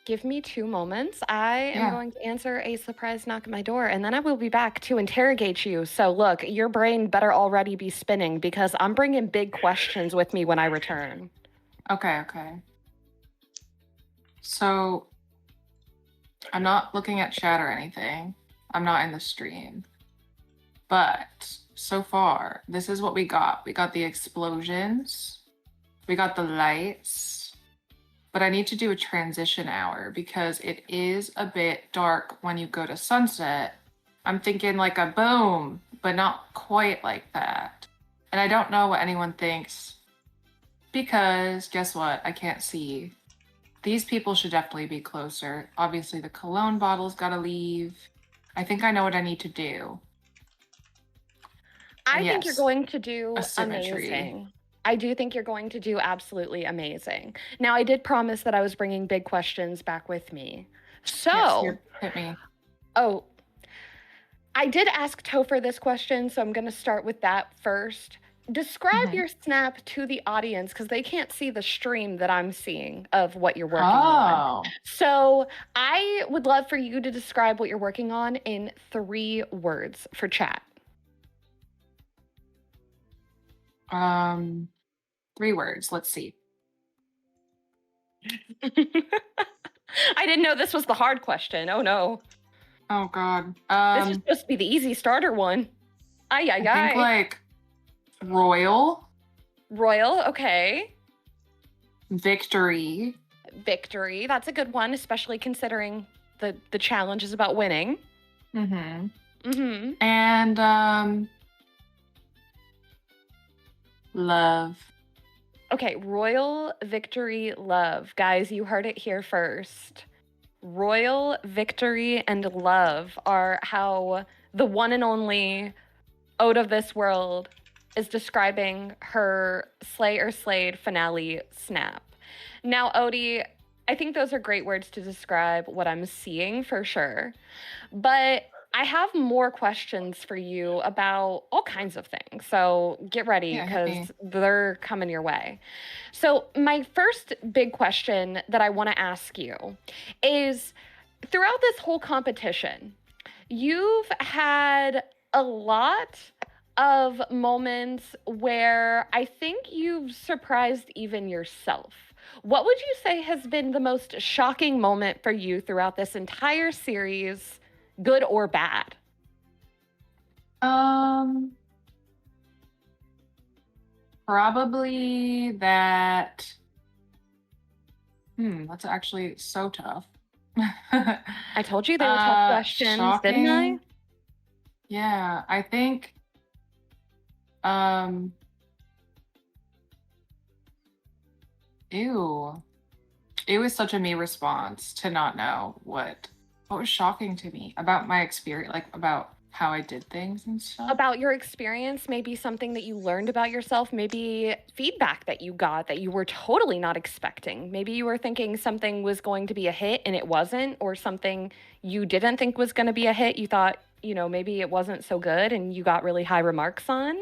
Give me 2 moments. I am going to answer a surprise knock at my door, and then I will be back to interrogate you. So look, your brain better already be spinning because I'm bringing big questions with me when I return. Okay. So I'm not looking at chat or anything. I'm not in the stream. But so far, this is what we got. We got the explosions. We got the lights. But I need to do a transition hour because it is a bit dark when you go to sunset. I'm thinking like a boom, but not quite like that. And I don't know what anyone thinks because guess what? I can't see. These people should definitely be closer. Obviously, the cologne bottle's got to leave. I think I know what I need to do. I think you're going to do amazing. I do think you're going to do absolutely amazing. Now, I did promise that I was bringing big questions back with me. So, hit me. Oh, I did ask Topher this question, so I'm going to start with that first. Describe your snap to the audience because they can't see the stream that I'm seeing of what you're working on. So I would love for you to describe what you're working on in 3 words for chat. 3 words. Let's see. I didn't know this was the hard question. Oh no. Oh god. This is supposed to be the easy starter one. I think like royal. Royal, okay. Victory. Victory. That's a good one, especially considering the challenge is about winning. And love. Okay, royal, victory, love. Guys, you heard it here first. Royal, victory, and love are how the one and only Ode of This World is describing her Slay or Slayed finale snap. Now, Odie, I think those are great words to describe what I'm seeing for sure. But I have more questions for you about all kinds of things. So get ready because they're coming your way. So my first big question that I want to ask you is, throughout this whole competition, you've had a lot of moments where I think you've surprised even yourself. What would you say has been the most shocking moment for you throughout this entire series, good or bad? Probably that. That's actually so tough. I told you they were tough questions, didn't I? Yeah, I think. Ew. It was such a me response to not know what was shocking to me about my experience, like about how I did things and stuff. About your experience, maybe something that you learned about yourself, maybe feedback that you got that you were totally not expecting. Maybe you were thinking something was going to be a hit and it wasn't, or something you didn't think was going to be a hit. You thought, maybe it wasn't so good and you got really high remarks on.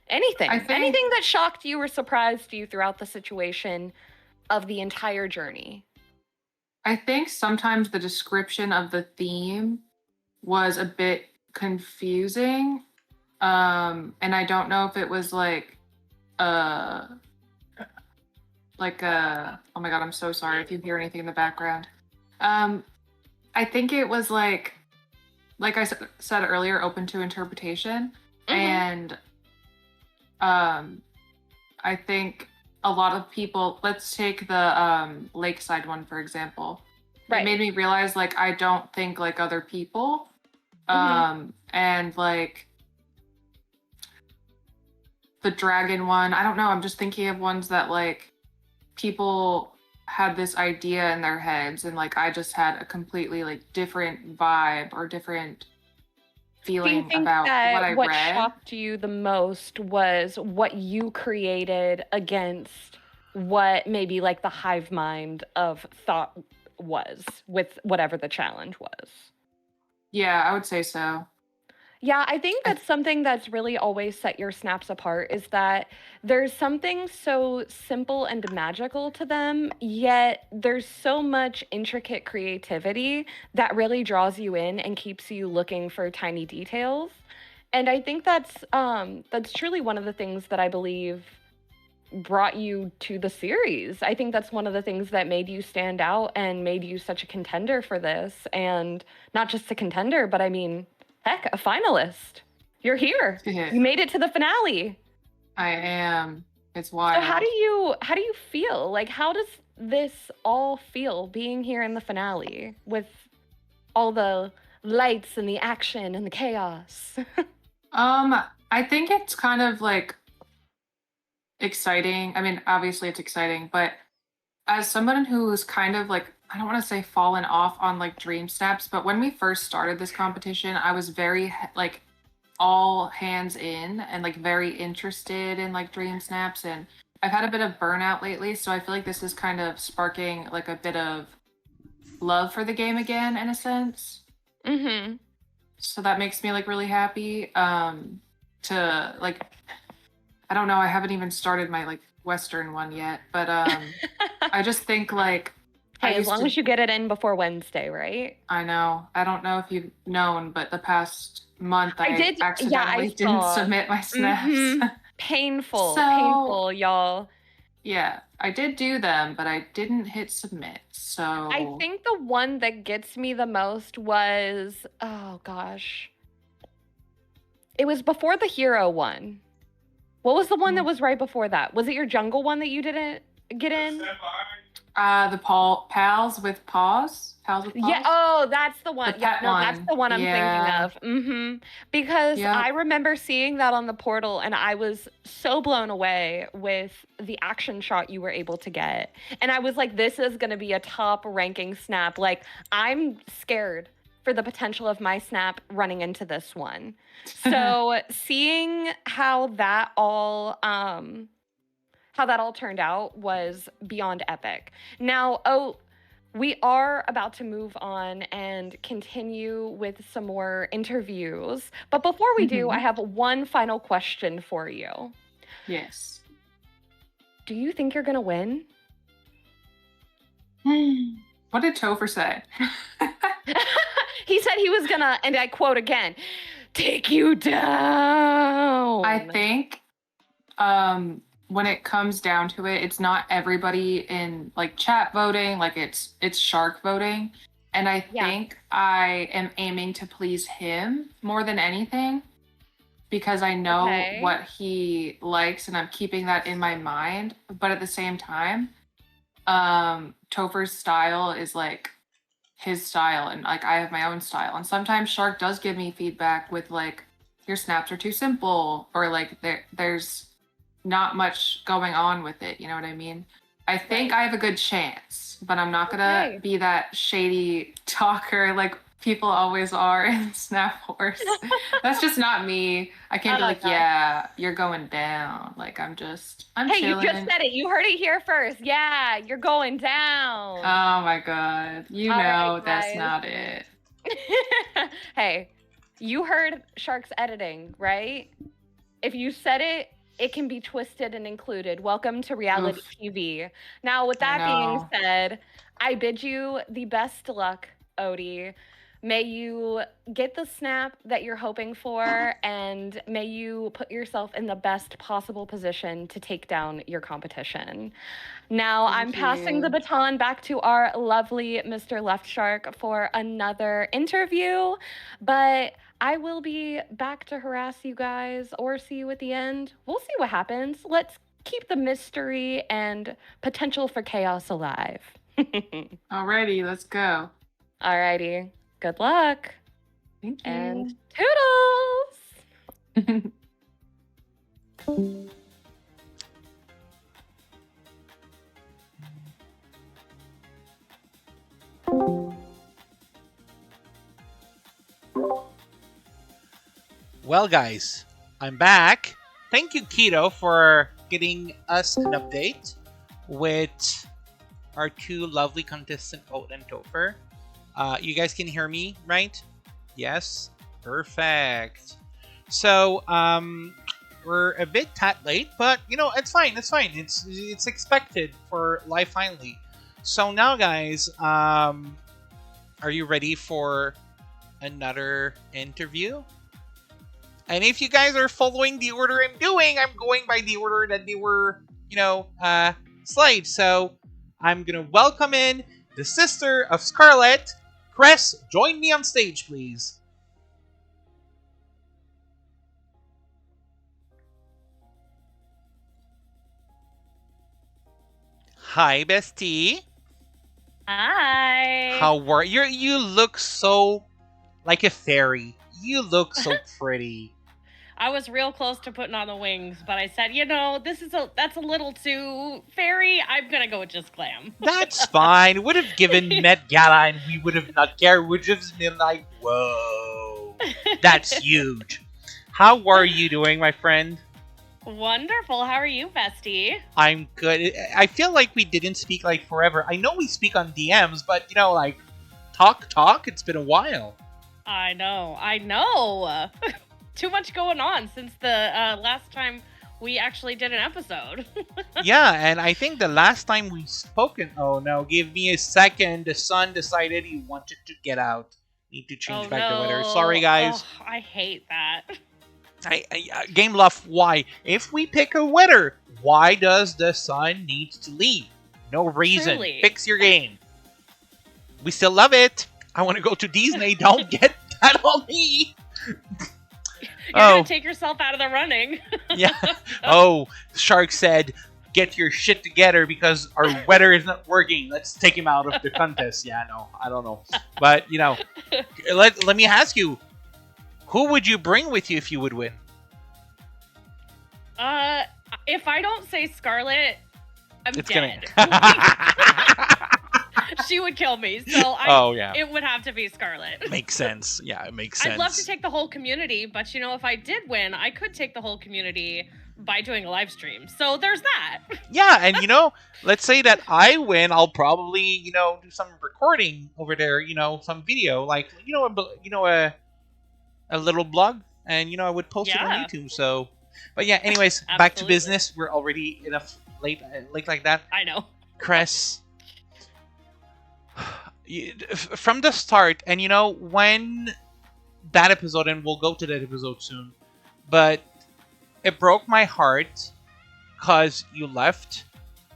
Anything. Anything that shocked you or surprised you throughout the situation of the entire journey. I think sometimes the description of the theme was a bit confusing. And I don't know if it was oh my god, I'm so sorry if you hear anything in the background. I think it was like I said earlier, open to interpretation. And I think a lot of people, let's take the lakeside one, for example. Right. It made me realize, like, I don't think like other people. And like the dragon one, I don't know. I'm just thinking of ones that like people had this idea in their heads, and like I just had a completely like different vibe or different Do you feeling think about that what I what read. shocked you the most was what you created against what maybe like the hive mind of thought was with whatever the challenge was? Yeah, I would say so. Yeah, I think that's something that's really always set your snaps apart is that there's something so simple and magical to them, yet there's so much intricate creativity that really draws you in and keeps you looking for tiny details. And I think that's truly one of the things that I believe brought you to the series. I think that's one of the things that made you stand out and made you such a contender for this. And not just a contender, but I mean, heck, a finalist. You're here. You made it to the finale. I am. It's So wild. how do you feel? Like how does this all feel being here in the finale with all the lights and the action and the chaos? I think it's kind of like exciting. I mean, obviously it's exciting, but as someone who's kind of like, I don't want to say fallen off on like dream snaps, but when we first started this competition, I was very like all hands in and like very interested in like dream snaps, and I've had a bit of burnout lately, so I feel like this is kind of sparking like a bit of love for the game again in a sense. So that makes me like really happy to like, I don't know, I haven't even started my like Western one yet, but I just think like Hey, as long as you get it in before Wednesday, right? I know. I don't know if you've known, but the past month I did. accidentally didn't submit my snaps. Painful, y'all. Yeah, I did do them, but I didn't hit submit. So I think the one that gets me the most was, oh gosh, it was before the hero one. What was the one that was right before that? Was it your jungle one that you didn't get in? The pals with paws. Pals with paws. Yeah. Oh, that's the one. The Yeah. pet No, that's one. the one I'm Yeah. thinking of. Because Yep. I remember seeing that on the portal, and I was so blown away with the action shot you were able to get. And I was like, this is going to be a top ranking snap. Like, I'm scared for the potential of my snap running into this one. So seeing how that all turned out was beyond epic. Now, we are about to move on and continue with some more interviews. But before we do, I have one final question for you. Yes. Do you think you're going to win? What did Topher say? He said he was going to, and I quote again, take you down. I think when it comes down to it, it's not everybody in like chat voting, like it's Shark voting. And I think I am aiming to please him more than anything because I know what he likes and I'm keeping that in my mind. But at the same time, Topher's style is like his style and like I have my own style. And sometimes Shark does give me feedback with like, your snaps are too simple or like there's not much going on with it, you know what I mean? I think I have a good chance, but I'm not gonna be that shady talker like people always are in Snap Wars. That's just not me. I can't be like, yeah, you're going down. Like I'm Hey, chilling. You just said it. You heard it here first. Yeah, you're going down. Oh my god. You All know right, that's guys. not it. Hey, you heard Shark's editing, right? If you said it, it can be twisted and included. Welcome to reality TV. Now, with that being said, I bid you the best luck, Odie. May you get the snap that you're hoping for, and may you put yourself in the best possible position to take down your competition. Now, I'm passing the baton back to our lovely Mr. Left Shark for another interview, but I will be back to harass you guys or see you at the end. We'll see what happens. Let's keep the mystery and potential for chaos alive. Alrighty, let's go. Alrighty. Good luck. Thank you. And toodles! Well, guys, I'm back. Thank you, Keto, for getting us an update with our two lovely contestants, Oat and Topher. You guys can hear me, right? Yes? Perfect. So, we're a bit late, but, it's fine. It's fine. It's expected for live finally. So now, guys, are you ready for another interview? And if you guys are following the order I'm going by the order that they were, slayed. So I'm going to welcome in the sister of Scarlet. Chris, join me on stage, please. Hi, bestie. Hi. How are you? You look so like a fairy. You look so pretty. I was real close to putting on the wings, but I said, that's a little too fairy. I'm gonna go with just glam. That's fine. Would have given Met Gala and we would have not cared. Would have been like, whoa, that's huge. How are you doing, my friend? Wonderful. How are you, bestie? I'm good. I feel like we didn't speak like forever. I know we speak on DMs, but talk. It's been a while. I know. Too much going on since the last time we actually did an episode. Yeah, and I think the last time we spoken. Oh no, give me a second. The sun decided he wanted to get out. Need to change back the weather. Sorry, guys. Oh, I hate that. Game Luff, why? If we pick a winner, why does the sun need to leave? No reason. Truly. Fix your game. We still love it. I want to go to Disney. Don't get that on me. You're gonna take yourself out of the running. Yeah. Oh, Shark said, get your shit together because our weather is not working. Let's take him out of the contest. Yeah, no, I don't know. But, let me ask you, who would you bring with you if you would win? If I don't say Scarlet, I'm dead. She would kill me. So it would have to be Scarlet. Makes sense. Yeah, it makes sense. I'd love to take the whole community, but if I did win, I could take the whole community by doing a live stream. So there's that. Yeah, and let's say that I win, I'll probably, do some recording over there, some video, like, a little blog, and I would post it on YouTube. So, but yeah, anyways, back to business. We're already enough late like that. I know. Chris, from the start, and when that episode, and we'll go to that episode soon, but it broke my heart because you left.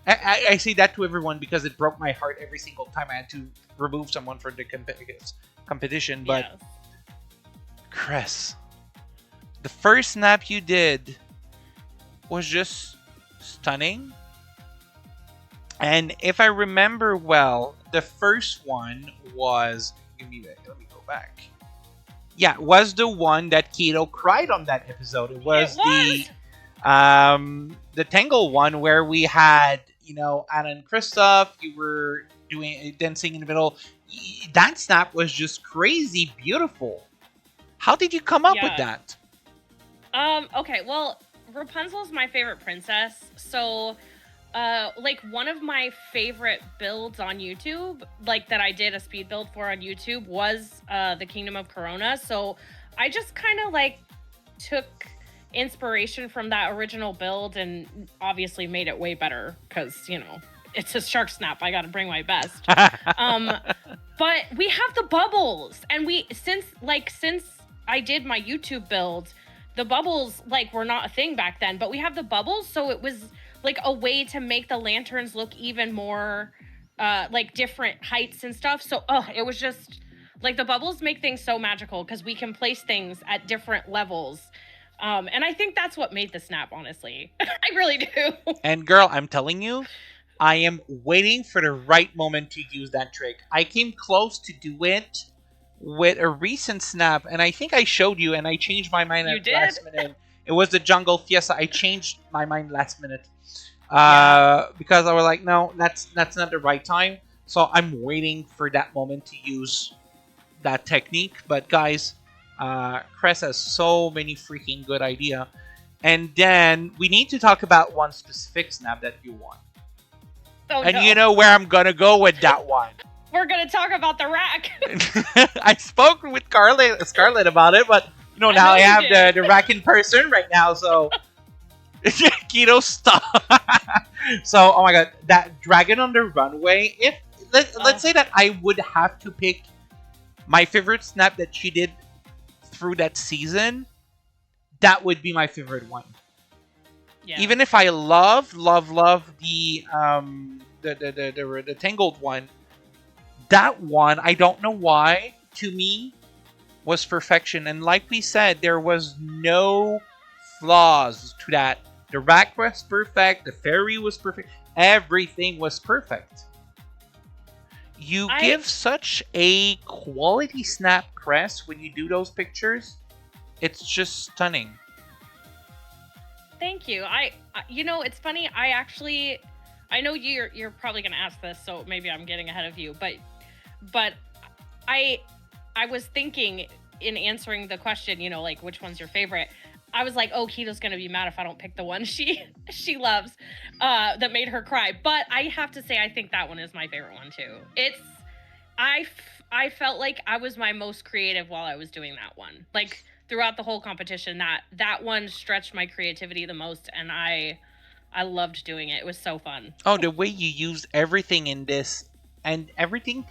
I say that to everyone because it broke my heart every single time I had to remove someone from the competition. But yes. Chris, the first snap you did was just stunning. And if I remember well, the first one was... Let me go back. Yeah, was the one that Keto cried on that episode. It was the Tangle one where we had, Anna and Christoph. You were dancing in the middle. That snap was just crazy beautiful. How did you come up with that? Okay, well, Rapunzel's my favorite princess, so one of my favorite builds on YouTube, that I did a speed build for on YouTube, was the Kingdom of Corona. So I just kind of took inspiration from that original build and obviously made it way better because it's a Sharksnap. I got to bring my best. But we have the bubbles, and since I did my YouTube build, the bubbles like were not a thing back then, but we have the bubbles, so it was like a way to make the lanterns look even more like different heights and stuff. So it was just like the bubbles make things so magical because we can place things at different levels. And I think that's what made the snap, honestly. I really do. And girl, I'm telling you, I am waiting for the right moment to use that trick. I came close to do it with a recent snap, and I think I showed you, and I changed my mind at the last minute. It was the Jungle Fiesta. I changed my mind last minute because I was like, no, that's not the right time. So I'm waiting for that moment to use that technique. But guys, Cress has so many freaking good ideas. And then we need to talk about one specific snap that you want. Oh, and you know where I'm going to go with that one. We're going to talk about the rack. I spoke with Scarlett about it, but now I have the rack in person right now, so Keto, stop. So, oh my god, that Dragon on the Runway, let's say that I would have to pick my favorite snap that she did through that season, that would be my favorite one. Yeah. Even if I love the Tangled one, that one, I don't know why, to me, was perfection. And like we said, there was no flaws to that. The rack was perfect, the fairy was perfect, everything was perfect. You give such a quality snap, Cress, when you do those pictures. It's just stunning. Thank you. It's funny. I know you're probably gonna ask this, so maybe I'm getting ahead of you. But I was thinking in answering the question, like which one's your favorite. I was like, oh, Keto's gonna be mad if I don't pick the one she loves, that made her cry. But I have to say, I think that one is my favorite one too. I felt like I was my most creative while I was doing that one. Like throughout the whole competition, that one stretched my creativity the most, and I loved doing it. It was so fun. Oh, the way you used everything in this, and everything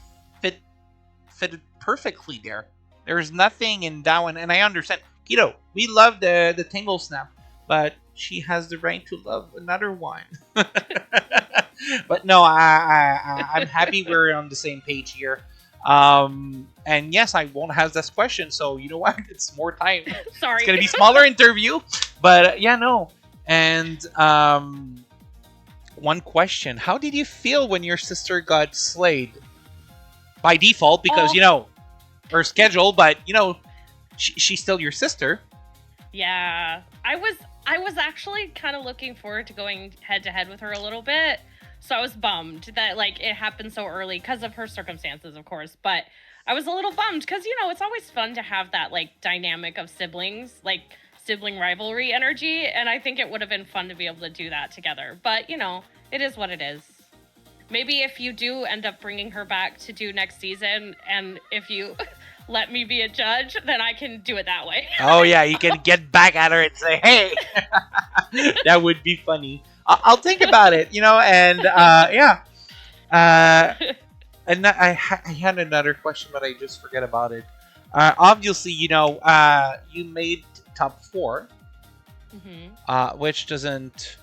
fitted perfectly there. There's nothing in that one, and I understand. Keto, we love the Tangle Snap, but she has the right to love another one. But no, I'm happy we're on the same page here. And yes, I won't have this question, so you know what? It's more time. Sorry. It's gonna be smaller interview, but yeah, no. And one question: how did you feel when your sister got slayed? By default, because her schedule, but she's still your sister. Yeah, I was actually kind of looking forward to going head to head with her a little bit. So I was bummed that it happened so early because of her circumstances, of course. But I was a little bummed because it's always fun to have that dynamic of siblings, sibling rivalry energy, and I think it would have been fun to be able to do that together. But it is what it is. Maybe if you do end up bringing her back to do next season, and if you let me be a judge, then I can do it that way. Oh yeah, you can get back at her and say, hey. That would be funny. I'll think about it, and yeah. And I had another question, but I just forget about it. Obviously, you made top 4, which doesn't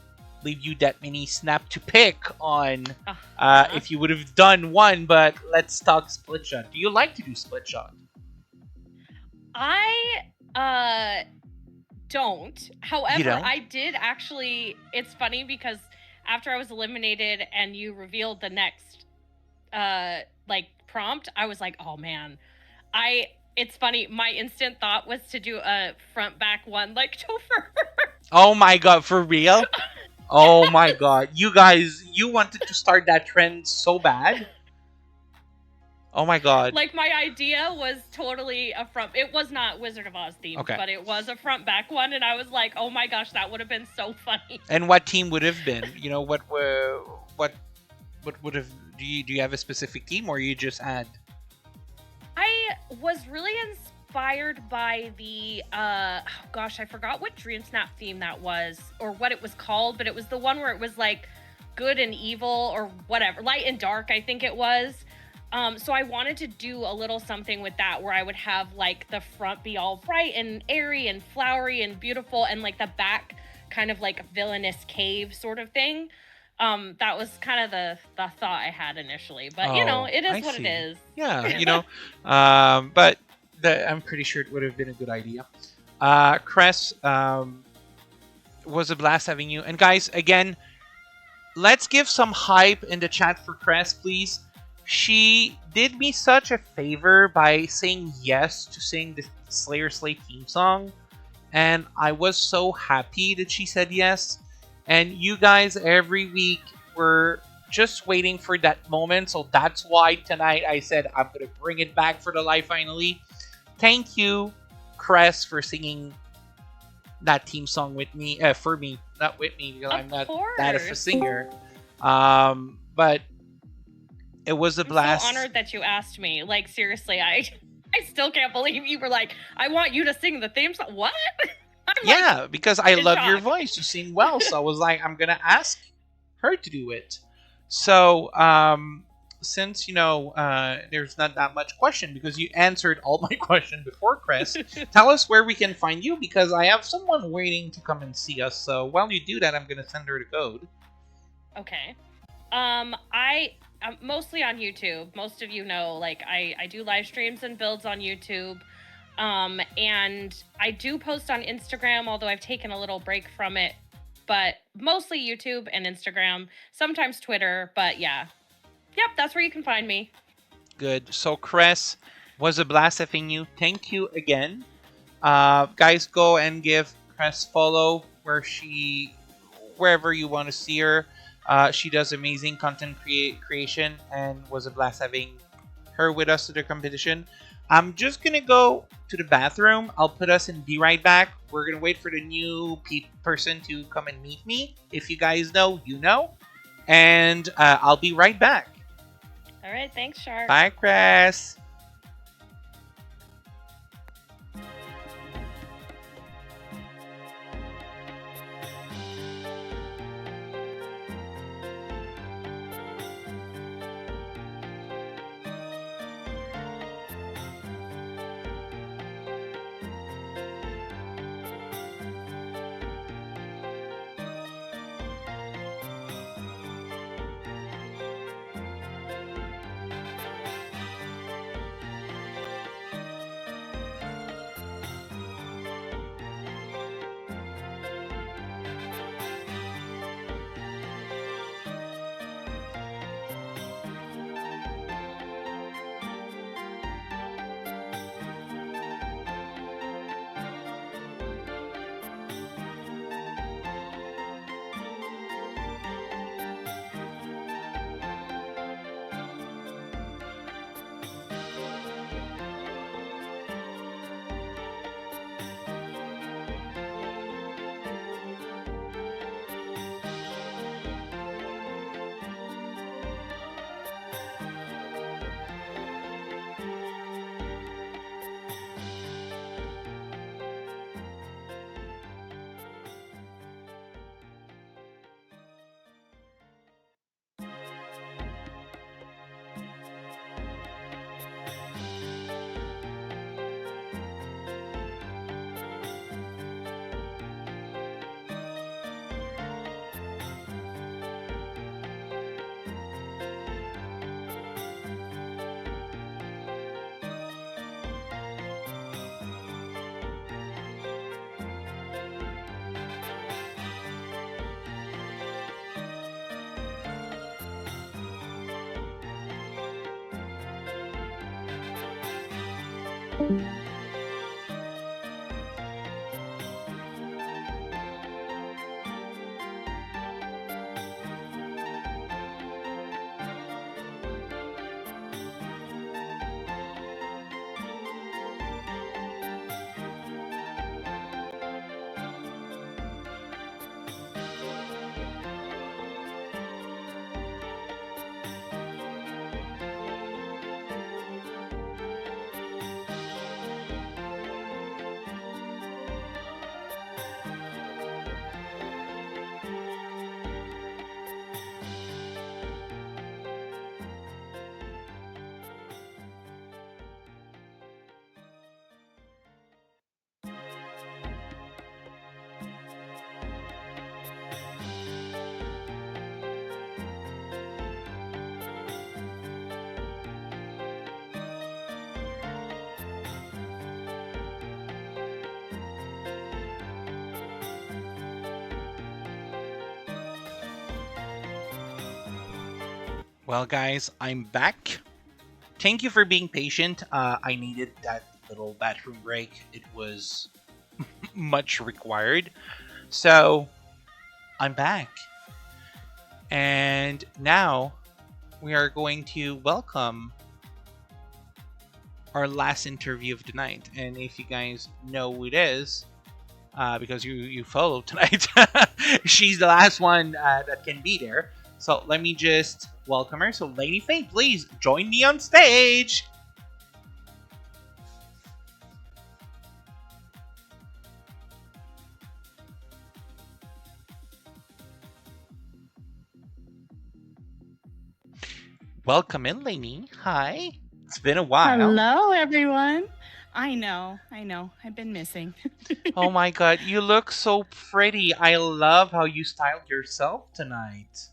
leave you that many snap to pick on if you would have done one, but let's talk split shot. Do you like to do split shot? I don't. However, don't? I did actually. It's funny because after I was eliminated and you revealed the next prompt, I was like, oh man. It's funny, my instant thought was to do a front back one like Topher. Oh my god, for real? Oh my god. You guys, you wanted to start that trend so bad? Oh my god. My idea was totally a front. It was not Wizard of Oz themed, but it was a front back one, and I was like, oh my gosh, that would have been so funny. And what team would have been? What would have? Do you have a specific team, or you just had? I was really inspired by the I forgot what Dream Snap theme that was, or what it was called, but it was the one where it was good and evil or whatever, light and dark, I think it was. So I wanted to do a little something with that where I would have like the front be all bright and airy and flowery and beautiful, and like the back kind of like villainous cave sort of thing. That was kind of the thought I had initially, but it is what it is. Yeah, but I'm pretty sure it would have been a good idea. Cress, was a blast having you. And guys, again, let's give some hype in the chat for Cress, please. She did me such a favor by saying yes to sing the Slayer Slay theme song. And I was so happy that she said yes. And you guys every week were just waiting for that moment. So that's why tonight I said I'm going to bring it back for the live finally. Thank you, Cress, for singing that theme song with me. For me, not with me, because I'm not that of a singer. But it was a blast. I'm so honored that you asked me. Like, seriously, I still can't believe you were like, I want you to sing the theme song. What? Yeah, because I love your voice. You sing well. So I was like, I'm going to ask her to do it. So, since, there's not that much question because you answered all my question before, Chris, tell us where we can find you because I have someone waiting to come and see us. So while you do that, I'm going to send her the code. Okay. I'm mostly on YouTube. Most of you know, like, I do live streams and builds on YouTube. And I do post on Instagram, although I've taken a little break from it, but mostly YouTube and Instagram, sometimes Twitter, but yeah. Yep, that's where you can find me. Good. So, Cress, was a blast having you. Thank you again. Guys, go and give Cress follow wherever you want to see her. She does amazing content creation and was a blast having her with us to the competition. I'm just going to go to the bathroom. I'll put us in Be Right Back. We're going to wait for the new person to come and meet me. If you guys know, you know. And I'll be right back. All right. Thanks, Shark. Bye, Chris. Well, guys, I'm back. Thank you for being patient. I needed that little bathroom break. It was much required. So, I'm back. And now we are going to welcome our last interview of the night. And if you guys know who it is, because you follow tonight, she's the last one that can be there. So let me just welcome her. So Lady Faye, please join me on stage. Welcome in, Lainey. Hi. It's been a while. Hello, everyone. I know. I've been missing. Oh my god, you look so pretty. I love how you styled yourself tonight.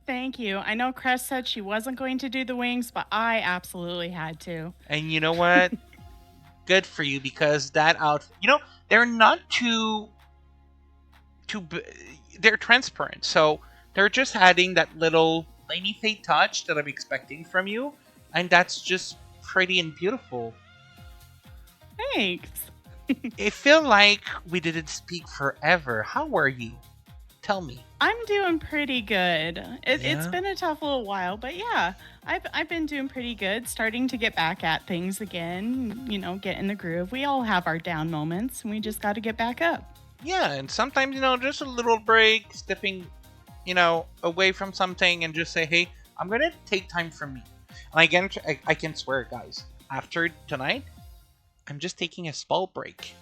Thank you. I know Crest said she wasn't going to do the wings, but I absolutely had to. And you know what? Good for you, because that outfit, they're not too they're transparent. So they're just adding that little Lainey Faye touch that I'm expecting from you. And that's just pretty and beautiful. Thanks. It feel like we didn't speak forever. How are you? Tell me. I'm doing pretty good. It's Yeah? been a tough little while, but yeah, I've been doing pretty good. Starting to get back at things again. Get in the groove. We all have our down moments, and we just got to get back up. Yeah, and sometimes, just a little break, stepping, away from something and just say, hey, I'm going to take time for me. And I can swear, guys, after tonight, I'm just taking a small break.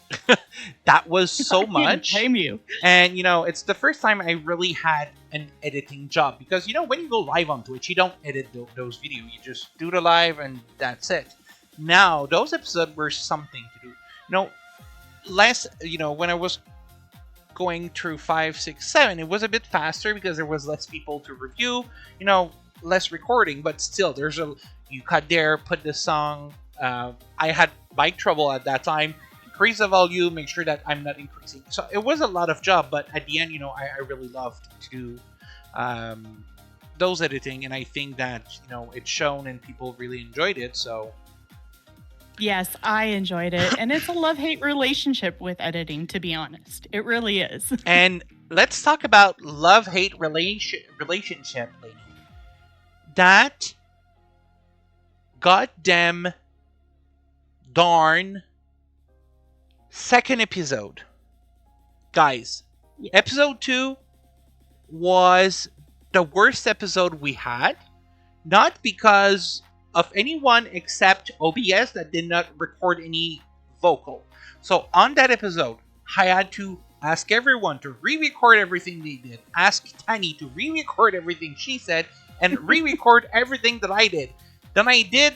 That was so much. Blame you. And, it's the first time I really had an editing job. Because, when you go live on Twitch, you don't edit those videos. You just do the live and that's it. Now, those episodes were something to do. Less, when I was going through 5, 6, 7, it was a bit faster because there was less people to review. Less recording, but still, you cut there, put the song. I had mic trouble at that time. Increase the volume, make sure that I'm not increasing. So it was a lot of job, but at the end, I really loved to do those editing, and I think that it's shown and people really enjoyed it. So Yes, I enjoyed it, and it's a love-hate relationship with editing. To be honest, it really is. And let's talk about love-hate relationship, lady. That goddamn darn second episode. Guys, episode 2 was the worst episode we had. Not because of anyone except OBS that did not record any vocal. So on that episode, I had to ask everyone to re-record everything they did. Ask Tani to re-record everything she said. And re-record everything that I did. Then I did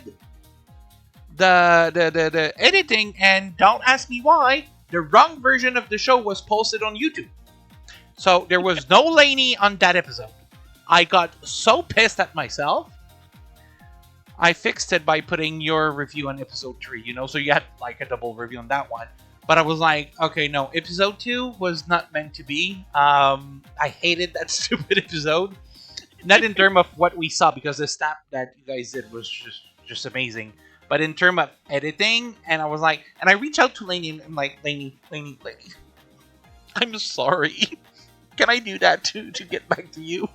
the editing, and don't ask me why, the wrong version of the show was posted on YouTube. So there was no Lainey on that episode. I got so pissed at myself. I fixed it by putting your review on episode 3, so you had like a double review on that one. But I was like, okay, no, episode 2 was not meant to be. I hated that stupid episode. Not in terms of what we saw, because the snap that you guys did was just amazing. But in terms of editing, and I was like, and I reached out to Lainey, and I'm like, Lainey, I'm sorry. Can I do that to get back to you?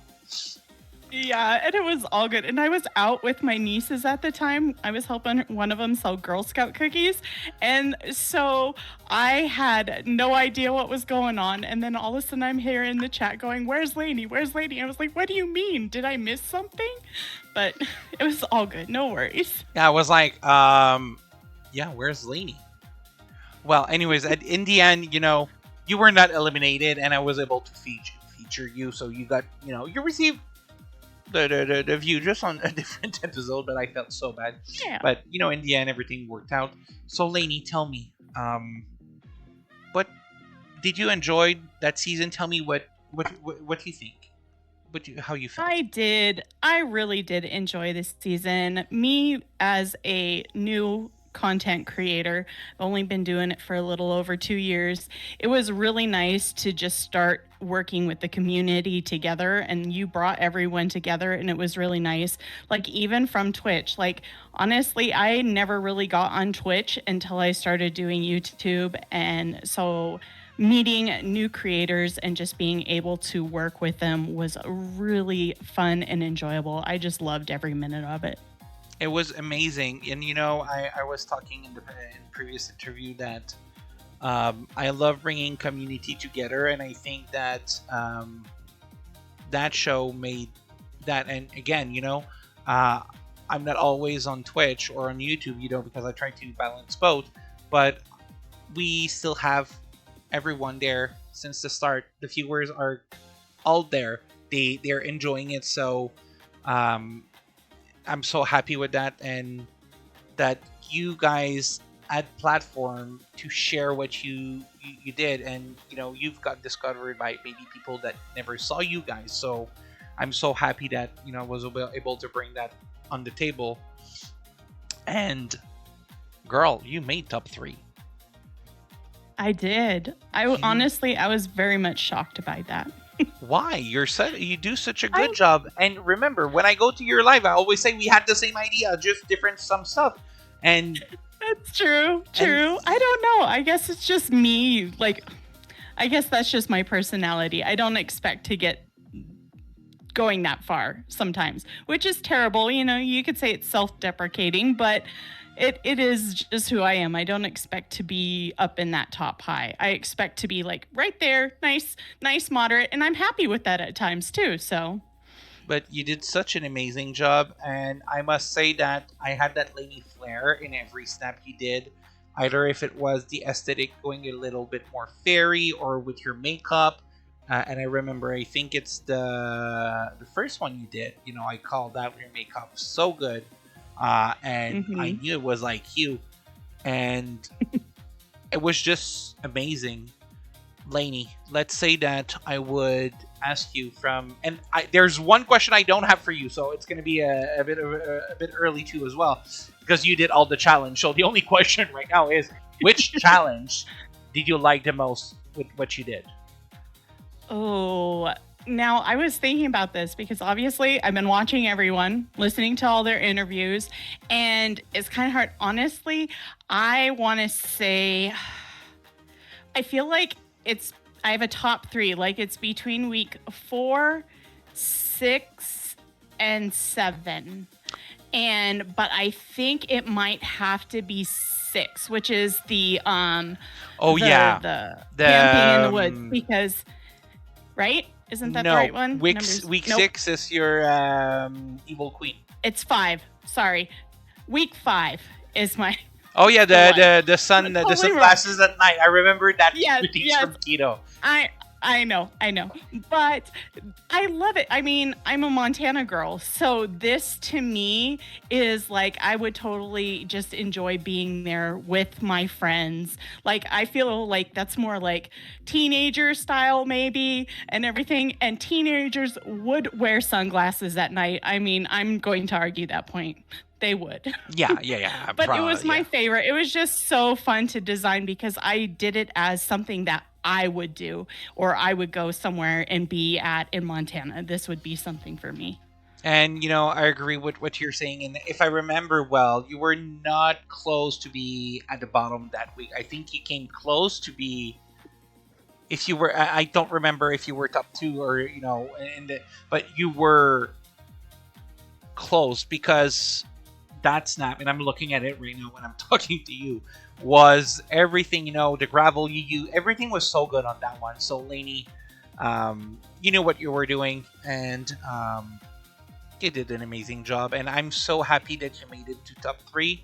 Yeah, and it was all good. And I was out with my nieces at the time. I was helping one of them sell Girl Scout cookies. And so I had no idea what was going on. And then all of a sudden I'm here in the chat going, where's Lainey? Where's Lainey? I was like, what do you mean? Did I miss something? But it was all good. No worries. Yeah, I was like, yeah, where's Lainey? Well, anyways, in the end, you were not eliminated, and I was able to feature you. So you got, you received the view just on a different episode, but I felt so bad. Yeah. But in the end, everything worked out. So Lainey, tell me, what did you enjoy that season? Tell me what you think. How you felt. I did. I really did enjoy this season. Me as a new content creator, I've only been doing it for a little over 2 years. It was really nice to just start working with the community together, and you brought everyone together, and it was really nice. Like, even from Twitch, like, honestly, I never really got on Twitch until I started doing YouTube. And so meeting new creators and just being able to work with them was really fun and enjoyable. I just loved every minute of it. It was amazing. And, you know, I was talking in previous interview that I love bringing community together, and I think that that show made that. And again, you know, I'm not always on Twitch or on YouTube, you know, because I try to balance both, but we still have everyone there since the start. The viewers are all there. They're enjoying it. So I'm so happy with that, and that you guys add platform to share what you did. And you know, you've got discovered by maybe people that never saw you guys. So I'm so happy that, you know, I was able to bring that on the table. And girl, you made top 3. I did. Honestly, I was very much shocked by that. Why? You do such a good job. And remember, when I go to your live, I always say we had the same idea, just different some stuff. And that's true. I don't know. I guess it's just me. Like, I guess that's just my personality. I don't expect to get going that far sometimes, which is terrible. You know, you could say it's self-deprecating, but it is just who I am. I don't expect to be up in that top high. I expect to be like right there, nice, moderate, and I'm happy with that at times too. So, but you did such an amazing job, and I must say that I had that lady flair in every snap you did. Either if it was the aesthetic going a little bit more fairy, or with your makeup. And I remember, I think it's the first one you did. You know, I called out your makeup so good. And I knew it was like you, and it was just amazing. Lainey, let's say that I would ask you there's one question I don't have for you, so it's going to be a bit early too as well, because you did all the challenge. So the only question right now is, which challenge did you like the most with what you did? Oh, now I was thinking about this because obviously I've been watching everyone, listening to all their interviews, and it's kind of hard. Honestly, I want to say, I feel like I have a top 3. Like, it's between week 4, 6, and 7. But I think it might have to be 6, which is the the camping in the woods, because, right? Isn't that the right one? Week 6 is your Evil Queen. It's 5. Sorry. Week 5 is my... Oh yeah, the sunglasses at night. I remember that routine from Keto. I know. But I love it. I mean, I'm a Montana girl, so this to me is like, I would totally just enjoy being there with my friends. Like, I feel like that's more like teenager style maybe and everything. And teenagers would wear sunglasses at night. I mean, I'm going to argue that point. They would. Yeah. But it was my favorite. It was just so fun to design because I did it as something that I would do, or I would go somewhere and be at in Montana. This would be something for me. And, you know, I agree with what you're saying. And if I remember well, you were not close to be at the bottom that week. I think you came close to be, if you were, I don't remember if you were top 2 or, you know, but you were close, because that snap, and I'm looking at it right now when I'm talking to you, was everything, you know, the gravel you use, everything was so good on that one. So Lainey, you knew what you were doing, and you did an amazing job, and I'm so happy that you made it to top 3.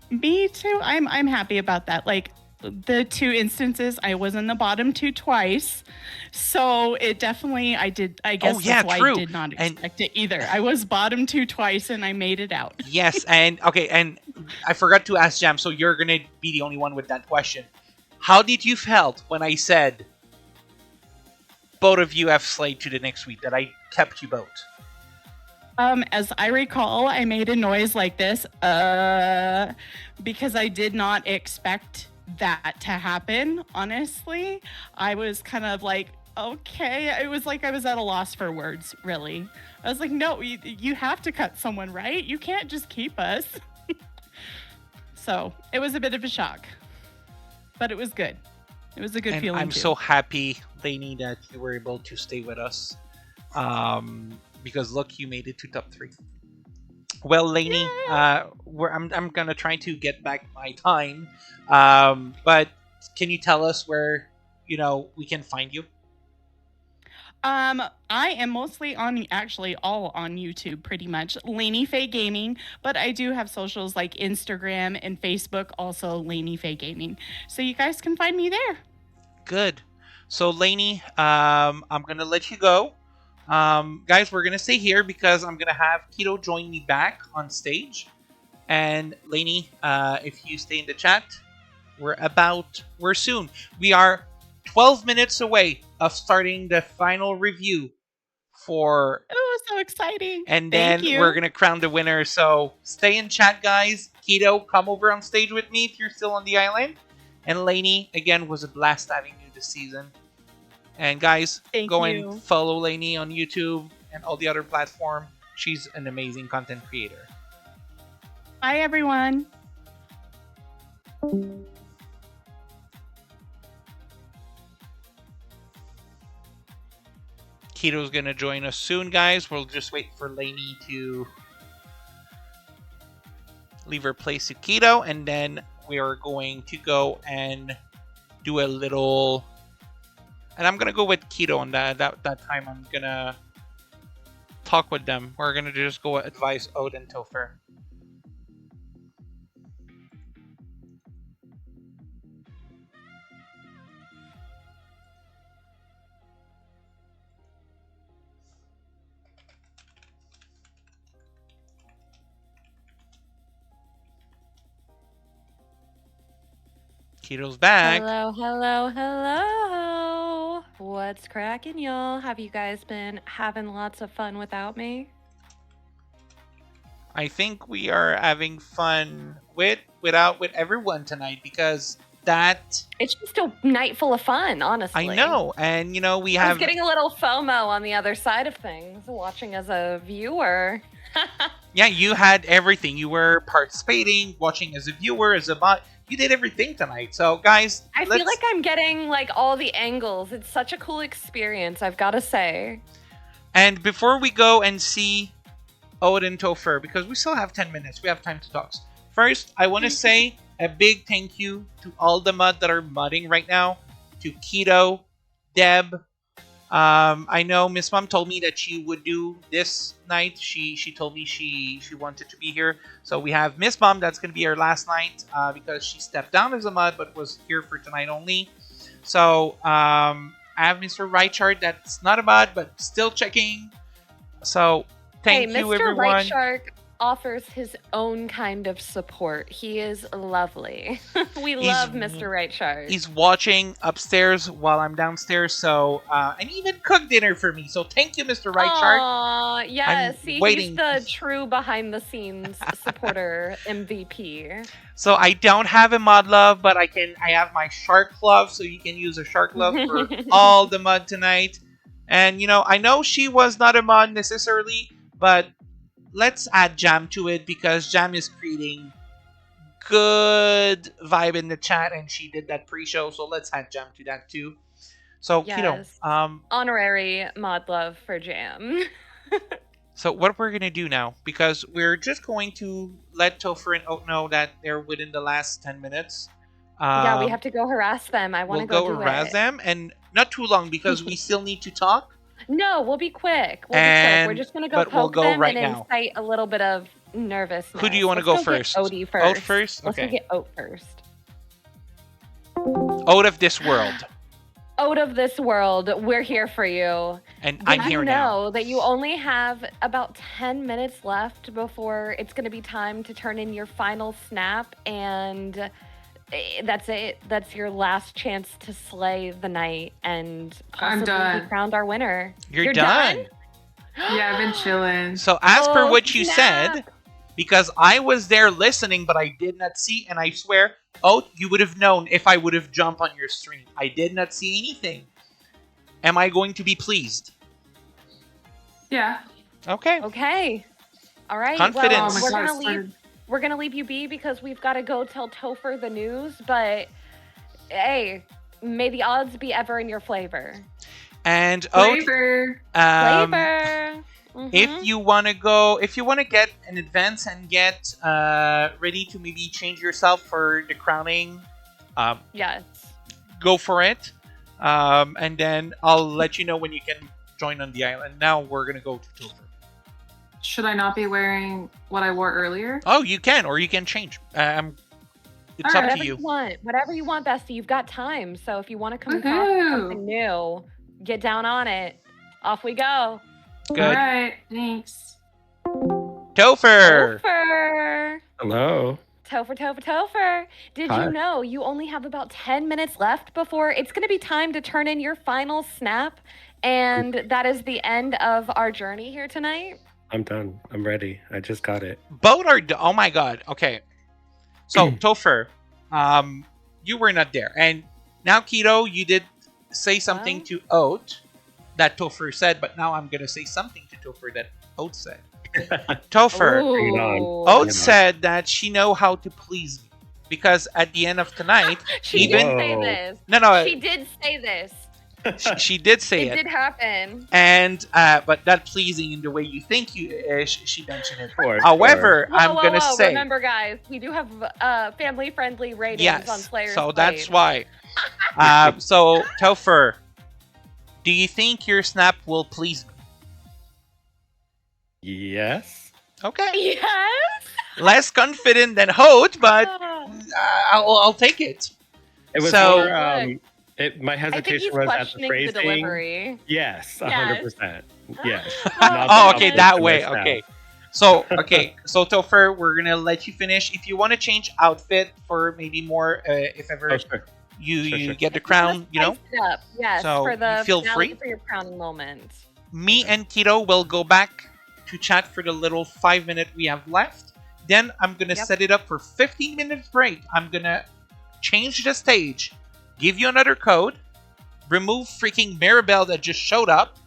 Me too. I'm happy about that. Like, the 2 instances, I was in the bottom 2 twice, so it definitely, I guess that's why I did not expect it either. I was bottom 2 twice and I made it out. Yes, and okay, and I forgot to ask Jam, so you're gonna be the only one with that question. How did you felt when I said both of you have slayed to the next week, that I kept you both? As I recall, I made a noise like this, because I did not expect that to happen, honestly. I was kind of like, okay. It was like I was at a loss for words, really. I was like, no, you have to cut someone, right? You can't just keep us. So it was a bit of a shock, but it was good. It was a good feeling. I'm so happy, Lainey, that you were able to stay with us. Because look, you made it to top 3. Well, Lainey, I'm gonna try to get back my time. But can you tell us where we can find you? I am mostly actually all on YouTube, pretty much. Lainey Faye Gaming, but I do have socials like Instagram and Facebook, also Lainey Faye Gaming. So you guys can find me there. Good. So Lainey, I'm gonna let you go. Guys, we're gonna stay here because I'm gonna have Keto join me back on stage. And Lainey, if you stay in the chat, we're soon. We are 12 minutes away of starting the final review for. Oh, so exciting! And then we're gonna crown the winner. So stay in chat, guys. Keto, come over on stage with me if you're still on the island. And Lainey, again, was a blast having you this season. And guys, go and follow Lainey on YouTube and all the other platforms. She's an amazing content creator. Bye, everyone. Keto's gonna join us soon, guys. We'll just wait for Lainey to leave her place to Keto, and then we are going to go and do a little. And I'm gonna go with Keto on that time. I'm gonna talk with them. We're gonna just go advise Ode and Topher. Keto's back. Hello. What's cracking, y'all? Have you guys been having lots of fun without me? I think we are having fun with everyone tonight because it's just a night full of fun, honestly. I know, and we have. I was getting a little FOMO on the other side of things, watching as a viewer. Yeah, you had everything. You were participating, watching as a viewer, as a bot. You did everything tonight. So, guys, I feel like I'm getting all the angles. It's such a cool experience, I've got to say. And before we go and see Ode and Topher, because we still have 10 minutes, we have time to talk. First, I want to say a big thank you to all the mod that are modding right now. To Keto, Deb. I know Miss Mom told me that she would do this night. She told me she wanted to be here. So we have Miss Mom. That's going to be her last night because she stepped down as a mod but was here for tonight only. So I have Mr. Reichard that's not a mod but still checking. So thank you, Mr. everyone. Right Shark offers his own kind of support. He is lovely. We love Mr. Right Shark. He's watching upstairs while I'm downstairs, so and he even cooked dinner for me. So thank you, Mr. Right Shark. Aw, yes. He's the true behind-the-scenes supporter MVP. So I don't have a mod love, but I have my shark glove, so you can use a shark glove for all the mod tonight. And I know she was not a mod necessarily, but let's add Jam to it because Jam is creating good vibe in the chat and she did that pre-show, so let's add Jam to that too. So yes. Honorary mod love for Jam. So what we're gonna do now, because we're just going to let Topher and Oat know that they're within the last 10 minutes. Yeah, we have to go harass them. I want to go harass them, and not too long because we still need to talk. No, we'll be quick. We're just going to go poke them and incite a little bit of nervousness. Who do you want to go first? Odie first. Oat first? Let's go get Oat first. Oat of this world. Oat of this world, we're here for you. And I'm here now. You know that you only have about 10 minutes left before it's going to be time to turn in your final snap, and that's it. That's your last chance to slay the night and possibly be crowned our winner. You're done? Yeah, I've been chilling. So as per what you said, because I was there listening, but I did not see. And I swear, oh, you would have known if I would have jumped on your stream. I did not see anything. Am I going to be pleased? Yeah. Okay. Okay. All right. Confidence. Well, Oh my God, we're gonna leave you be because we've got to go tell Topher the news. But hey, may the odds be ever in your favor. And Flavor. Flavor. if you want to get in advance and get ready to maybe change yourself for the crowning, Yes. go for it. And then I'll let you know when you can join on the island. Now we're gonna go to Topher. Should I not be wearing what I wore earlier? Oh, you can, or you can change. It's All up right. to you. Whatever you want, Bestie. You've got time. So if you want to come across Woohoo. something new, get down on it. Off we go. Good. All right. Thanks. Topher. Topher. Hello. Topher. Did Hi. you know you only have about 10 minutes left before it's going to be time to turn in your final snap? And that is the end of our journey here tonight. I'm done. I'm ready. I just got it. Both are. Oh my god. Okay. So Topher, you were not there, and now Keto, you did say something Well. to Oat that Topher said, but now I'm gonna say something to Topher that Oat said. Topher, Bring it on. Ooh. Oat said that she know how to please me because at the end of tonight, She even did say Whoa. this. no, She did say this. she did say It it. did happen. And but that pleasing in the way you think she mentioned it. Sure, However, Whoa, I'm whoa, gonna whoa. say Remember, guys, we do have family-friendly ratings on yes. Slayer's So Blade. that's why. So Topher, do you think your snap will please me? Yes. Okay. Yes. Less confident than Hote, but I'll take it. It was So- more. My I think hesitation he's was at the questioning the phrasing. delivery. Yes, Yes. 100%. Yes. Oh, Not Oh, the okay, opposite that to way. myself. Okay. So Topher, we're gonna let you finish. If you want to change outfit for maybe more, if ever Oh, sure. you Sure. get the crown, you know, Spice it up. Yes, So, for the you feel finale free. for your crowning moment. me and Keto will go back to chat for the little 5 minute we have left. Then I'm gonna Yep. set it up for 15 minutes break. I'm gonna change the stage, give you another code, remove freaking Maribel that just showed up,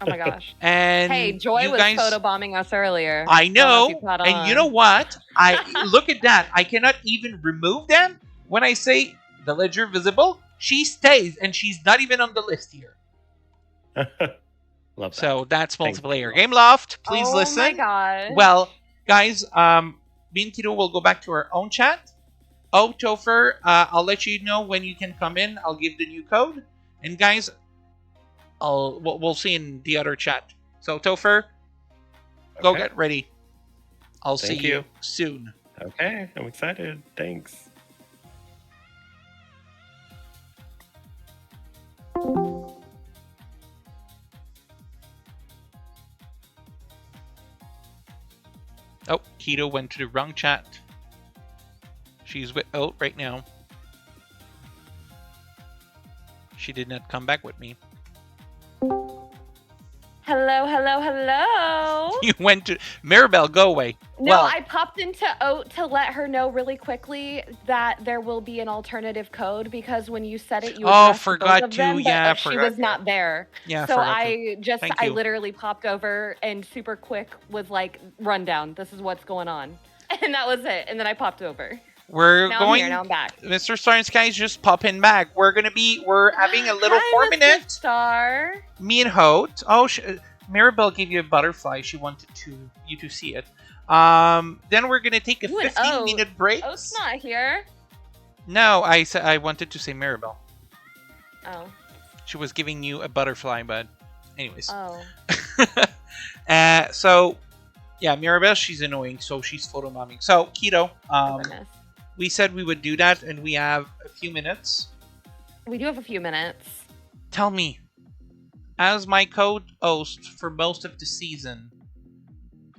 Oh my gosh. and Hey, Joy you was guys, photobombing us earlier. I Don't know if know, you caught and you on. know what? I look at that. I cannot even remove them. When I say villager visible, she stays, and she's not even on the list here. Love that. So that's Thanks. multiplayer game loft. Please oh listen. my god. Well, guys, me and Tito will go back to our own chat. Oh, Topher, I'll let you know when you can come in. I'll give the new code, and guys, we'll see in the other chat. So Topher, go Okay. get ready. I'll Thank see you you. soon. Okay, I'm excited. Thanks. Oh, Keto went to the wrong chat. She's with Oat right now. She did not come back with me. Hello. You went to Maribel. Go away. No, well, I popped into Oat to let her know really quickly that there will be an alternative code because when you said it, you Oh, addressed forgot both of to- them, but yeah, she forgot was not there. yeah. So forgot to. I you. literally popped over and super quick was like, rundown. This is what's going on. And that was it. And then I popped over. We're Now going. I'm here. Now I'm back. Mr. Star and Sky's just popping back. We're having a little Hi, 4 Mr. minute. Star. Me and Hote. Oh, Maribel gave you a butterfly. She wanted you to see it. Then we're gonna take a You and 15-minute break. Oat's not here. No, I said I wanted to say Maribel. Oh. She was giving you a butterfly, but anyways. Oh. So yeah, Maribel, she's annoying, so she's photobombing. So Keto, Goodness. we said we would do that, and we have a few minutes. We do have a few minutes. Tell me, as my co-host for most of the season,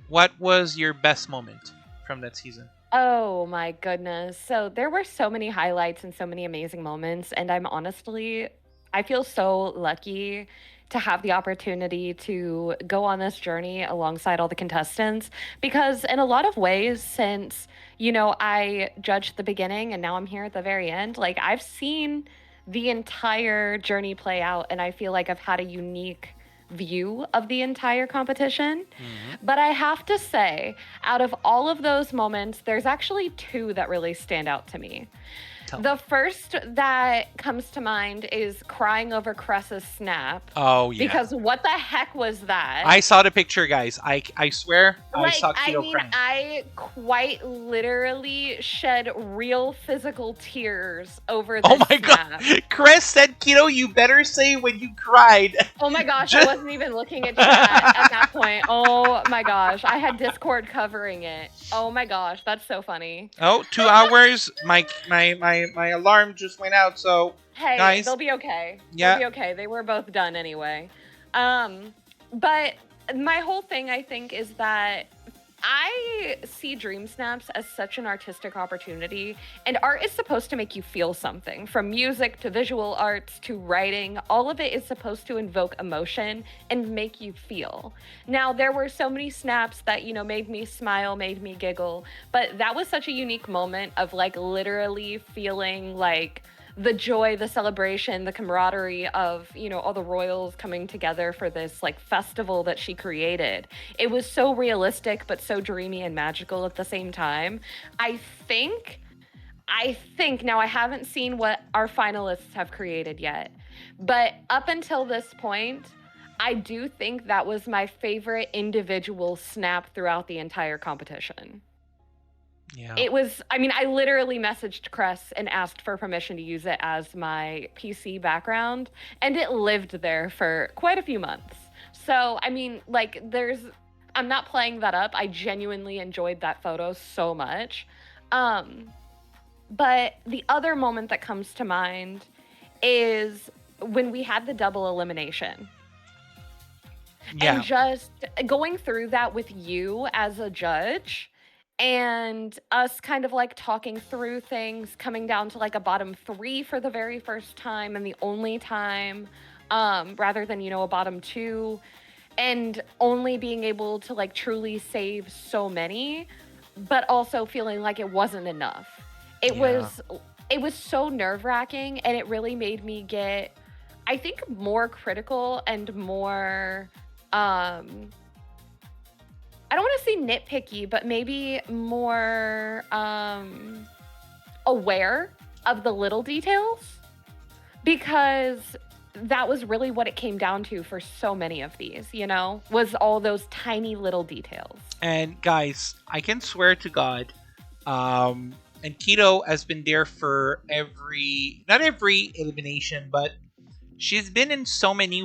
what was your best moment from that season? Oh my goodness. So there were so many highlights and so many amazing moments. And I feel so lucky to have the opportunity to go on this journey alongside all the contestants. Because in a lot of ways, since, I judged the beginning and now I'm here at the very end, like I've seen the entire journey play out, and I feel like I've had a unique view of the entire competition. But I have to say, out of all of those moments, there's actually two that really stand out to me. The first that comes to mind is crying over Cress's snap. Oh, yeah. Because what the heck was that? I saw the picture, guys. I swear I saw Keto crying. I quite literally shed real physical tears over this Oh my snap. god. Chris said, Keto, you better say when you cried. Oh my gosh, I wasn't even looking at chat at that point. Oh my gosh, I had Discord covering it. Oh my gosh, that's so funny. Oh, 2 hours. My alarm just went out, so Hey, guys, they'll be okay. Yeah. They'll be okay. They were both done anyway. But my whole thing, I think, is that I see Dream Snaps as such an artistic opportunity, and art is supposed to make you feel something. From music to visual arts to writing, all of it is supposed to invoke emotion and make you feel. Now, there were so many snaps that, made me smile, made me giggle, but that was such a unique moment of like literally feeling like the joy, the celebration, the camaraderie of, all the royals coming together for this like festival that she created. It was so realistic, but so dreamy and magical at the same time. I think, now I haven't seen what our finalists have created yet, but up until this point, I do think that was my favorite individual snap throughout the entire competition. yeah. It was, I literally messaged Cress and asked for permission to use it as my PC background, and it lived there for quite a few months. So, I'm not playing that up. I genuinely enjoyed that photo so much. But the other moment that comes to mind is when we had the double elimination. Yeah. And just going through that with you as a judge, and us kind of like talking through things, coming down to like a bottom 3 for the very first time and the only time, rather than, a bottom 2, and only being able to like truly save so many, but also feeling like it wasn't enough. It was so nerve-wracking, and it really made me get, I think, more critical and more, I don't want to say nitpicky, but maybe more aware of the little details, because that was really what it came down to for so many of these, was all those tiny little details. And guys, I can swear to God, and Keto has been there for not every elimination, but she's been in so many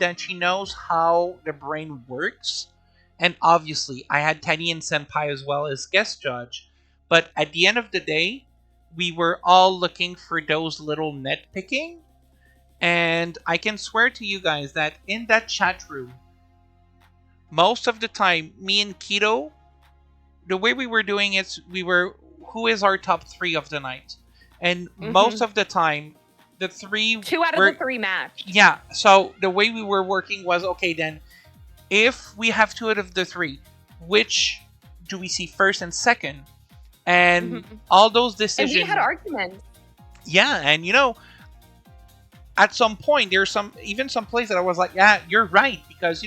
that she knows how the brain works. And obviously, I had Teddy and Senpai as well as guest judge. But at the end of the day, we were all looking for those little nitpicking. And I can swear to you guys that in that chat room, most of the time, me and Keto, the way we were doing it, who is our top 3 of the night? And most of the time, the 3... 2 out of the 3 matched. Yeah, so the way we were working was, okay, then, if we have 2 out of the 3, which do we see first and second? And all those decisions... And we had arguments. Yeah, and at some point, there's some plays that I was like, yeah, you're right. Because,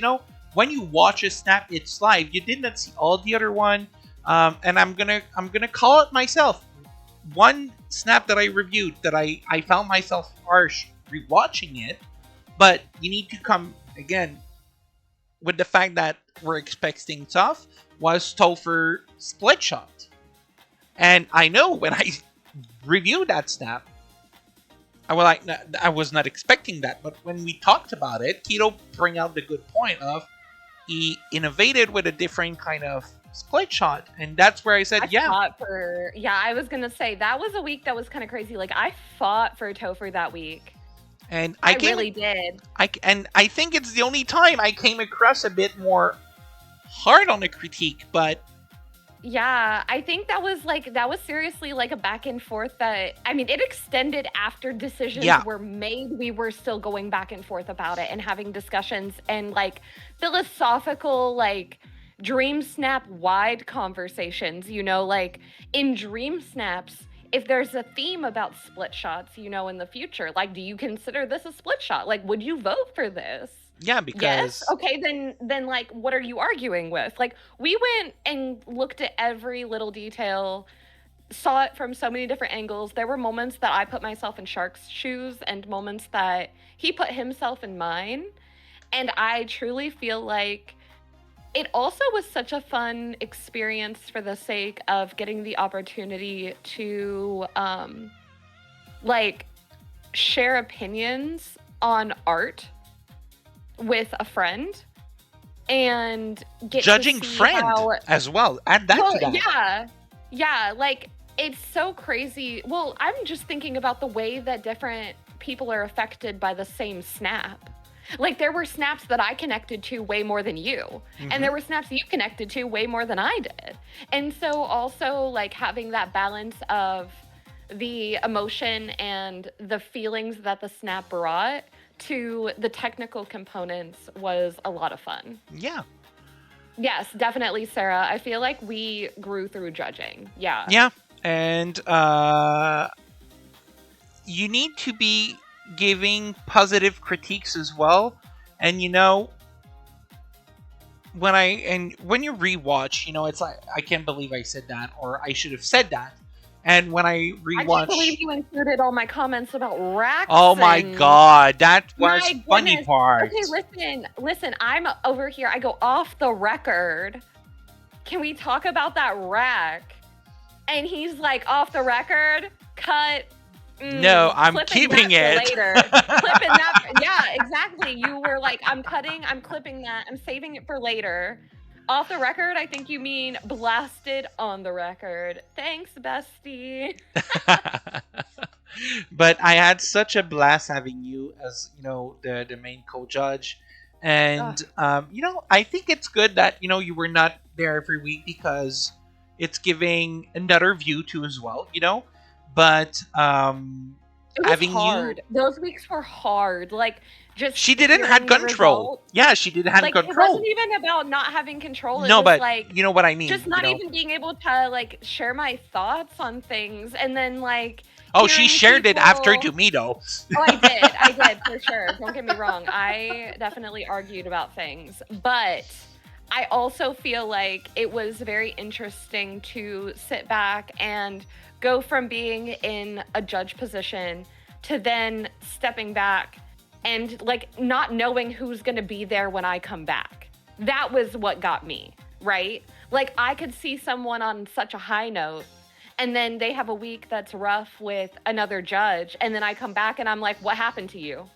when you watch a snap, it's live. You did not see all the other one. And I'm gonna call it myself. One snap that I reviewed that I found myself harsh rewatching it. But you need to come, again, with the fact that we're expecting tough, was Topher split shot. And I know when I reviewed that snap, I was not expecting that. But when we talked about it, Keto bring out the good point of he innovated with a different kind of split shot. And that's where I said, I was going to say, that was a week that was kind of crazy. Like, I fought for Topher that week. And I really did. I think it's the only time I came across a bit more hard on the critique, but Yeah, I think that was seriously like a back and forth that, I mean, it extended after decisions Yeah. were made. We were still going back and forth about it and having discussions and like philosophical, like dream snap wide conversations, like in dream snaps, if there's a theme about split shots, in the future, like, do you consider this a split shot? Like, would you vote for this? Yeah, Yes. because Okay, then like what are you arguing with? Like we went and looked at every little detail, saw it from so many different angles. There were moments that I put myself in Shark's shoes and moments that he put himself in mine. And I truly feel like it also was such a fun experience for the sake of getting the opportunity to like share opinions on art with a friend and get judging to see friend how, as well. Add that well, to that. yeah, like it's so crazy. Well, I'm just thinking about the way that different people are affected by the same snap. Like there were snaps that I connected to way more than you, and there were snaps you connected to way more than I did. And so also like having that balance of the emotion and the feelings that the snap brought to the technical components was a lot of fun. Yeah. Yes, definitely, Sarah. I feel like we grew through judging. Yeah. Yeah. And you need to be giving positive critiques as well. And when you rewatch, it's like, I can't believe I said that, or I should have said that. And when I rewatch, I can't believe you included all my comments about racks. oh my god, that was My funny goodness. part. Okay, listen. I'm over here. I go off the record. Can we talk about that rack? And he's like, off the record, cut. No, I'm clipping keeping that it. for later. Clipping that. Yeah, exactly. You were like, I'm clipping that. I'm saving it for later. Off the record, I think you mean blasted on the record. Thanks, bestie. But I had such a blast having you as the main co-judge, and I think it's good that you were not there every week, because it's giving another view too as well. But It was having hard. Those weeks were hard. Like just she didn't hearing have the control. result. Yeah, she didn't have Like it control. wasn't even about not having control. It No, was but like you know what I mean. just not even being able to like share my thoughts on things, and then like Oh, she hearing shared it after people- to me though. Oh, I did for sure. Don't get me wrong. I definitely argued about things, but I also feel like it was very interesting to sit back and go from being in a judge position to then stepping back and like not knowing who's going to be there when I come back. That was what got me, right? Like I could see someone on such a high note, and then they have a week that's rough with another judge, and then I come back and I'm like, what happened to you?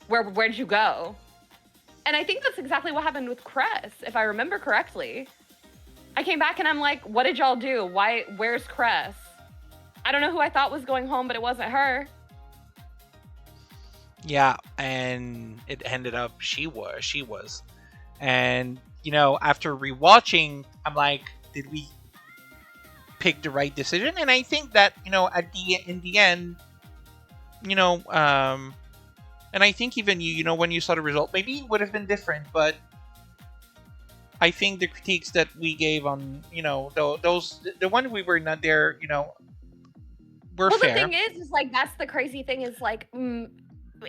Where'd you go? And I think that's exactly what happened with Cress, if I remember correctly. I came back and I'm like, what did y'all do? Where's Cress? I don't know who I thought was going home, but it wasn't her. Yeah, and it ended up she was. And after rewatching, I'm like, did we pick the right decision? And I think that in the end, and I think even when you saw the result, maybe it would have been different. But I think the critiques that we gave on the one we were not there, were well, fair. The thing is like that's the crazy thing is like.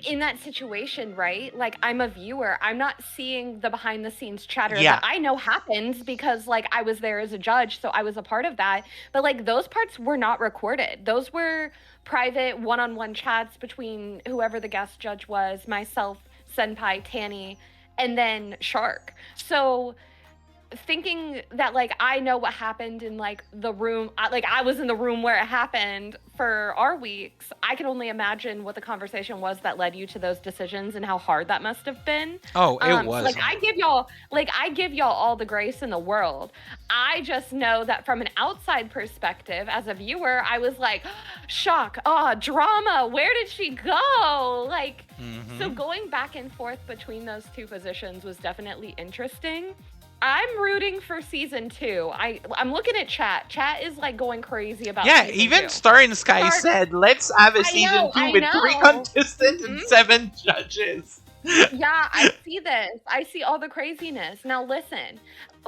In that situation, right? Like I'm a viewer. I'm not seeing the behind the scenes chatter that I know happens because like I was there as a judge, so I was a part of that. But like those parts were not recorded. Those were private one-on-one chats between whoever the guest judge was, myself, Senpai, Tanny, and then Shark. So thinking that like I know what happened in like the room, like I was in the room where it happened for our weeks, I can only imagine what the conversation was that led you to those decisions and how hard that must have been. Oh, it was. Like I give y'all all the grace in the world. I just know that from an outside perspective as a viewer, I was like, shock, drama, where did she go? Like so going back and forth between those two positions was definitely interesting. I'm rooting for season 2. I'm looking at chat. Chat is like going crazy about Yeah, season even 2. Star in the Sky said, let's have a season 2 with 3 know. contestants and 7 judges. Yeah, I see this. I see all the craziness. Now listen,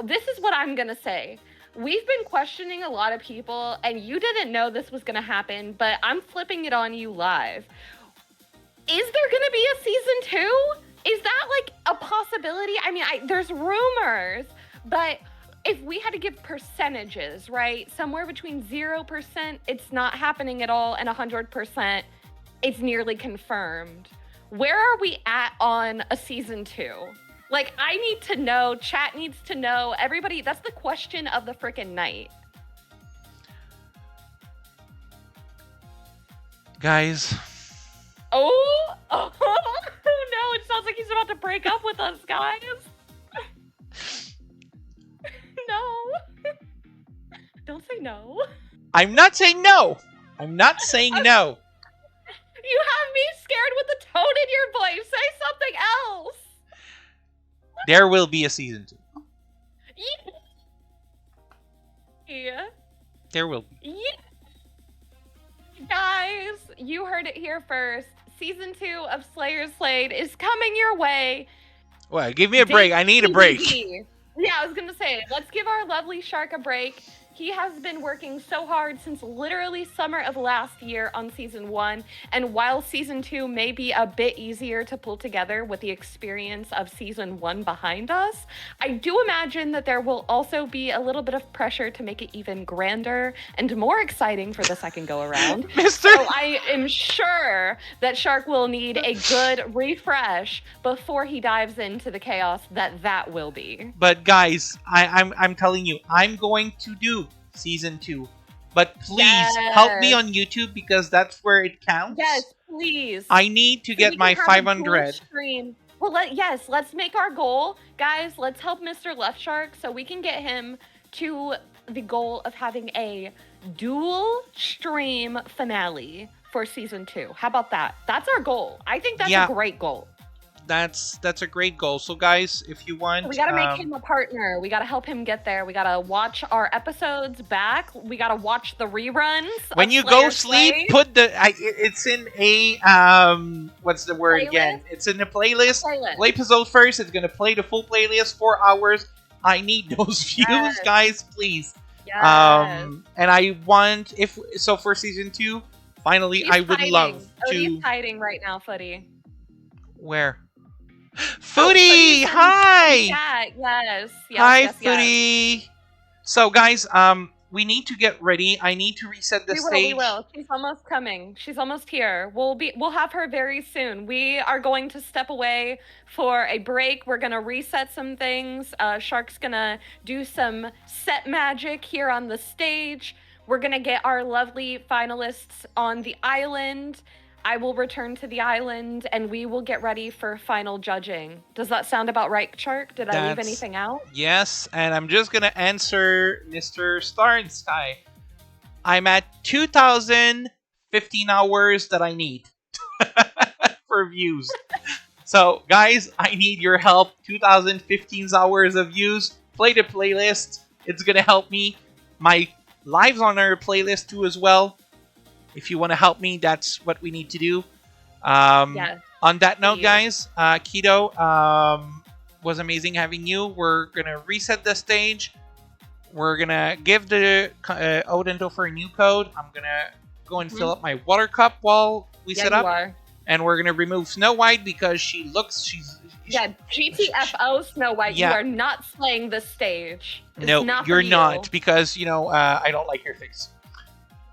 this is what I'm gonna say. We've been questioning a lot of people, and you didn't know this was gonna happen, but I'm flipping it on you live. Is there gonna be a season 2? Is that like a possibility? I mean, there's rumors, but if we had to give percentages, right? Somewhere between 0%, it's not happening at all, and 100%, it's nearly confirmed. Where are we at on a season 2? Like, I need to know, chat needs to know, everybody, that's the question of the freaking night. Guys. Oh no, it sounds like he's about to break up with us, guys. No. Don't say no. I'm not saying no. I'm not saying no. You have me scared with the tone in your voice. Say something else. There will be a season 2. Yeah. There will be. Yeah. Guys, you heard it here first. Season 2 of Slayer Slade is coming your way. Well, give me a break. I need a break. Yeah, I was going to say, let's give our lovely Shark a break. He has been working so hard since literally summer of last year on season 1. And while season 2 may be a bit easier to pull together with the experience of season 1 behind us, I do imagine that there will also be a little bit of pressure to make it even grander and more exciting for the second go around. So I am sure that Shark will need a good refresh before he dives into the chaos that will be. But guys, I'm telling you, I'm going to do season 2. But please help me on YouTube because that's where it counts. Yes, please. I need to get my 500. Well, let's make our goal. Guys, let's help Mr. Left Shark so we can get him to the goal of having a dual stream finale for season 2. How about that? That's our goal. I think that's a great goal. That's a great goal. So guys, if you want, we gotta make him a partner. We gotta help him get there. We gotta watch our episodes back. We gotta watch the reruns. When you go sleep, put it's in a what's the word again? It's in a playlist. Play episode first. It's gonna play the full playlist, 4 hours. I need those views, guys, please. Yes. And I want for season 2, finally, I would love to. He's hiding right now, Footy. Where? Footy, hi. Yes. Hi, Footy. So, guys, we need to get ready. I need to reset the stage. We will. She's almost coming. She's almost here. We'll have her very soon. We are going to step away for a break. We're gonna reset some things. Shark's gonna do some set magic here on the stage. We're gonna get our lovely finalists on the island. I will return to the island, and we will get ready for final judging. Does that sound about right, Shark? Did I leave anything out? Yes, and I'm just going to answer Mr. Star in Sky. I'm at 2,015 hours that I need for views. So, guys, I need your help. 2,015 hours of views. Play the playlist. It's going to help me. My lives on our playlist, too, as well. If you want to help me, that's what we need to do. Yes, on that note, guys, Keto, was amazing having you. We're going to reset the stage. We're going to give the Odento for a new code. I'm going to go and fill up my water cup while we set up. And we're going to remove Snow White because GTFO Snow White, you are not slaying the stage. No, you're not because, I don't like your face.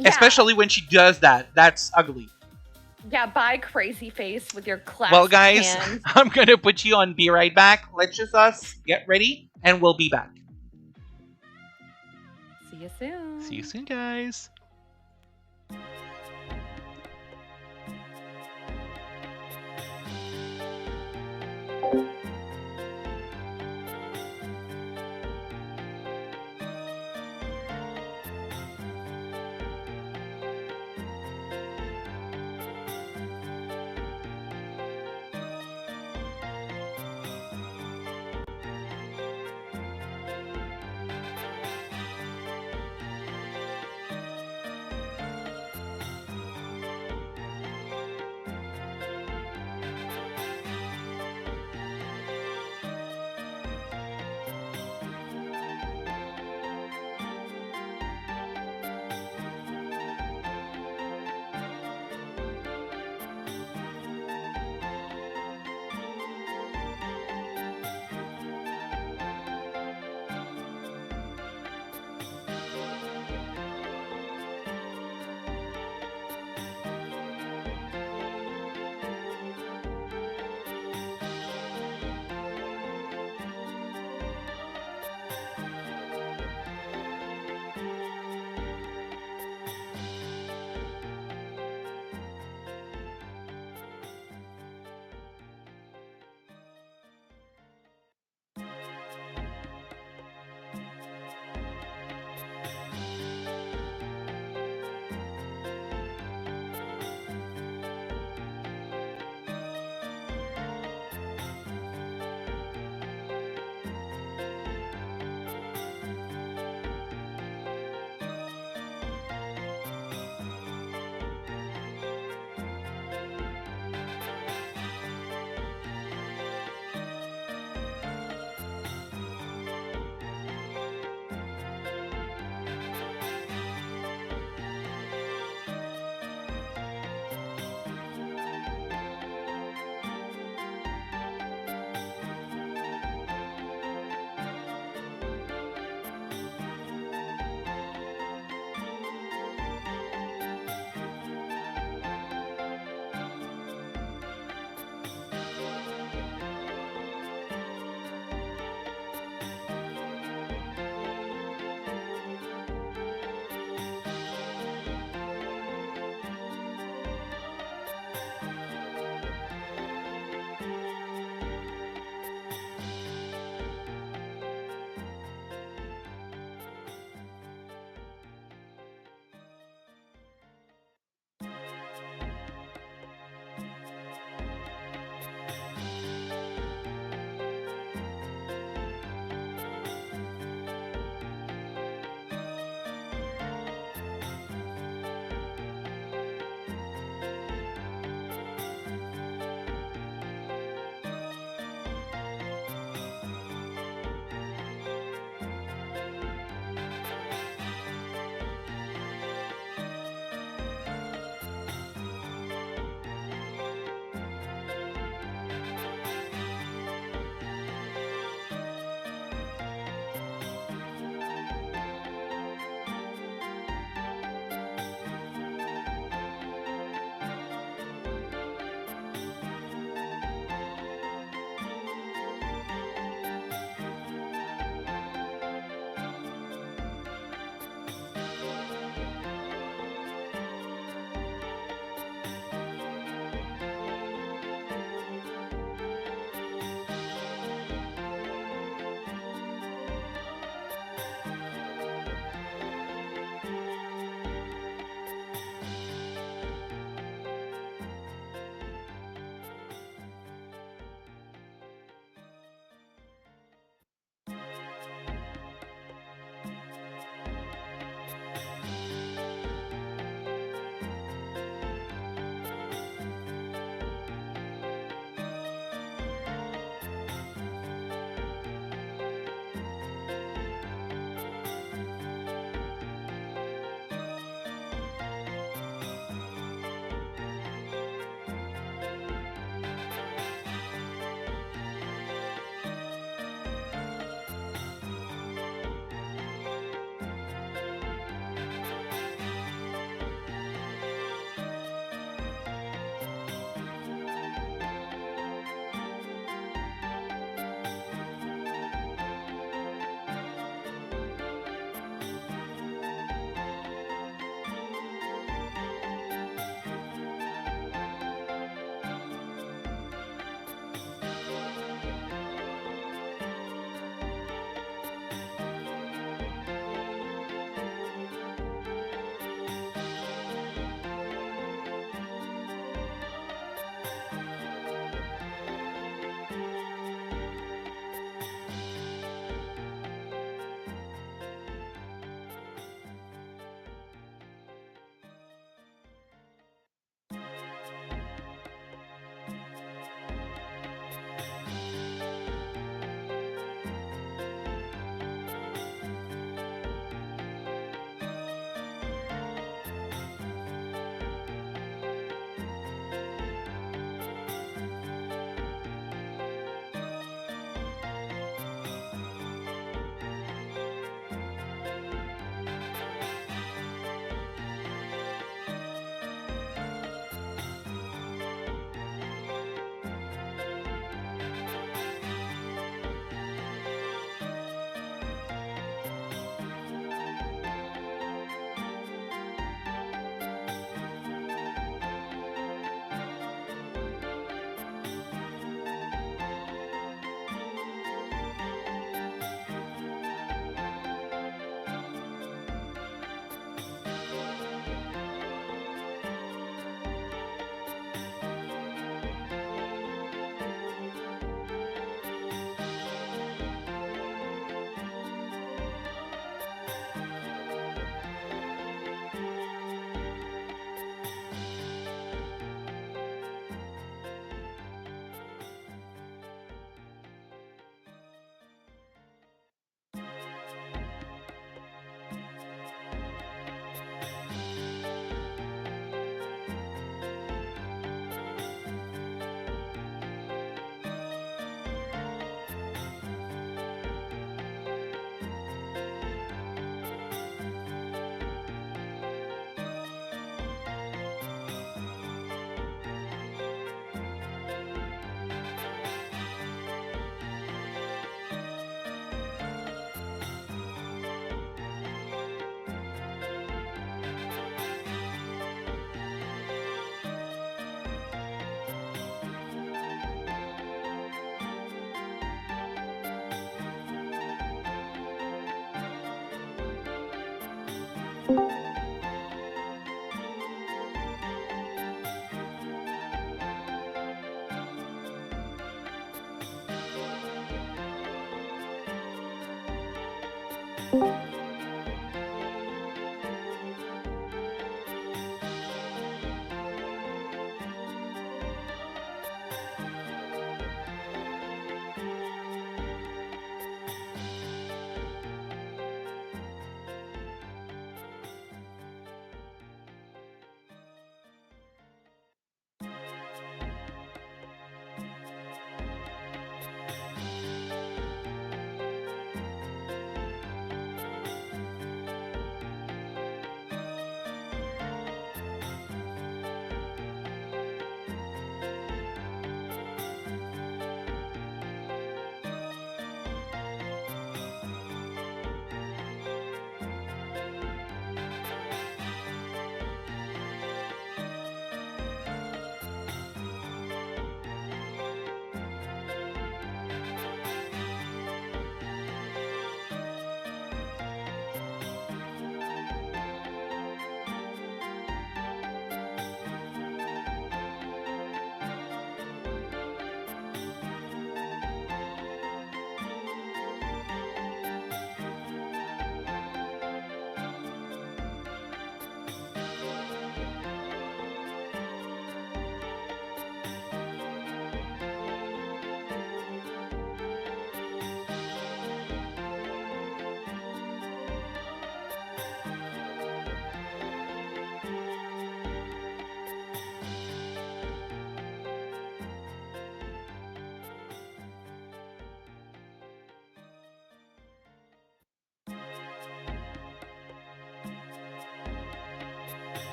Yeah. Especially when she does that. That's ugly. Yeah, bye, crazy face with your clasped Well, guys, hands. I'm going to put you on Be Right Back. Let's just get ready, and we'll be back. See you soon. See you soon, guys.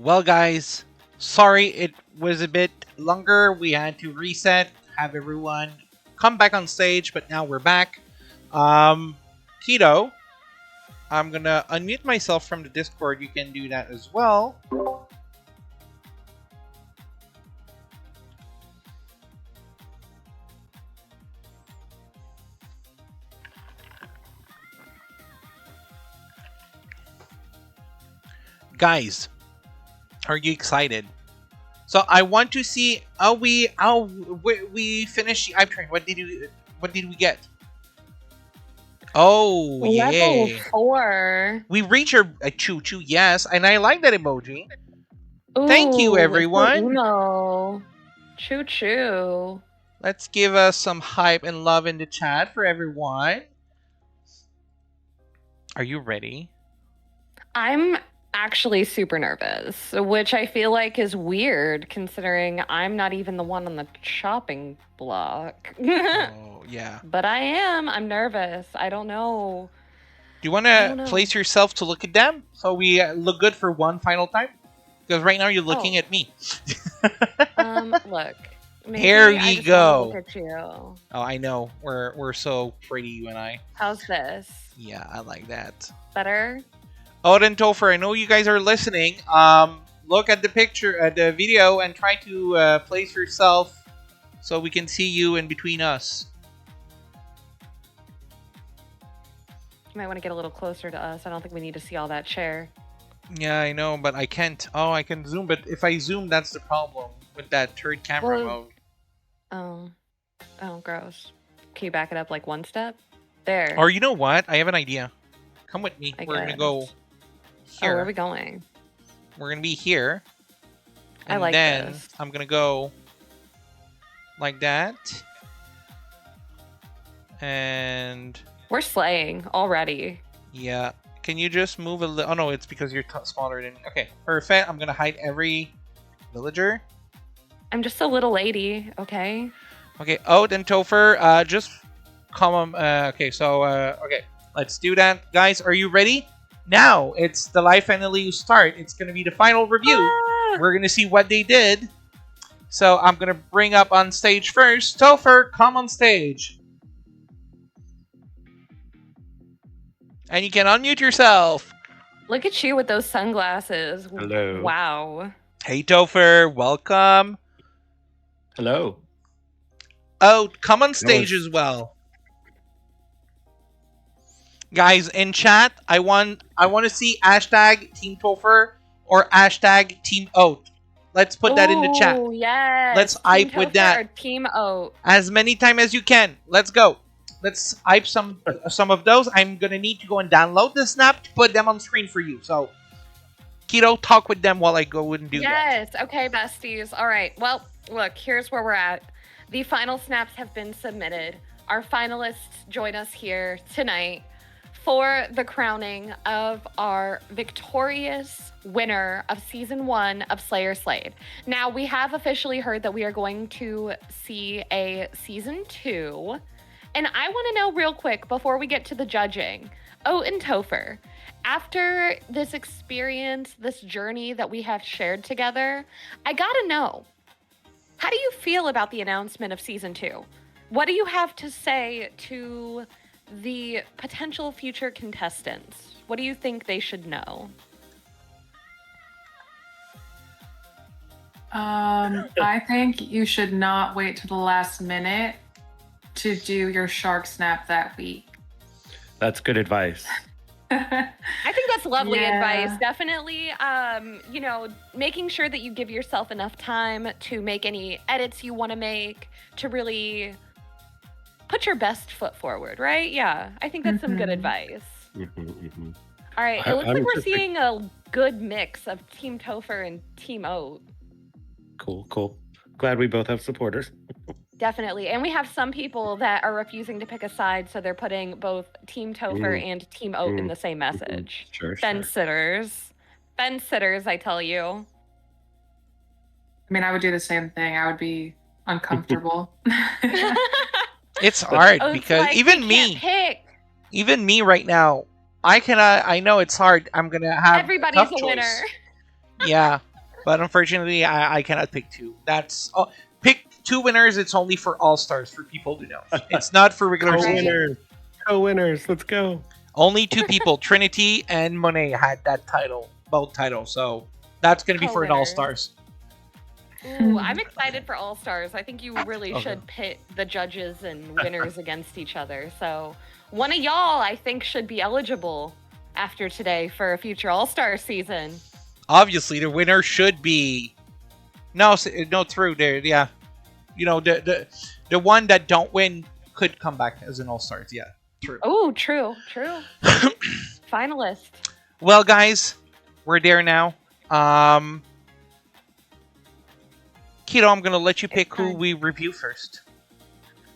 Well, guys, sorry it was a bit longer. We had to reset, have everyone come back on stage, but now we're back. Tito, I'm gonna unmute myself from the Discord. You can do that as well. Guys, are you excited? So I want to see we finished the hype train. What did we get? Oh Level yeah. 4. We reach our choo choo, yes, and I like that emoji. Thank you, everyone. Emo. Choo choo. Let's give us some hype and love in the chat for everyone. Are you ready? I'm actually super nervous, which I feel like is weird considering I'm not even the one on the chopping block. Oh, yeah. But I am. I'm nervous. I don't know. Do you want to place yourself to look at them so we look good for one final time? Because right now you're looking at me. Look. Maybe Here I you just go. wanna look at you. Oh, I know. We're so pretty, you and I. How's this? Yeah, I like that. Better? Odin Topher, I know you guys are listening. Look at the picture, at the video, and try to place yourself so we can see you in between us. You might want to get a little closer to us. I don't think we need to see all that chair. Yeah, I know, but I can't. Oh, I can zoom, but if I zoom, that's the problem with that third camera mode. Oh, gross. Can you back it up like one step? There. Or you know what? I have an idea. Come with me. We're gonna go here. Oh, where are we going? We're gonna be here. I And like then this. I'm gonna go like that. And We're slaying already. yeah. Can you just move a little? Oh no, it's because you're smaller than me. Okay, perfect. I'm gonna hide every villager. I'm just a little lady, okay? Okay, Oat and Topher, just come okay, so okay, let's do that. Guys, are you ready? Now it's the live finale start. It's gonna be the final review. We're gonna see what they did. So I'm gonna bring up on stage first. Topher, come on stage. And you can unmute yourself. Look at you with those sunglasses. Hello. Wow. Hey Topher, welcome. Hello. Oh, come on stage as well. Guys, in chat, I want to see hashtag Team Topher or hashtag Team Oat. Let's put that in the chat. Oh, yes. Let's Team hype with Topher that. or Team Oat. As many time as you can. Let's go. Let's hype some of those. I'm gonna need to go and download the snap to put them on screen for you. So, Keto, talk with them while I go and do that. Yes. Okay, besties. All right. Well, look, here's where we're at. The final snaps have been submitted. Our finalists join us here tonight for the crowning of our victorious winner of season 1 of Slayer Slade. Now, we have officially heard that we are going to see a season 2. And I want to know real quick before we get to the judging, Oat and Topher, after this experience, this journey that we have shared together, I gotta know, how do you feel about the announcement of season 2? What do you have to say to the potential future contestants? What do you think they should know? I think you should not wait to the last minute to do your Sharksnap that week. That's good advice. I think that's lovely Yeah. advice. Definitely, making sure that you give yourself enough time to make any edits you want to make, to really put your best foot forward, right? Yeah, I think that's some good advice. All right, it looks like we're seeing a good mix of Team Topher and Team Oat. Cool. Glad we both have supporters. Definitely. And we have some people that are refusing to pick a side, so they're putting both Team Topher and Team Oat in the same message. Sure. Fence-sitters, I tell you. I mean, I would do the same thing. I would be uncomfortable. It's hard Oat's because like, even "We me, can't pick." even me right now, I know it's hard. I'm gonna have Everybody's tough a choice. winner. Yeah, But unfortunately, I cannot pick two. That's pick two winners. It's only for All Stars for people to know. It's not for regular season. Co-winners. Co-winners. Let's go. Only two people, Trinity and Monet, had that title, both titles. So that's going to be for an All Stars. Ooh, I'm excited for All Stars. I think you really Okay. should pit the judges and winners against each other. So one of y'all, I think, should be eligible after today for a future All Star season. Obviously, the winner should be no through there. Yeah, you know the one that don't win could come back as an All Stars. Yeah, true. Oh, true. Finalist. Well, guys, we're there now. Keto, I'm gonna let you pick who we review first.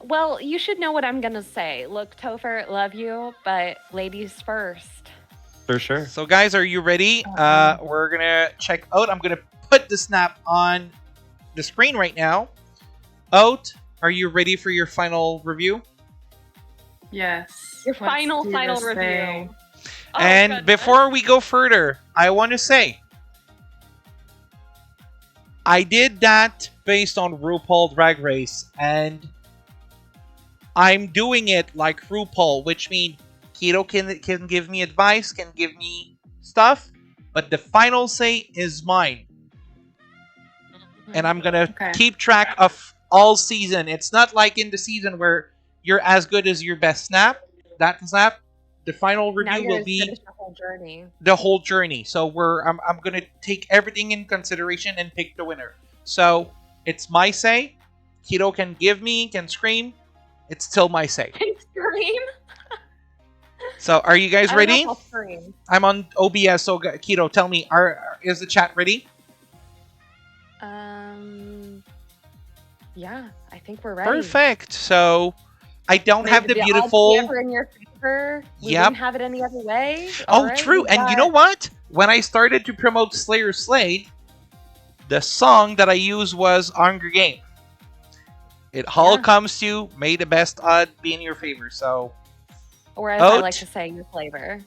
Well, you should know what I'm gonna say. Look, Topher, love you, but ladies first. For sure. So, guys, are you ready? We're gonna check out. I'm gonna put the snap on the screen right now. Oat, are you ready for your final review? Yes. Your Let's final do this review. thing. Oh, And goodness. before we go further, I want to say I did that based on RuPaul Drag Race, and I'm doing it like RuPaul, which means Keto can give me advice, can give me stuff, but the final say is mine. And I'm gonna keep track of all season. It's not like in the season where you're as good as your best snap. That snap, the final Now review you're will gonna be finish the whole journey. the whole journey. So I'm gonna take everything in consideration and pick the winner. So it's my say. Keto can can scream. It's still my say. Can scream? So are you guys I don't know ready? if I'll scream. I'm on OBS. So Keto, tell me, is the chat ready? Yeah, I think we're ready. Perfect. So I don't have the odds beautiful. ever in your favor. We Yep. didn't have it any other way. Oh, All right, true. we And you got- know what? When I started to promote Slayer Slade, the song that I used was Hunger Game. It all comes to may the best odd be in your favor. So Or as I Oat. like to say, your flavor.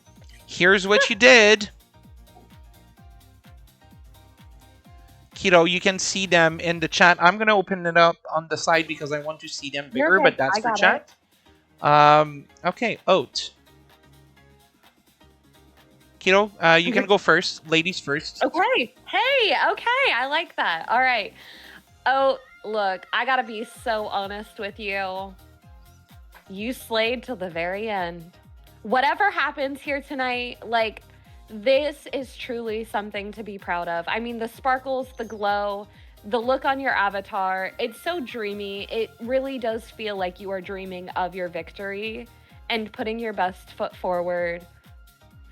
here's what you did. Keto, you can see them in the chat. I'm going to open it up on the side because I want to see them You're bigger, good. but that's I for got chat. Okay, Oat. Keto, you can go first. Ladies first. Okay. Hey, okay. I like that. All right. Oh, look, I gotta be so honest with you. You slayed till the very end. Whatever happens here tonight, like, this is truly something to be proud of. I mean, the sparkles, the glow, the look on your avatar, it's so dreamy. It really does feel like you are dreaming of your victory and putting your best foot forward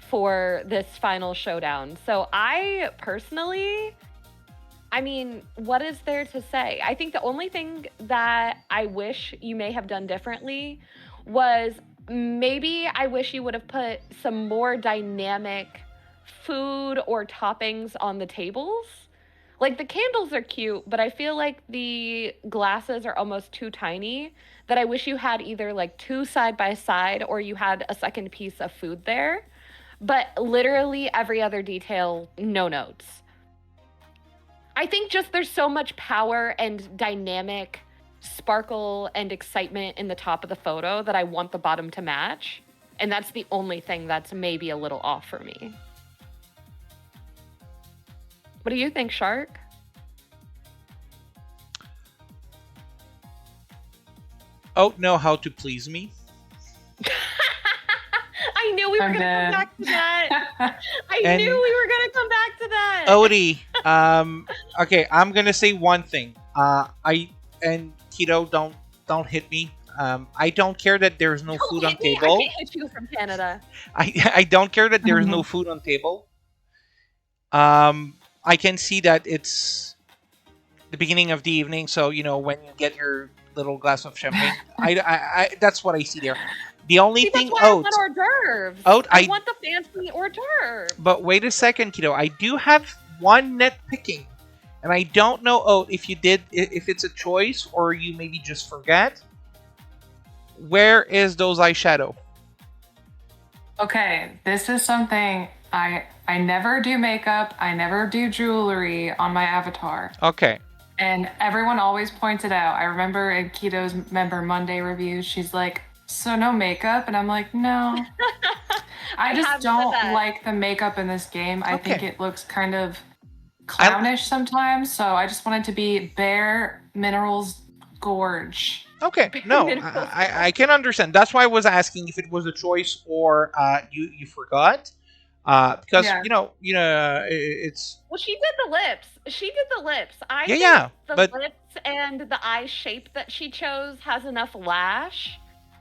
for this final showdown. So I personally, I mean, what is there to say? I think the only thing that I wish you may have done differently was maybe I wish you would have put some more dynamic food or toppings on the tables. Like, the candles are cute, but I feel like the glasses are almost too tiny, that I wish you had either like two side by side or you had a second piece of food there. But literally every other detail, no notes. I think just there's so much power and dynamic sparkle and excitement in the top of the photo that I want the bottom to match. And that's the only thing that's maybe a little off for me. What do you think, Shark? Oat know how to please me. I knew we were I'm going to come dead. back to that. I And- knew we were going to come back to that. Odie, okay, I'm gonna say one thing. Keto, don't hit me. I don't care that there's no Don't food on hit me. table. I can't hit you from Canada. I don't care that there's no food on table. I can see that it's the beginning of the evening, so you know when you get your little glass of champagne. I that's what I see there. The only See, thing that's why I Oat. want hors d'oeuvres. Oat, I want the fancy hors d'oeuvres. But wait a second, Keto. I do have one net picking, and I don't know, Oat, if it's a choice or you maybe just forget. Where is those eyeshadow? Okay, this is something I never do makeup. I never do jewelry on my avatar. Okay. And everyone always points it out. I remember in Keto's Member Monday review, she's like, "So no makeup?" And I'm like, "No." I just don't like the makeup in this game. I think it looks kind of clownish sometimes. So I just want it to be bare minerals gorge. Okay, no, I can understand. That's why I was asking if it was a choice or you forgot. Because it's Well, she did the lips. I think the lips and the eye shape that she chose has enough lash.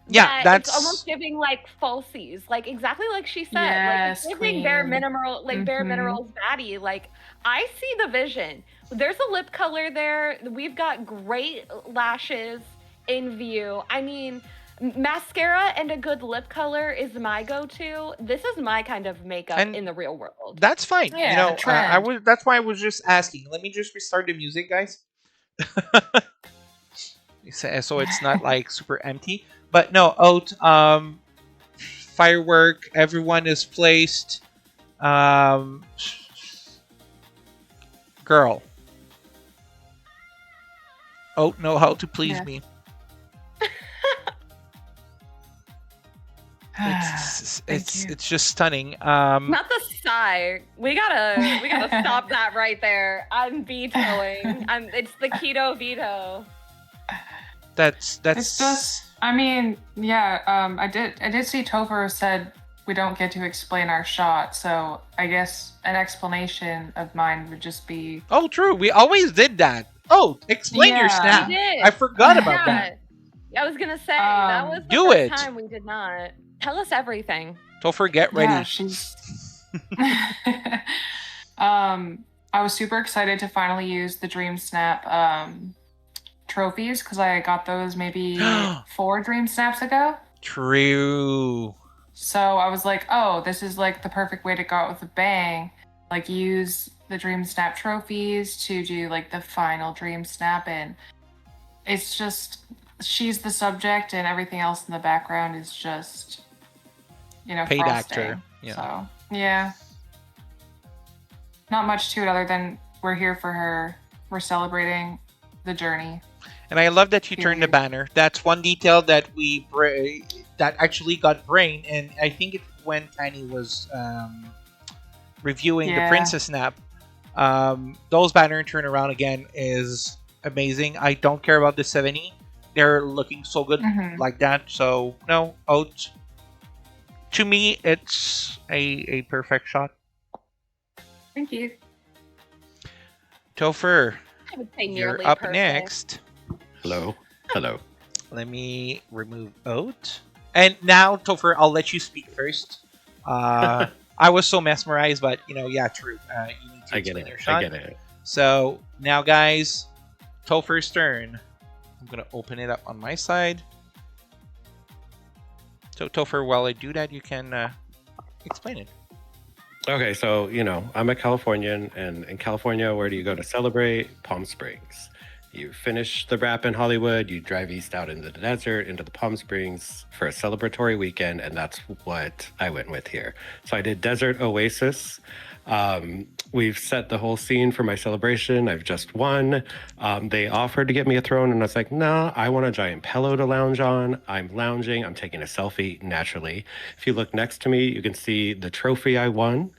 That's it's almost giving like falsies, like exactly like she said. Yes, like it's giving bare mineral, like bare minerals baddie. Like I see the vision. There's a lip color there. We've got great lashes in view. I mean, mascara and a good lip color is my go-to. This is my kind of makeup in the real world. That's fine. Yeah, I was. That's why I was just asking. Let me just restart the music, guys. So it's not like super empty. But no, Oat. Firework. Everyone is placed. Girl. Oat know how to please me. It's just stunning. Not the sigh. We gotta stop that right there. I'm vetoing. It's the keto veto. That's It's just. I mean, yeah. I did see Topher said we don't get to explain our shot, so I guess an explanation of mine would just be. Oh, true. We always did that. Oh, explain your snap. I forgot about that. I was gonna say that was the first time we did not. Tell us everything. Topher, get ready. Yeah, she's. I was super excited to finally use the Dream Snap trophies because I got those maybe 4 Dream Snaps ago. True. So I was like, oh, this is like the perfect way to go out with a bang. Like use the Dream Snap trophies to do like the final Dream Snap, and it's just she's the subject and everything else in the background is just paid frosting. actor. Yeah. So yeah. Not much to it other than we're here for her. We're celebrating the journey. And I love that you turned the banner. That's one detail that that actually got brain, and I think it's when Tiny was reviewing the Princess Snap. Those banner turn around again is amazing. I don't care about the 70. They're looking so good like that. So no, Oat. To me, it's a perfect shot. Thank you. Topher, I would say you're nearly up perfect. next. Hello. Let me remove Oat. And now, Topher, I'll let you speak first. I was so mesmerized, but yeah, true. You need to explain your shot. I get it. So now, guys, Topher's turn. I'm gonna open it up on my side. So Topher, while I do that, you can explain it. Okay, so I'm a Californian, and in California, where do you go to celebrate? Palm Springs. You finish the wrap in Hollywood, you drive east out into the desert, into the Palm Springs for a celebratory weekend, and that's what I went with here. So I did Desert Oasis. We've set the whole scene for my celebration. I've just won. They offered to get me a throne, and I was like, nah, I want a giant pillow to lounge on. I'm lounging. I'm taking a selfie naturally. If you look next to me, you can see the trophy I won.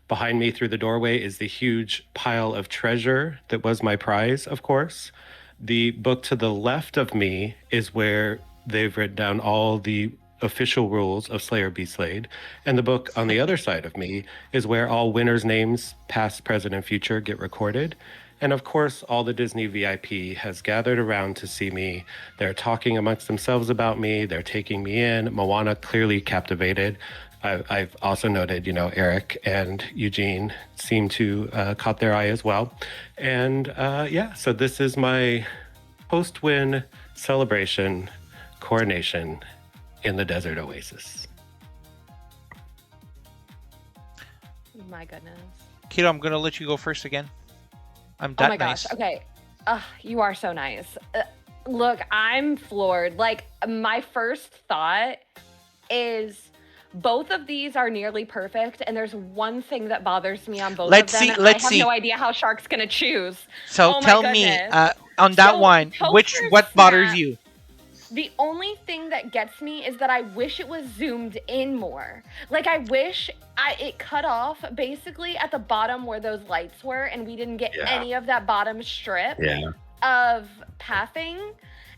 Behind me through the doorway is the huge pile of treasure that was my prize, of course. The book to the left of me is where they've written down all the official rules of Slay or Be Slayed. And the book on the other side of me is where all winners' names, past, present, and future, get recorded. And of course, all the Disney VIP has gathered around to see me. They're talking amongst themselves about me. They're taking me in. Moana clearly captivated. I've also noted, Eric and Eugene seem to caught their eye as well. And so this is my post-win celebration coronation in the Desert Oasis. My goodness. Keto, I'm going to let you go first again. I'm that Oh my gosh. nice. Okay. You are so nice. Look, I'm floored. Like, my first thought is both of these are nearly perfect, and there's one thing that bothers me on both Let's of them, see. and Let's I have see. no idea how Shark's gonna choose. So Oh my tell me, goodness. on that So, one, Topher's what bothers snap, you? the only thing that gets me is that I wish it was zoomed in more. Like, I wish it cut off basically at the bottom where those lights were, and we didn't get any of that bottom strip of pathing.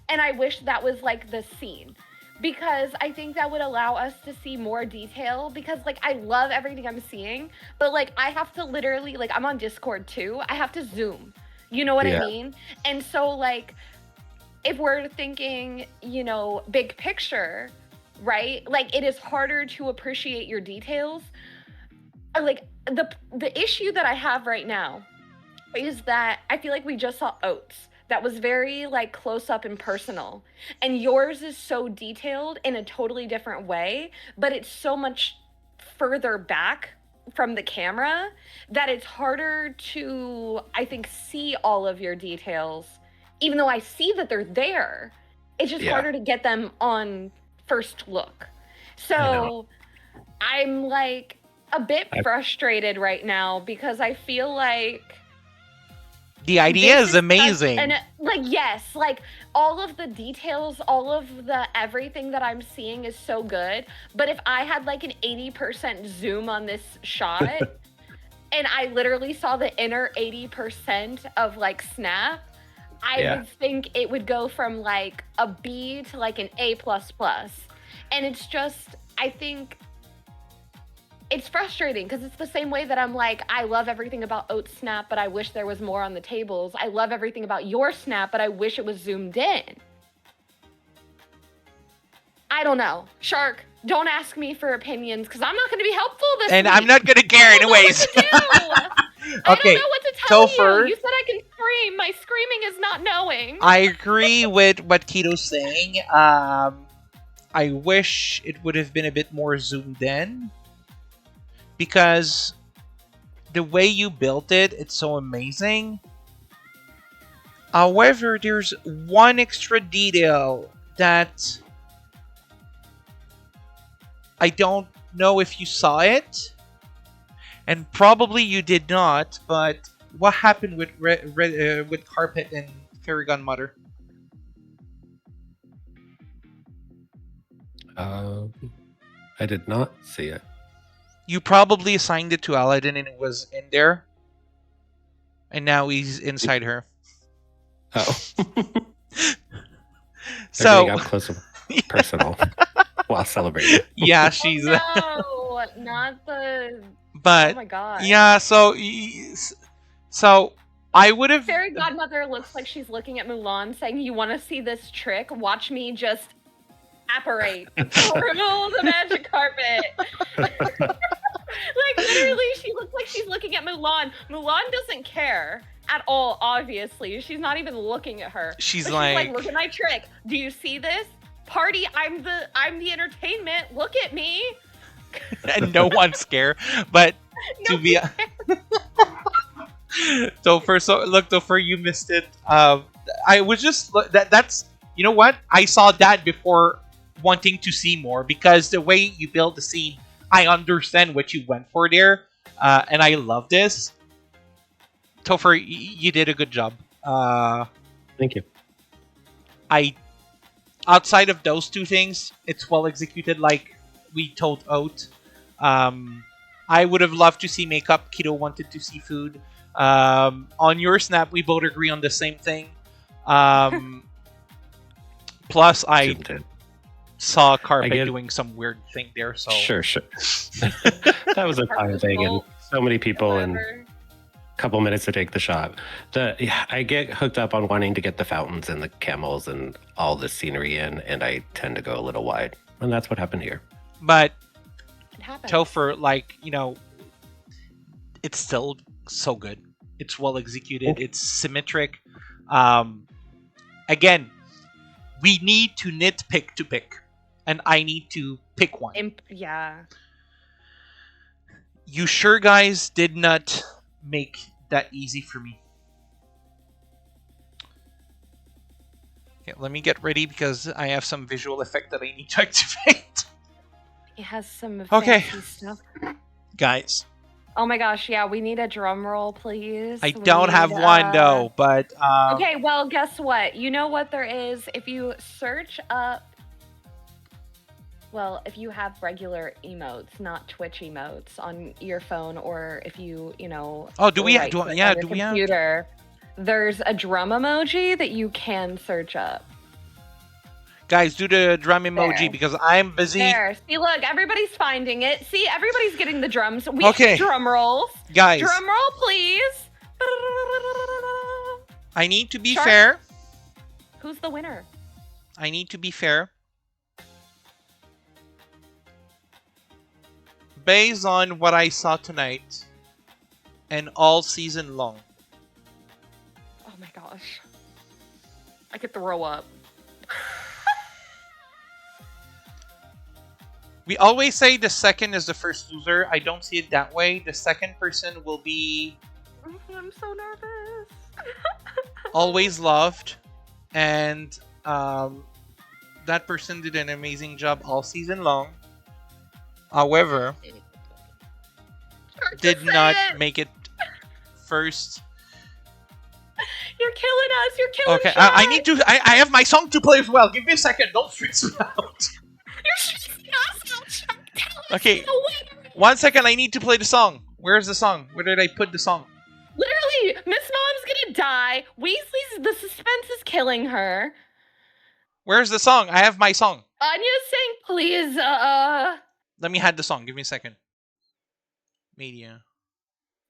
And I wish that was like the scene, because I think that would allow us to see more detail, because like I love everything I'm seeing, but like I have to literally, like, I'm on Discord too, I have to zoom. You know what I mean? And so like, if we're thinking, you know, big picture, right? Like, it is harder to appreciate your details. Like, the issue that I have right now is that I feel like we just saw oats. That was very, like, close up and personal. And yours is so detailed in a totally different way, but it's so much further back from the camera that it's harder to, I think, see all of your details. Even though I see that they're there, it's just harder to get them on first look. So I'm like a bit frustrated right now, because I feel like the idea is amazing. And like, yes, like all of the details, all of the everything that I'm seeing is so good. But if I had like an 80% zoom on this shot and I literally saw the inner 80% of like snap, I would think it would go from like a B to like an A++. And it's just, I think it's frustrating, because it's the same way that I'm like, I love everything about Oat's snap, but I wish there was more on the tables. I love everything about your snap, but I wish it was zoomed in. I don't know. Shark, don't ask me for opinions, because I'm not going to be helpful this And week. I'm not going to care anyways. I don't know what to tell Topher, you. You said I can scream. My screaming is not knowing. I agree with what Kito's saying. I wish it would have been a bit more zoomed in, because the way you built it, it's so amazing. However, there's one extra detail that I don't know if you saw it, and probably you did not, but what happened with with Carpet and Fairy Godmother? I did not see it. You probably assigned it to Aladdin and it was in there, and now he's inside her. Oh. So got close and personal while celebrating. Yeah, she's. Oh, no, not the. But oh my god. yeah, so I would have. Fairy Godmother looks like she's looking at Mulan, saying, "You want to see this trick? Watch me just apparate, remove the magic carpet." Like, literally, she looks like she's looking at Mulan. Mulan doesn't care at all, obviously. She's not even looking at her. She's But like, look at my trick. Do you see this? Party, I'm the entertainment. Look at me. and no one's scared. But to be Topher, you missed it. I was just that's you know what? I saw that before wanting to see more, because the way you build the scene, I understand what you went for there, and I love this. Topher, you did a good job. Thank you. Outside of those two things, it's well executed, like we told Oat. I would have loved to see makeup. Kito wanted to see food. On your snap, we both agree on the same thing. Plus, I saw Carpet doing some weird thing there. So Sure. That was a time thing, and so many people and a couple minutes to take the shot. I get hooked up on wanting to get the fountains and the camels and all the scenery in, and I tend to go a little wide, and that's what happened here. But It happens. Topher, like, it's still so good. It's well executed. It's symmetric. Again, we need to nitpick to pick, and I need to pick one. Yeah. You sure guys did not make that easy for me. Okay, let me get ready because I have some visual effect that I need to activate. He has some Okay. fancy stuff. Guys, Oh my gosh, yeah, we need a drum roll, please. I We don't have need, one though, but Okay, well, guess what? You know what there is? If you search up, well, if you have regular emotes, not Twitch emotes on your phone, or if you, Oh, do we have? right-click Yeah, on your do we have? computer, there's a drum emoji that you can search up. Guys, do the drum emoji There. because I'm busy. There. See, look, everybody's finding it. See, everybody's getting the drums. We Okay. have drum rolls. Guys, Drum roll, please. I need to be Shark? fair. Who's the winner? I need to be fair. Based on what I saw tonight and all season long, Oh my gosh. I could throw up. we always say the second is the first loser. I don't see it that way. The second person will be I'm so nervous. always loved, and that person did an amazing job all season long. However, did not make it first. You're killing us. You're killing Okay, Shark. I need to. I have my song to play as well. Give me a second. Don't stress me out. You're stressing us out, Shark. Tell us Okay, the winner. 1 second. I need to play the song. Where's the song? Where did I put the song? Literally, Miss Mom's gonna die. The suspense is killing her. Where's the song? I have my song. Anya's saying, please, Let me have the song. Give me a second. Media.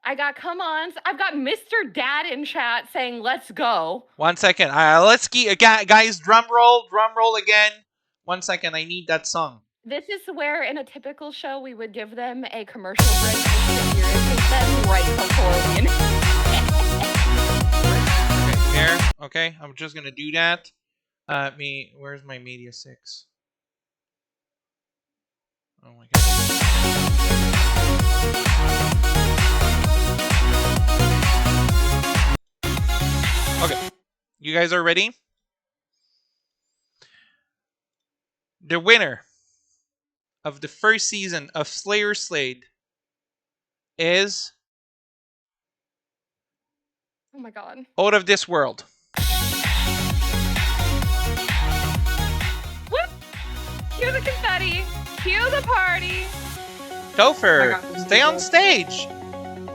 I got come ons. I've got Mr. Dad in chat saying, let's go. 1 second. Let's guys. Drum roll again. 1 second. I need that song. This is where, in a typical show, we would give them a commercial break just to irritate them right before we Okay, here. Okay, I'm just gonna do that. Where's my media 6? Oh my god. Okay, you guys are ready? The winner of the first season of Slayer Slade is Oh my god. Out of This World. Whoop! Cue the confetti. Cue the party. Topher, Oh my God, stay on stage.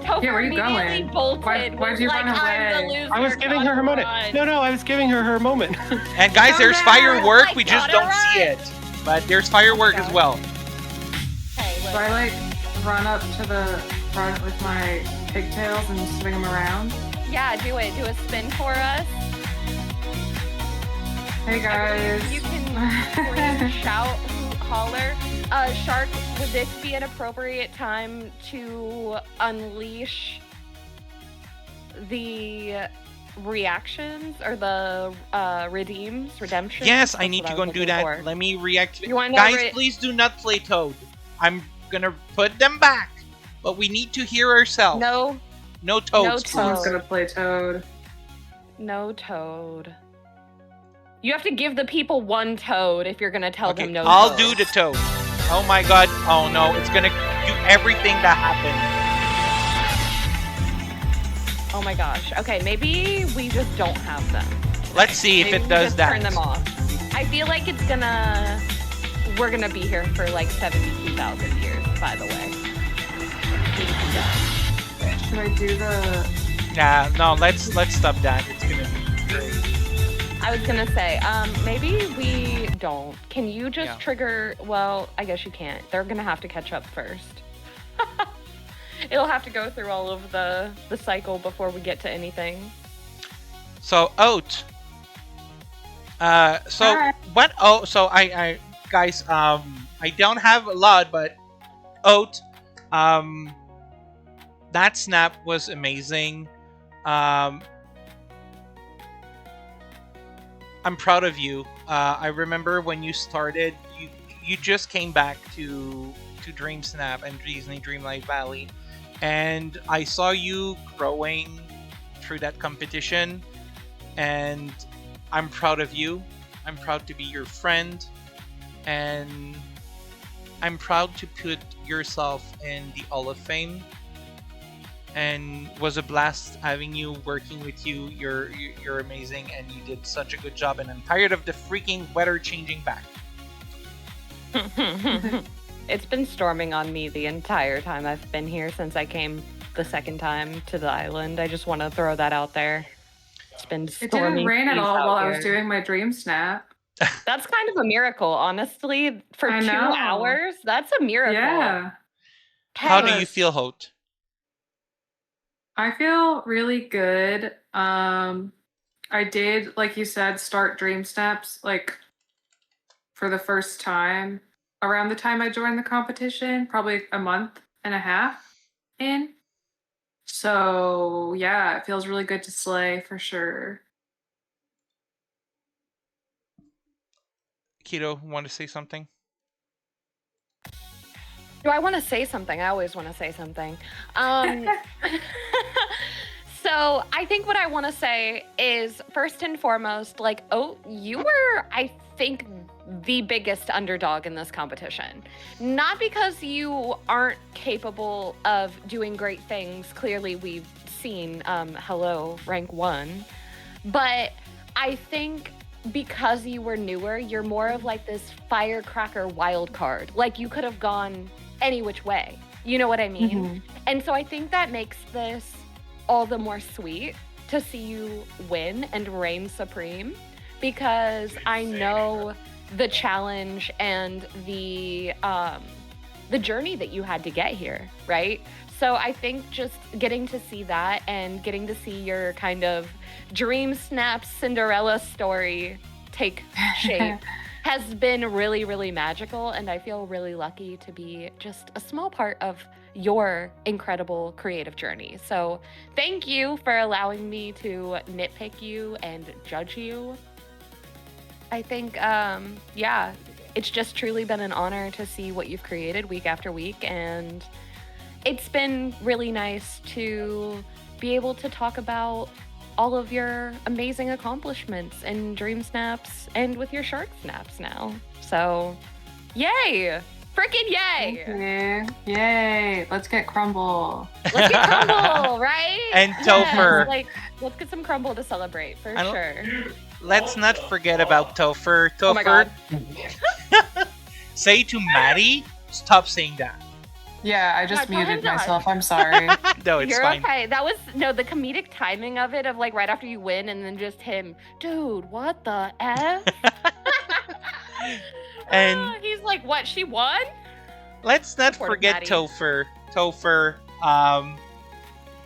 Topher Yeah, where you immediately going? bolted. Why'd you like, run I'm the away? loser. I was giving her her moment. No, I was giving her her moment. And guys, there's Topher, firework. I We just got it don't right. see it. But there's firework as well. Hey, Do I like run up to the front with my pigtails and swing them around? yeah, do it. Do a spin for us. Hey guys. You can scream, shout, holler. Shark, would this be an appropriate time to unleash the reactions or the redemption? Yes, I That's need what to was go and do looking that. for. Let me react. You wanna Guys, re- please do not play Toad. I'm gonna put them back, but we need to hear ourselves. No, No Toads, Toad. Someone's please. gonna play Toad. no Toad. You have to give the people one Toad if you're gonna tell Okay, them no. I'll Toad. do the Toad. Oh my god. Oh no, it's gonna do everything that happened. Oh my gosh. Okay, maybe we just don't have them. Let's see if Maybe it we does just that. Turn them off. I feel like we're gonna be here for like 72,000 years. By the way. Should I do the... Nah, no, let's stop that. It's gonna be great. I was gonna say, maybe we don't. Can you just Yeah. trigger? Well, I guess you can't. They're gonna have to catch up first. It'll have to go through all of the cycle before we get to anything. So Oat. So Alright. what? Oh, so I guys, I don't have a lot, but Oat, that snap was amazing. I'm proud of you. I remember when you started, you just came back to Dream Snap and Disney Dreamlight Valley, and I saw you growing through that competition, and I'm proud of you. I'm proud to be your friend, and I'm proud to put yourself in the Hall of Fame, and was a blast having you, working with you. You're amazing, and you did such a good job. And I'm tired of the freaking weather changing back. It's been storming on me the entire time I've been here since I came the second time to the island. I just want to throw that out there. It's been stormy. It didn't rain at all while I was here. doing my dream snap. That's kind of a miracle, honestly. For I 2 know. hours, that's a miracle. Yeah. How do you Yes. feel, Hote? I feel really good. I did, like you said, start dream snaps like for the first time around the time I joined the competition, probably a month and a half in. So yeah, it feels really good to slay for sure. Keto, want to say something? Do I want to say something? I always want to say something. So I think what I want to say is, first and foremost, like, oh, you were, I think, the biggest underdog in this competition. Not because you aren't capable of doing great things. Clearly, we've seen, hello, rank 1. But I think because you were newer, you're more of like this firecracker wild card. Like, you could have gone any which way. You know what I mean? Mhm. And so I think that makes this all the more sweet to see you win and reign supreme, because I know the challenge and the journey that you had to get here, right? So I think just getting to see that and getting to see your kind of dream snap Cinderella story take shape has been really, really magical, and I feel really lucky to be just a small part of your incredible creative journey. So thank you for allowing me to nitpick you and judge you. I think, yeah, it's just truly been an honor to see what you've created week after week, and it's been really nice to be able to talk about all of your amazing accomplishments and dream snaps and with your shark snaps now. So, yay! Freaking yay! Thank you. Yay! Let's get crumble. Let's get crumble, right? And Yes, Topher. like, let's get some crumble to celebrate for I don't- sure. Let's not forget about Topher. Topher, Oh my god. say to Maddie, stop saying that. Yeah, I just Yeah, tell him muted that. myself. I'm sorry. No, it's You're fine. okay. That was the comedic timing of it, of like right after you win and then just him, dude, what the F? And he's like, what, she won? let's not Support of forget Maddie. Topher. Topher,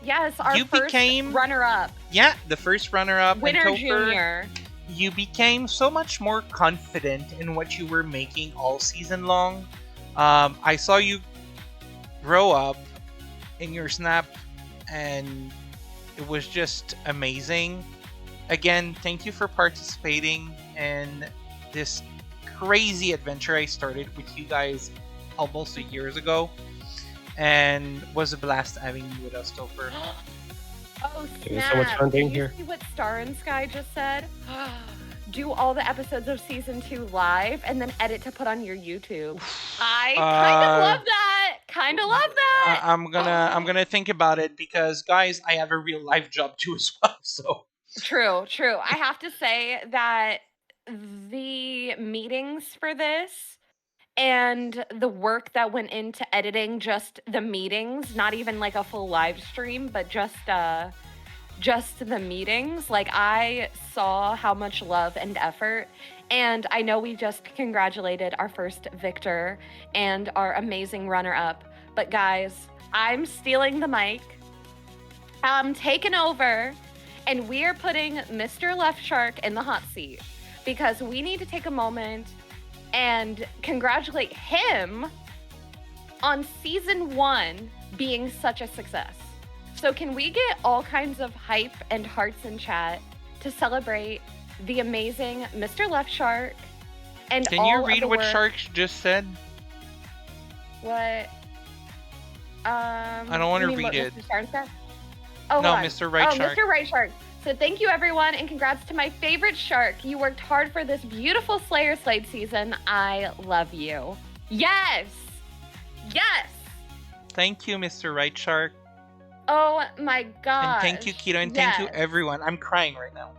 Yes, our You first became- runner-up, yeah, the first runner-up. winner and Topher, junior. you became so much more confident in what you were making all season long. I saw you grow up in your snap, and it was just amazing. Again, thank you for participating in this crazy adventure I started with you guys almost a years ago, and was a blast having you with us, Topher. Oh, It was snap. so much fun being Did you here. see what Star and Sky just said? Do all the episodes of season 2 live and then edit to put on your YouTube. I kind of love that. Kind of love that. I'm gonna think about it, because guys, I have a real life job too as well. So True. I have to say that the meetings for this and the work that went into editing just the meetings, not even like a full live stream, but just the meetings, like, I saw how much love and effort. And I know we just congratulated our first victor and our amazing runner-up, but guys, I'm stealing the mic. I'm taking over, and we are putting Mr. Left Shark in the hot seat, because we need to take a moment and congratulate him on season 1 being such a success. So can we get all kinds of hype and hearts in chat to celebrate the amazing Mr. Left Shark and can all you of read the what work- Sharks just said? What? I don't wanna read it. Mr. Shark said? Oh, No, hold on. Mr. Right Shark. Mr. Right Shark. So thank you, everyone, and congrats to my favorite shark. You worked hard for this beautiful Slayer Slade season. I love you. Yes. Yes. Thank you, Mr. Right Shark. Oh my gosh. And thank you, Keto, and thank you, Yes. everyone. I'm crying right now.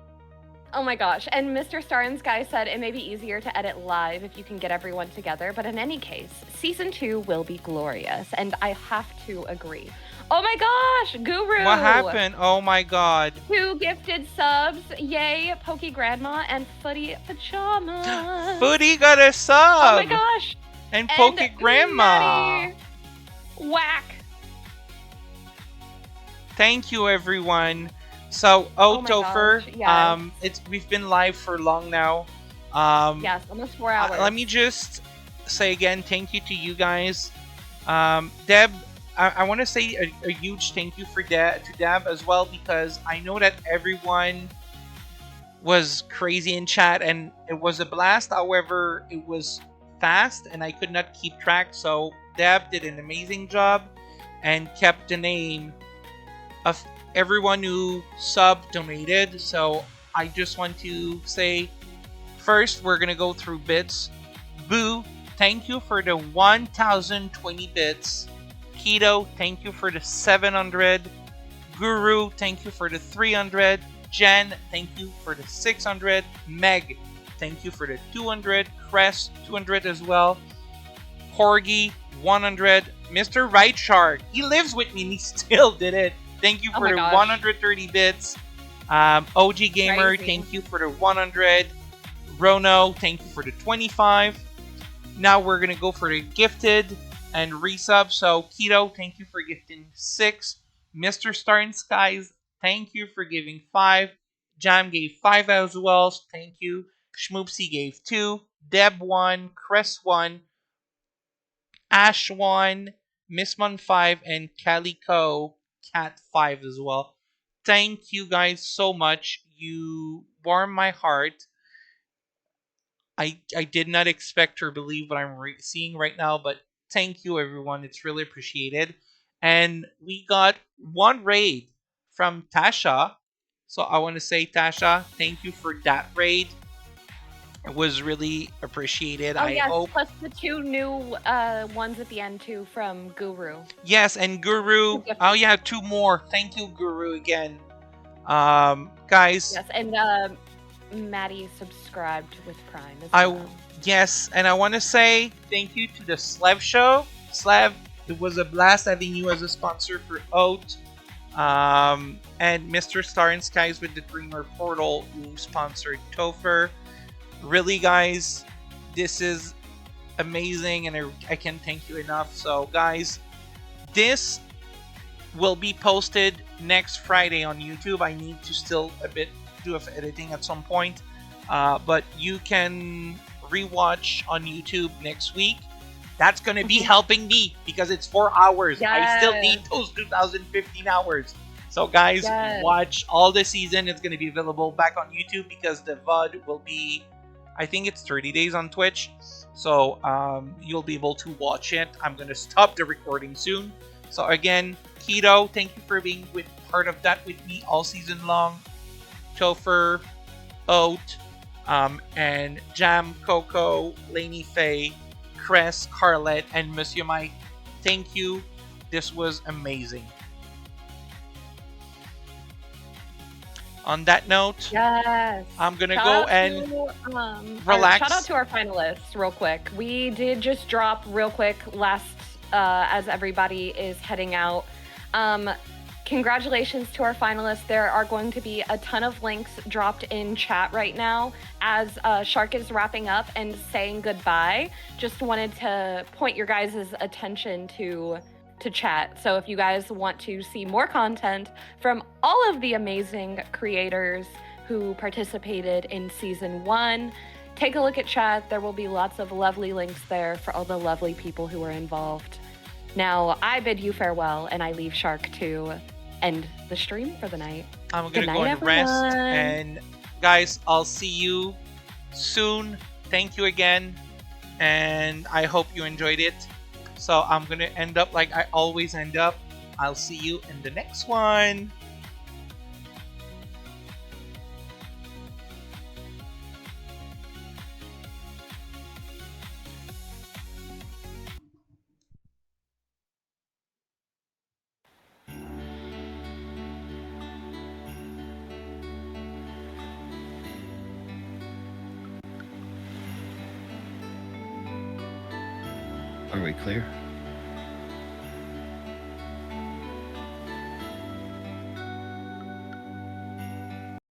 Oh my gosh. And Mr. Star and Sky said it may be easier to edit live if you can get everyone together, but in any case, season 2 will be glorious, and I have to agree. Oh my gosh, Guru! What happened? Oh my god. 2 gifted subs. Yay, Pokey Grandma and Footy Pajamas. Footy got a sub! Oh my gosh! And Pokey Grandma! Maddie. Whack! Thank you, everyone. So, Oh my Topher, gosh, yes. we've been live for long now. Yes, almost 4 hours. Let me just say again, thank you to you guys. Deb, I want to say a huge thank you to Deb as well, because I know that everyone was crazy in chat and it was a blast. However, it was fast and I could not keep track. So Deb did an amazing job and kept the name of everyone who donated. So I just want to say, first we're gonna go through bits. Boo, thank you for the 1020 bits. Keto, thank you for the 700. Guru, thank you for the 300. Jen, thank you for the 600. Meg, thank you for the 200. Crest, 200 as well. Corgi, 100. Mr. Right Shark, he lives with me and he still did it. Thank you for the 130 bits. OG Gamer, Crazy. thank you for the 100. Rono, thank you for the 25. Now we're going to go for the gifted and resub. So Keto, thank you for gifting 6. Mr. Star and Skies, thank you for giving 5. Jam gave 5 as well. Thank you. Schmoopsy gave 2. Deb 1. Crest 1. Ash 1. Missmon 5. And Calico Cat 5 as well. Thank you guys so much. You warm my heart. I did not expect or believe what I'm seeing right now, but thank you, everyone. It's really appreciated. And we got 1 raid from Tasha. So I want to say, Tasha, thank you for that raid. It was really appreciated. Oh, I yes, hope. plus the 2 new ones at the end, too, from Guru. Yes, and Guru. Oh, yeah, 2 more. Thank you, Guru, again. Guys. Yes, and Maddie subscribed with Prime as well. Yes, and I want to say thank you to the Slev Show. Slev, it was a blast having you as a sponsor for Oat. And Mr. Star and Skies with the Dreamer Portal, who sponsored Topher. Really, guys, this is amazing, and I can't thank you enough. So, guys, this will be posted next Friday on YouTube. I need to still do editing at some point, but you can rewatch on YouTube next week. That's going to be helping me because it's 4 hours. Yes. I still need those 2015 hours. So guys, watch all the season. It's going to be available back on YouTube because the VOD will be, I think it's 30 days on Twitch. So you'll be able to watch it. I'm going to stop the recording soon. So again, Keto, thank you for being part of that with me all season long. Topher, Oat, and Jam, Coco, Lainey Faye, Cress, Carlette, and Monsieur Mike. Thank you. This was amazing. On that note, yes, I'm gonna go and relax. Shout out to our finalists, real quick. We did just drop real quick last as everybody is heading out. Congratulations to our finalists. There are going to be a ton of links dropped in chat right now as Shark is wrapping up and saying goodbye. Just wanted to point your guys' attention to chat. So if you guys want to see more content from all of the amazing creators who participated in season 1, take a look at chat. There will be lots of lovely links there for all the lovely people who are involved. Now, I bid you farewell, and I leave Shark to end the stream for the night. I'm gonna go and rest. And guys, I'll see you soon. Thank you again, and I hope you enjoyed it. So I'm gonna end up like I always end up. I'll see you in the next one. Are we clear?